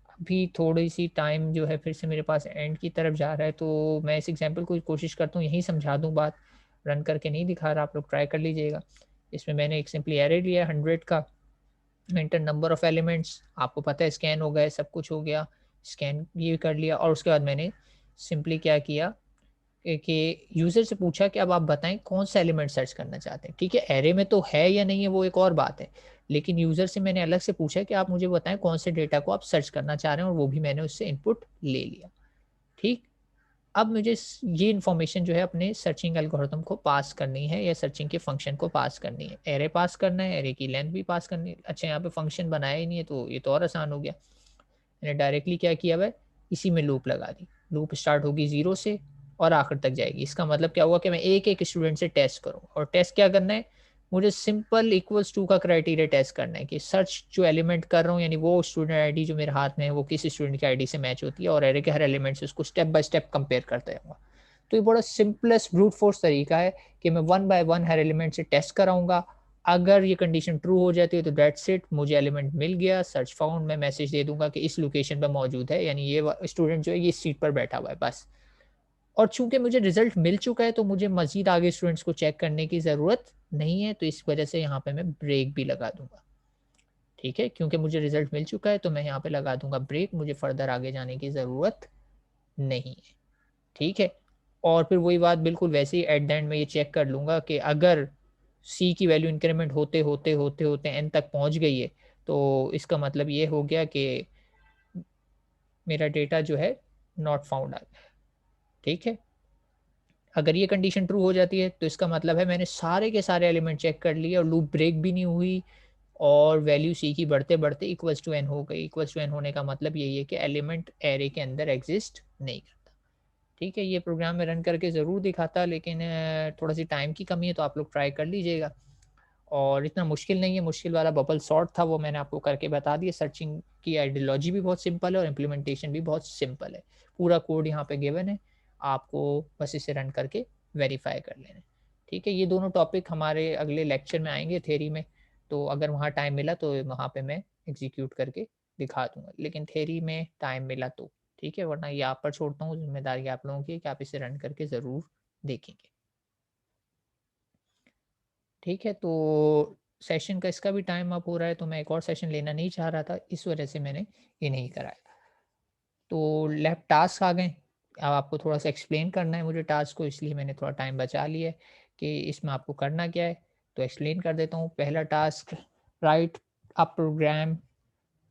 Speaker 1: अभी थोड़ी-सी टाइम जो है फिर से मेरे पास एंड की तरफ जा रहा है, तो मैं इस एग्ज़ाम्पल को कोशिश करता हूँ यहीं समझा दूँ बात। रन करके नहीं दिखा रहा, आप लोग ट्राई कर लीजिएगा। इसमें मैंने एक सिंपली एरे लिया है 100 का, एंटर नंबर ऑफ एलिमेंट्स, आपको पता है स्कैन हो गए, सब कुछ हो गया, स्कैन ये कर लिया, और उसके बाद मैंने सिंपली क्या किया कि यूज़र से पूछा कि अब आप बताएँ कौन सा एलिमेंट सर्च करना चाहते हैं, ठीक है? एरे में तो है या नहीं है वो एक और बात है, लेकिन यूज़र से मैंने अलग से पूछा कि आप मुझे बताएँ कौन से डेटा को आप सर्च करना चाह रहे हैं, और वो भी मैंने उससे इनपुट ले लिया, ठीक? अब मुझे ये इन्फॉर्मेशन जो है अपने सर्चिंग एल्गोरिथम को पास करनी है, या सर्चिंग के फंक्शन को पास करनी है। एरे पास करना है, एरे की लेंथ भी पास करनी है। अच्छा, यहाँ पे फंक्शन बनाया ही नहीं है तो ये तो और आसान हो गया। मैंने डायरेक्टली क्या किया हुआ है, इसी में लूप लगा दी। लूप स्टार्ट होगी 0 से और आखिर तक जाएगी। इसका मतलब क्या हुआ कि मैं एक-एक स्टूडेंट से टेस्ट करूँ, और टेस्ट क्या करना है, मुझे सिंपल इक्वल्स टू का क्राइटेरिया टेस्ट करना है कि सर्च जो एलिमेंट कर रहा हूँ, यानी वो स्टूडेंट आईडी जो मेरे हाथ में है वो किस स्टूडेंट की आईडी से मैच होती है, और एरे के हर एलिमेंट से उसको स्टेप बाय स्टेप कंपेयर करते जाऊँगा। तो ये बड़ा सिंपलेस्ट ब्रूट फोर्स तरीका है कि मैं one by one her element से टेस्ट कराऊँगा। अगर ये कंडीशन ट्रू हो जाती है तो दैट्स इट, मुझे एलिमेंट मिल गया, सर्च फाउंड, मैं मैसेज दे दूँगा कि इस लोकेशन पे मौजूद है, यानी ये व स्टूडेंट जो है ये इस सीट पर बैठा हुआ है बस। और चूँकि मुझे रिज़ल्ट मिल चुका है तो मुझे मज़ीद आगे स्टूडेंट्स को चेक करने की ज़रूरत नहीं है, तो इस वजह से यहाँ पे मैं ब्रेक भी लगा दूँगा। ठीक है? क्योंकि मुझे रिज़ल्ट मिल चुका है तो मैं यहाँ पे लगा दूँगा ब्रेक, मुझे फर्दर आगे जाने की ज़रूरत नहीं है। ठीक है? और फिर वही बात बिल्कुल वैसे ही एट द एंड में ये चेक कर लूँगा कि अगर सी की वैल्यू इंक्रीमेंट होते एन तक पहुँच गई है, तो इसका मतलब ये हो गया कि मेरा डेटा जो है नॉट फाउंड आ गया। ठीक है? अगर ये कंडीशन ट्रू हो जाती है तो इसका मतलब है मैंने सारे के सारे एलिमेंट चेक कर लिए और लूप ब्रेक भी नहीं हुई, और वैल्यू सी की बढ़ते-बढ़ते इक्वल्स टू एन हो गई। इक्वल्स टू एन होने का मतलब यही है कि एलिमेंट एरे के अंदर एग्ज़िस्ट नहीं करता। ठीक है, ये प्रोग्राम मैं रन करके ज़रूर दिखाता, लेकिन थोड़ा-सी टाइम की कमी है तो आप लोग ट्राई कर लीजिएगा। और इतना मुश्किल नहीं है, मुश्किल वाला बबल सॉर्ट था वो मैंने आपको करके बता दिया। सर्चिंग की आइडियोलॉजी भी बहुत सिंपल है और इम्प्लीमेंटेशन भी बहुत सिंपल है। पूरा कोड यहाँ पे गिवन है, आपको बस इसे रन करके वेरीफ़ाई कर लेना है। ठीक है, ये दोनों टॉपिक हमारे अगले लेक्चर में आएँगे थ्योरी में, तो अगर वहाँ टाइम मिला तो वहाँ पे मैं एग्ज़ीक्यूट करके दिखा दूँगा, लेकिन थ्योरी में टाइम मिला तो। ठीक है, वरना ये आप पर छोड़ता हूँ, जिम्मेदारी आप लोगों की है कि आप इसे रन करके ज़रूर देखेंगे। ठीक है, तो सेशन का इसका भी टाइम अप हो रहा है, तो मैं एक और सेशन लेना नहीं चाह रहा था, इस वजह से मैंने ये नहीं कराया। तो लैब टास्क आ गए, अब आपको थोड़ा-सा एक्सप्लेन करना है मुझे टास्क को, इसलिए मैंने थोड़ा टाइम बचा लिया है कि इसमें आपको करना क्या है, तो एक्सप्लेन कर देता हूँ। पहला task, right a programme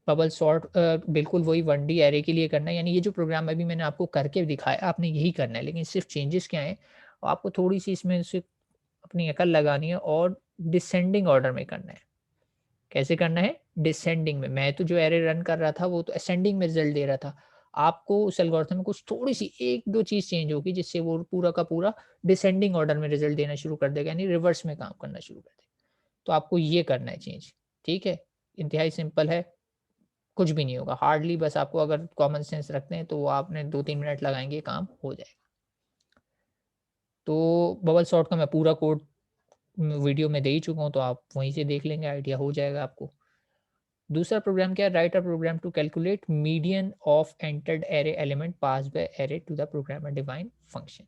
Speaker 1: bubble sort, बिल्कुल वही 1D एरे के लिए करना है, यानी ये जो प्रोग्राम अभी मैंने आपको करके दिखाया, आपने यही करना है, लेकिन सिर्फ चेंजेस क्या हैं, आपको थोड़ी-सी इसमें से अपनी अकल लगानी है और डिसेंडिंग ऑर्डर में करना है। कैसे करना है? डिसेंडिंग में। मैं तो जो एरे रन कर रहा था वो तो असेंडिंग में रिज़ल्ट दे रहा था। आपको उस एल्गोरिथम में कुछ थोड़ी-सी 1-2 चीज़ चेंज होगी जिससे वो पूरा का पूरा डिसेंडिंग ऑर्डर में रिज़ल्ट देना शुरू कर देगा, यानी रिवर्स में काम करना शुरू कर देगा। तो आपको ये करना है चेंज, ठीक है? इंतहाई सिंपल है, कुछ भी नहीं होगा। हार्डली बस आपको अगर कॉमन सेंस रखते हैं तो वो आपने 2-3 मिनट लगाएँगे, काम हो जाएगा। तो बबल सॉर्ट का मैं पूरा कोड वीडियो में दे ही चुका हूँ, तो आप वहीं से देख लेंगे, आइडिया हो जाएगा आपको। दूसरा प्रोग्राम क्या है? Write a program to calculate median of entered array element pass by array to the programmer defined function.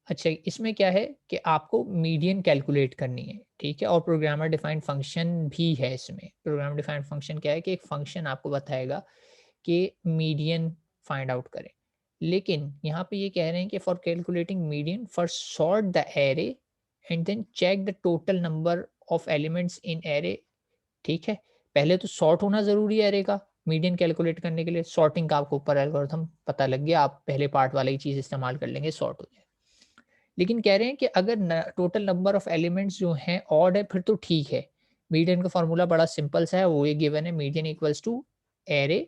Speaker 1: अच्छा, इसमें क्या है कि आपको मीडियन कैलकुलेट करनी है, ठीक है? और प्रोग्रामर डिफाइंड फंक्शन भी है इसमें। प्रोग्रामर डिफाइंड फंक्शन क्या है कि एक फंक्शन आपको बताएगा कि मीडियन फाइंड आउट करें। लेकिन यहाँ पे ये कह रहे हैं कि for calculating median first sort the array and then check the total number of elements in array, ठीक है? पहले तो सॉर्ट होना ज़रूरी है एरे का, मीडियन कैलकुलेट करने के लिए। सॉर्टिंग का आपको ऊपर एल्गोरिथम पता लग गया, आप पहले पार्ट वाला ही चीज़ इस्तेमाल कर लेंगे, सॉर्ट हो जाए। लेकिन कह रहे हैं कि अगर न टोटल नंबर ऑफ एलिमेंट्स जो हैं ऑड है फिर तो ठीक है। मीडियन का फ़ॉर्मूला बड़ा सिंपल सा है, वो ये गिवन है, median equals to array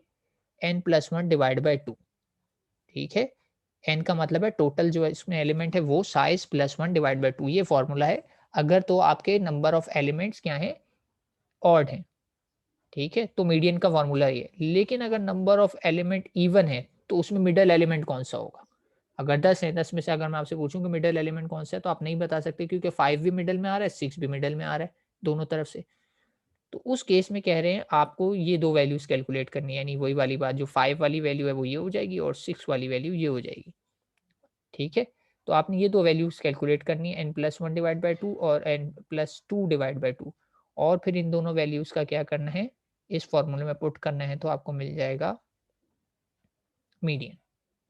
Speaker 1: n+1 divide by 2, ठीक है? n का मतलब है टोटल जो है इसमें एलिमेंट है वो साइज़ प्लस 1 डिवाइड बाय 2, ये फ़ॉर्मूला है। अगर तो आपके नंबर ऑफ एलिमेंट्स क्या हैं? ऑड हैं। ठीक है? तो मीडियन का फ़ॉर्मूला ये है। लेकिन अगर नंबर ऑफ एलिमेंट इवन है, तो उसमें मिडल एलिमेंट कौन-सा होगा? अगर 10 है, 10 में से अगर मैं आपसे पूछूँ कि मिडल एलिमेंट कौन-सा है, तो आप नहीं बता सकते क्योंकि 5 भी मिडल में आ रहा है, 6 भी मिडल में आ रहा है, दोनों तरफ से। तो उस केस में कह रहे हैं आपको ये 2 वैल्यूज़ कैलकुलेट करनी है, यानी वही वाली बात, जो 5 वाली वैल्यू है वो ये हो जाएगी और 6 वाली वैल्यू ये हो जाएगी। ठीक है? तो आपने ये 2 वैल्यूज़ कैलकुलेट करनी है, n+1 डिवाइड बाय 2 और n+2 डिवाइड बाय 2, और फिर इन दोनों वैल्यूज़ का क्या करना है, इस फ़ॉर्मूले में पुट करना है, तो आपको मिल जाएगा मीडियन।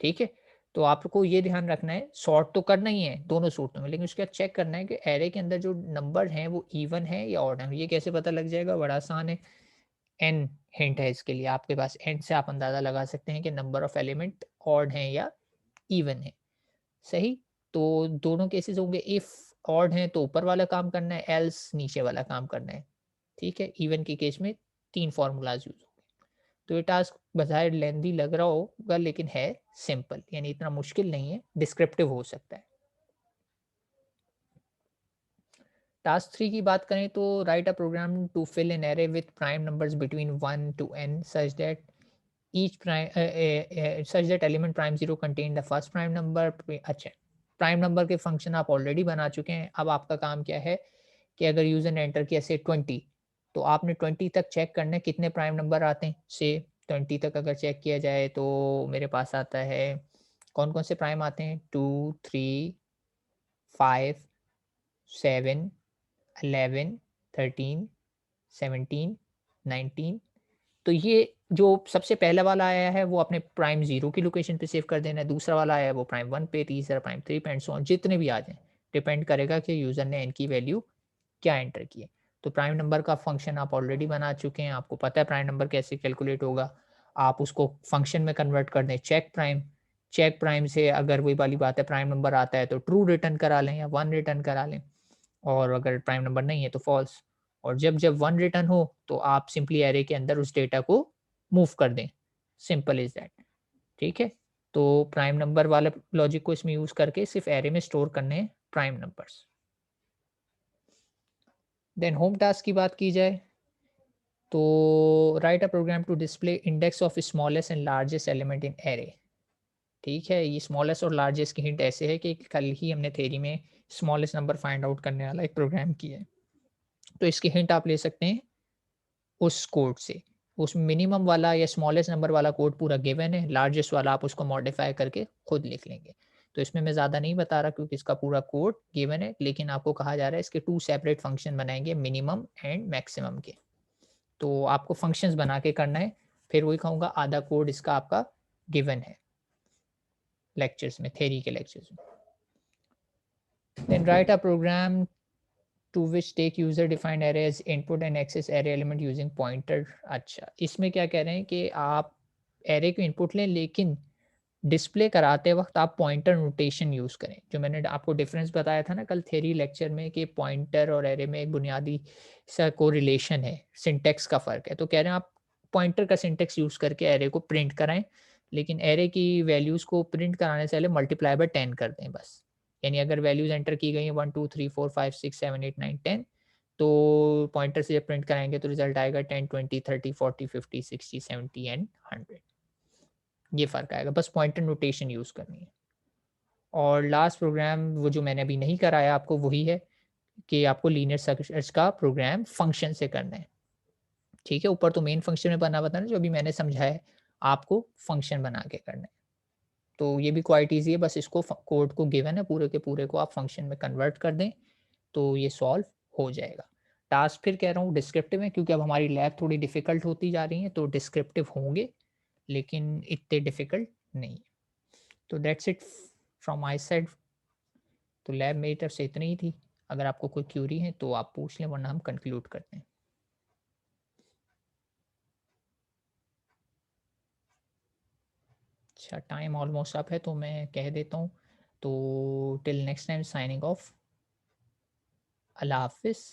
Speaker 1: ठीक है? तो आपको ये ध्यान रखना है, सॉर्ट तो करना ही है दोनों सूत्रों में, लेकिन उसके बाद चेक करना है कि एरे के अंदर जो नंबर हैं वो इवन है या ऑड है। ये कैसे पता लग जाएगा? बड़ा आसान है, n हिंट है इसके लिए आपके पास, n से आप अंदाज़ा लगा सकते हैं कि नंबर ऑफ एलिमेंट ऑड हैं या इवन है। सही? तो दोनों केसेज़ होंगे, इफ ऑड हैं तो ऊपर वाला काम करना है, एल्स नीचे वाला काम करना है। ठीक है? इवन के केस में 3 फ़ॉर्मूलाज़ यूज़ होंगे। तो ये टास्क बज़ाहिर लेंथी लग रहा होगा लेकिन है सिंपल, यानी इतना मुश्किल नहीं है, डिस्क्रिप्टिव हो सकता है। टास्क 3 की बात करें तो write a program to fill an array with prime numbers between 1 to n such that each such that element prime 0 contain the first prime number. अच्छा, प्राइम नंबर के फंक्शन आप ऑलरेडी बना चुके हैं, अब आपका काम क्या है कि अगर यूज़र ने एंटर किया से 20, तो आपने 20 तक चेक करना है कितने प्राइम नंबर आते हैं। से 20 तक अगर चेक किया जाए तो मेरे पास आता है, कौन-कौन से प्राइम आते हैं? 2, 3, 5, 7, 11, 13, 17, 19। तो ये जो सबसे पहला वाला आया है वो अपने प्राइम 0 की लोकेशन पे सेव कर देना है, दूसरा वाला आया है वो प्राइम 1 पे, तीसरा प्राइम 3 पे एंड सो ऑन, जितने भी आ जाएँ। डिपेंड करेगा कि यूज़र ने n की वैल्यू क्या एंटर की है। तो प्राइम नंबर का फंक्शन आप ऑलरेडी बना चुके हैं, आपको पता है प्राइम नंबर कैसे कैलकुलेट होगा। आप उसको फंक्शन में कन्वर्ट कर दें, चेक प्राइम। चेक प्राइम से अगर वही वाली बात है प्राइम नंबर आता है तो ट्रू रिटर्न करा लें या 1 रिटर्न करा लें, और अगर प्राइम नंबर नहीं है तो फॉल्स। और जब 1 रिटर्न हो तो आप सिंपली एरे के अंदर उस डेटा को मूव कर दें। Simple is that. ठीक है? तो प्राइम नंबर वाला लॉजिक को इसमें यूज़ करके सिर्फ़ एरे में स्टोर करने हैं prime numbers. Then home task की बात की जाए तो write a program to display index of smallest and largest element in array. ठीक है? ये स्मॉलेस्ट और लार्जेस्ट की हिंट ऐसे है कि कल ही हमने थ्योरी में स्मॉलेस्ट नंबर फाइंड आउट करने वाला एक प्रोग्राम किया है। तो इसकी हिंट आप ले सकते हैं उस कोड से। उस मिनिमम वाला या स्मॉलेस्ट नंबर वाला कोड पूरा गिवन है, लार्जेस्ट वाला आप उसको मॉडिफाई करके खुद लिख लेंगे। तो इसमें मैं ज़्यादा नहीं बता रहा क्योंकि इसका पूरा कोड गिवन है, लेकिन आपको कहा जा रहा है इसके 2 सेपरेट फंक्शन बनाएँगे मिनिमम एंड मैक्सिमम के। तो आपको फंक्शंस बना के करना है, फिर वही कहूँगा आधा कोड इसका आपका गिवन है लेक्चर्स में, थ्योरी के लेक्चर्स में। Then write a program to which take user defined array as input and access array element using pointer. अच्छा, इसमें क्या कह रहे हैं कि आप एरे को इनपुट लें लेकिन डिस्प्ले कराते वक्त आप पॉइंटर नोटेशन यूज़ करें। जो मैंने आपको डिफरेंस बताया था ना कल थ्योरी लेक्चर में कि पॉइंटर और एरे में एक बुनियादी सा कोरिलेशन है, सिंटैक्स का फ़र्क है। तो कह रहे हैं आप पॉइंटर का सिंटैक्स यूज़ करके एरे को प्रिंट कराएँ, लेकिन एरे की वैल्यूज़ को प्रिंट कराने से पहले मल्टीप्लाई बाय 10 कर दें बस। यानी अगर वैल्यूज़ एंटर की गई हैं 1, 2, 3, 4, 5, 6, 7, 8, 9, 10, तो पॉइंटर से जब प्रिंट कराएँगे तो रिज़ल्ट आएगा 10, 20, 30, 40, 50, 60, 70 एंड 100। ये फ़र्क आएगा, बस पॉइंटर नोटेशन यूज़ करनी है। और लास्ट प्रोग्राम वो जो मैंने अभी नहीं कराया आपको वही है कि आपको लीनियर सर्च का प्रोग्राम फंक्शन से करना है। ठीक है? ऊपर तो मेन फंक्शन में बना हुआ था ना जो अभी मैंने समझाया है, आपको फंक्शन बना के करना है। तो ये भी क्वाइट ईज़ी है, बस इसको कोड को गिवन है पूरे के पूरे को आप फंक्शन में कन्वर्ट कर दें, तो ये सॉल्व हो जाएगा। टास्क फिर कह रहा हूँ डिस्क्रिप्टिव है क्योंकि अब हमारी लैब थोड़ी डिफ़िकल्ट होती जा रही है, तो डिस्क्रिप्टिव होंगे, लेकिन इतने डिफ़िकल्ट नहीं। तो that's it from my side. तो लैब मेरी तरफ से इतनी ही थी। अगर आपको कोई क्यूरी है तो आप पूछ लें वरना हम कंक्लूड करते हैं। अच्छा, टाइम ऑलमोस्ट अप है तो मैं कह देता हूँ। तो till next time signing off. अल्लाह हाफ़िज़।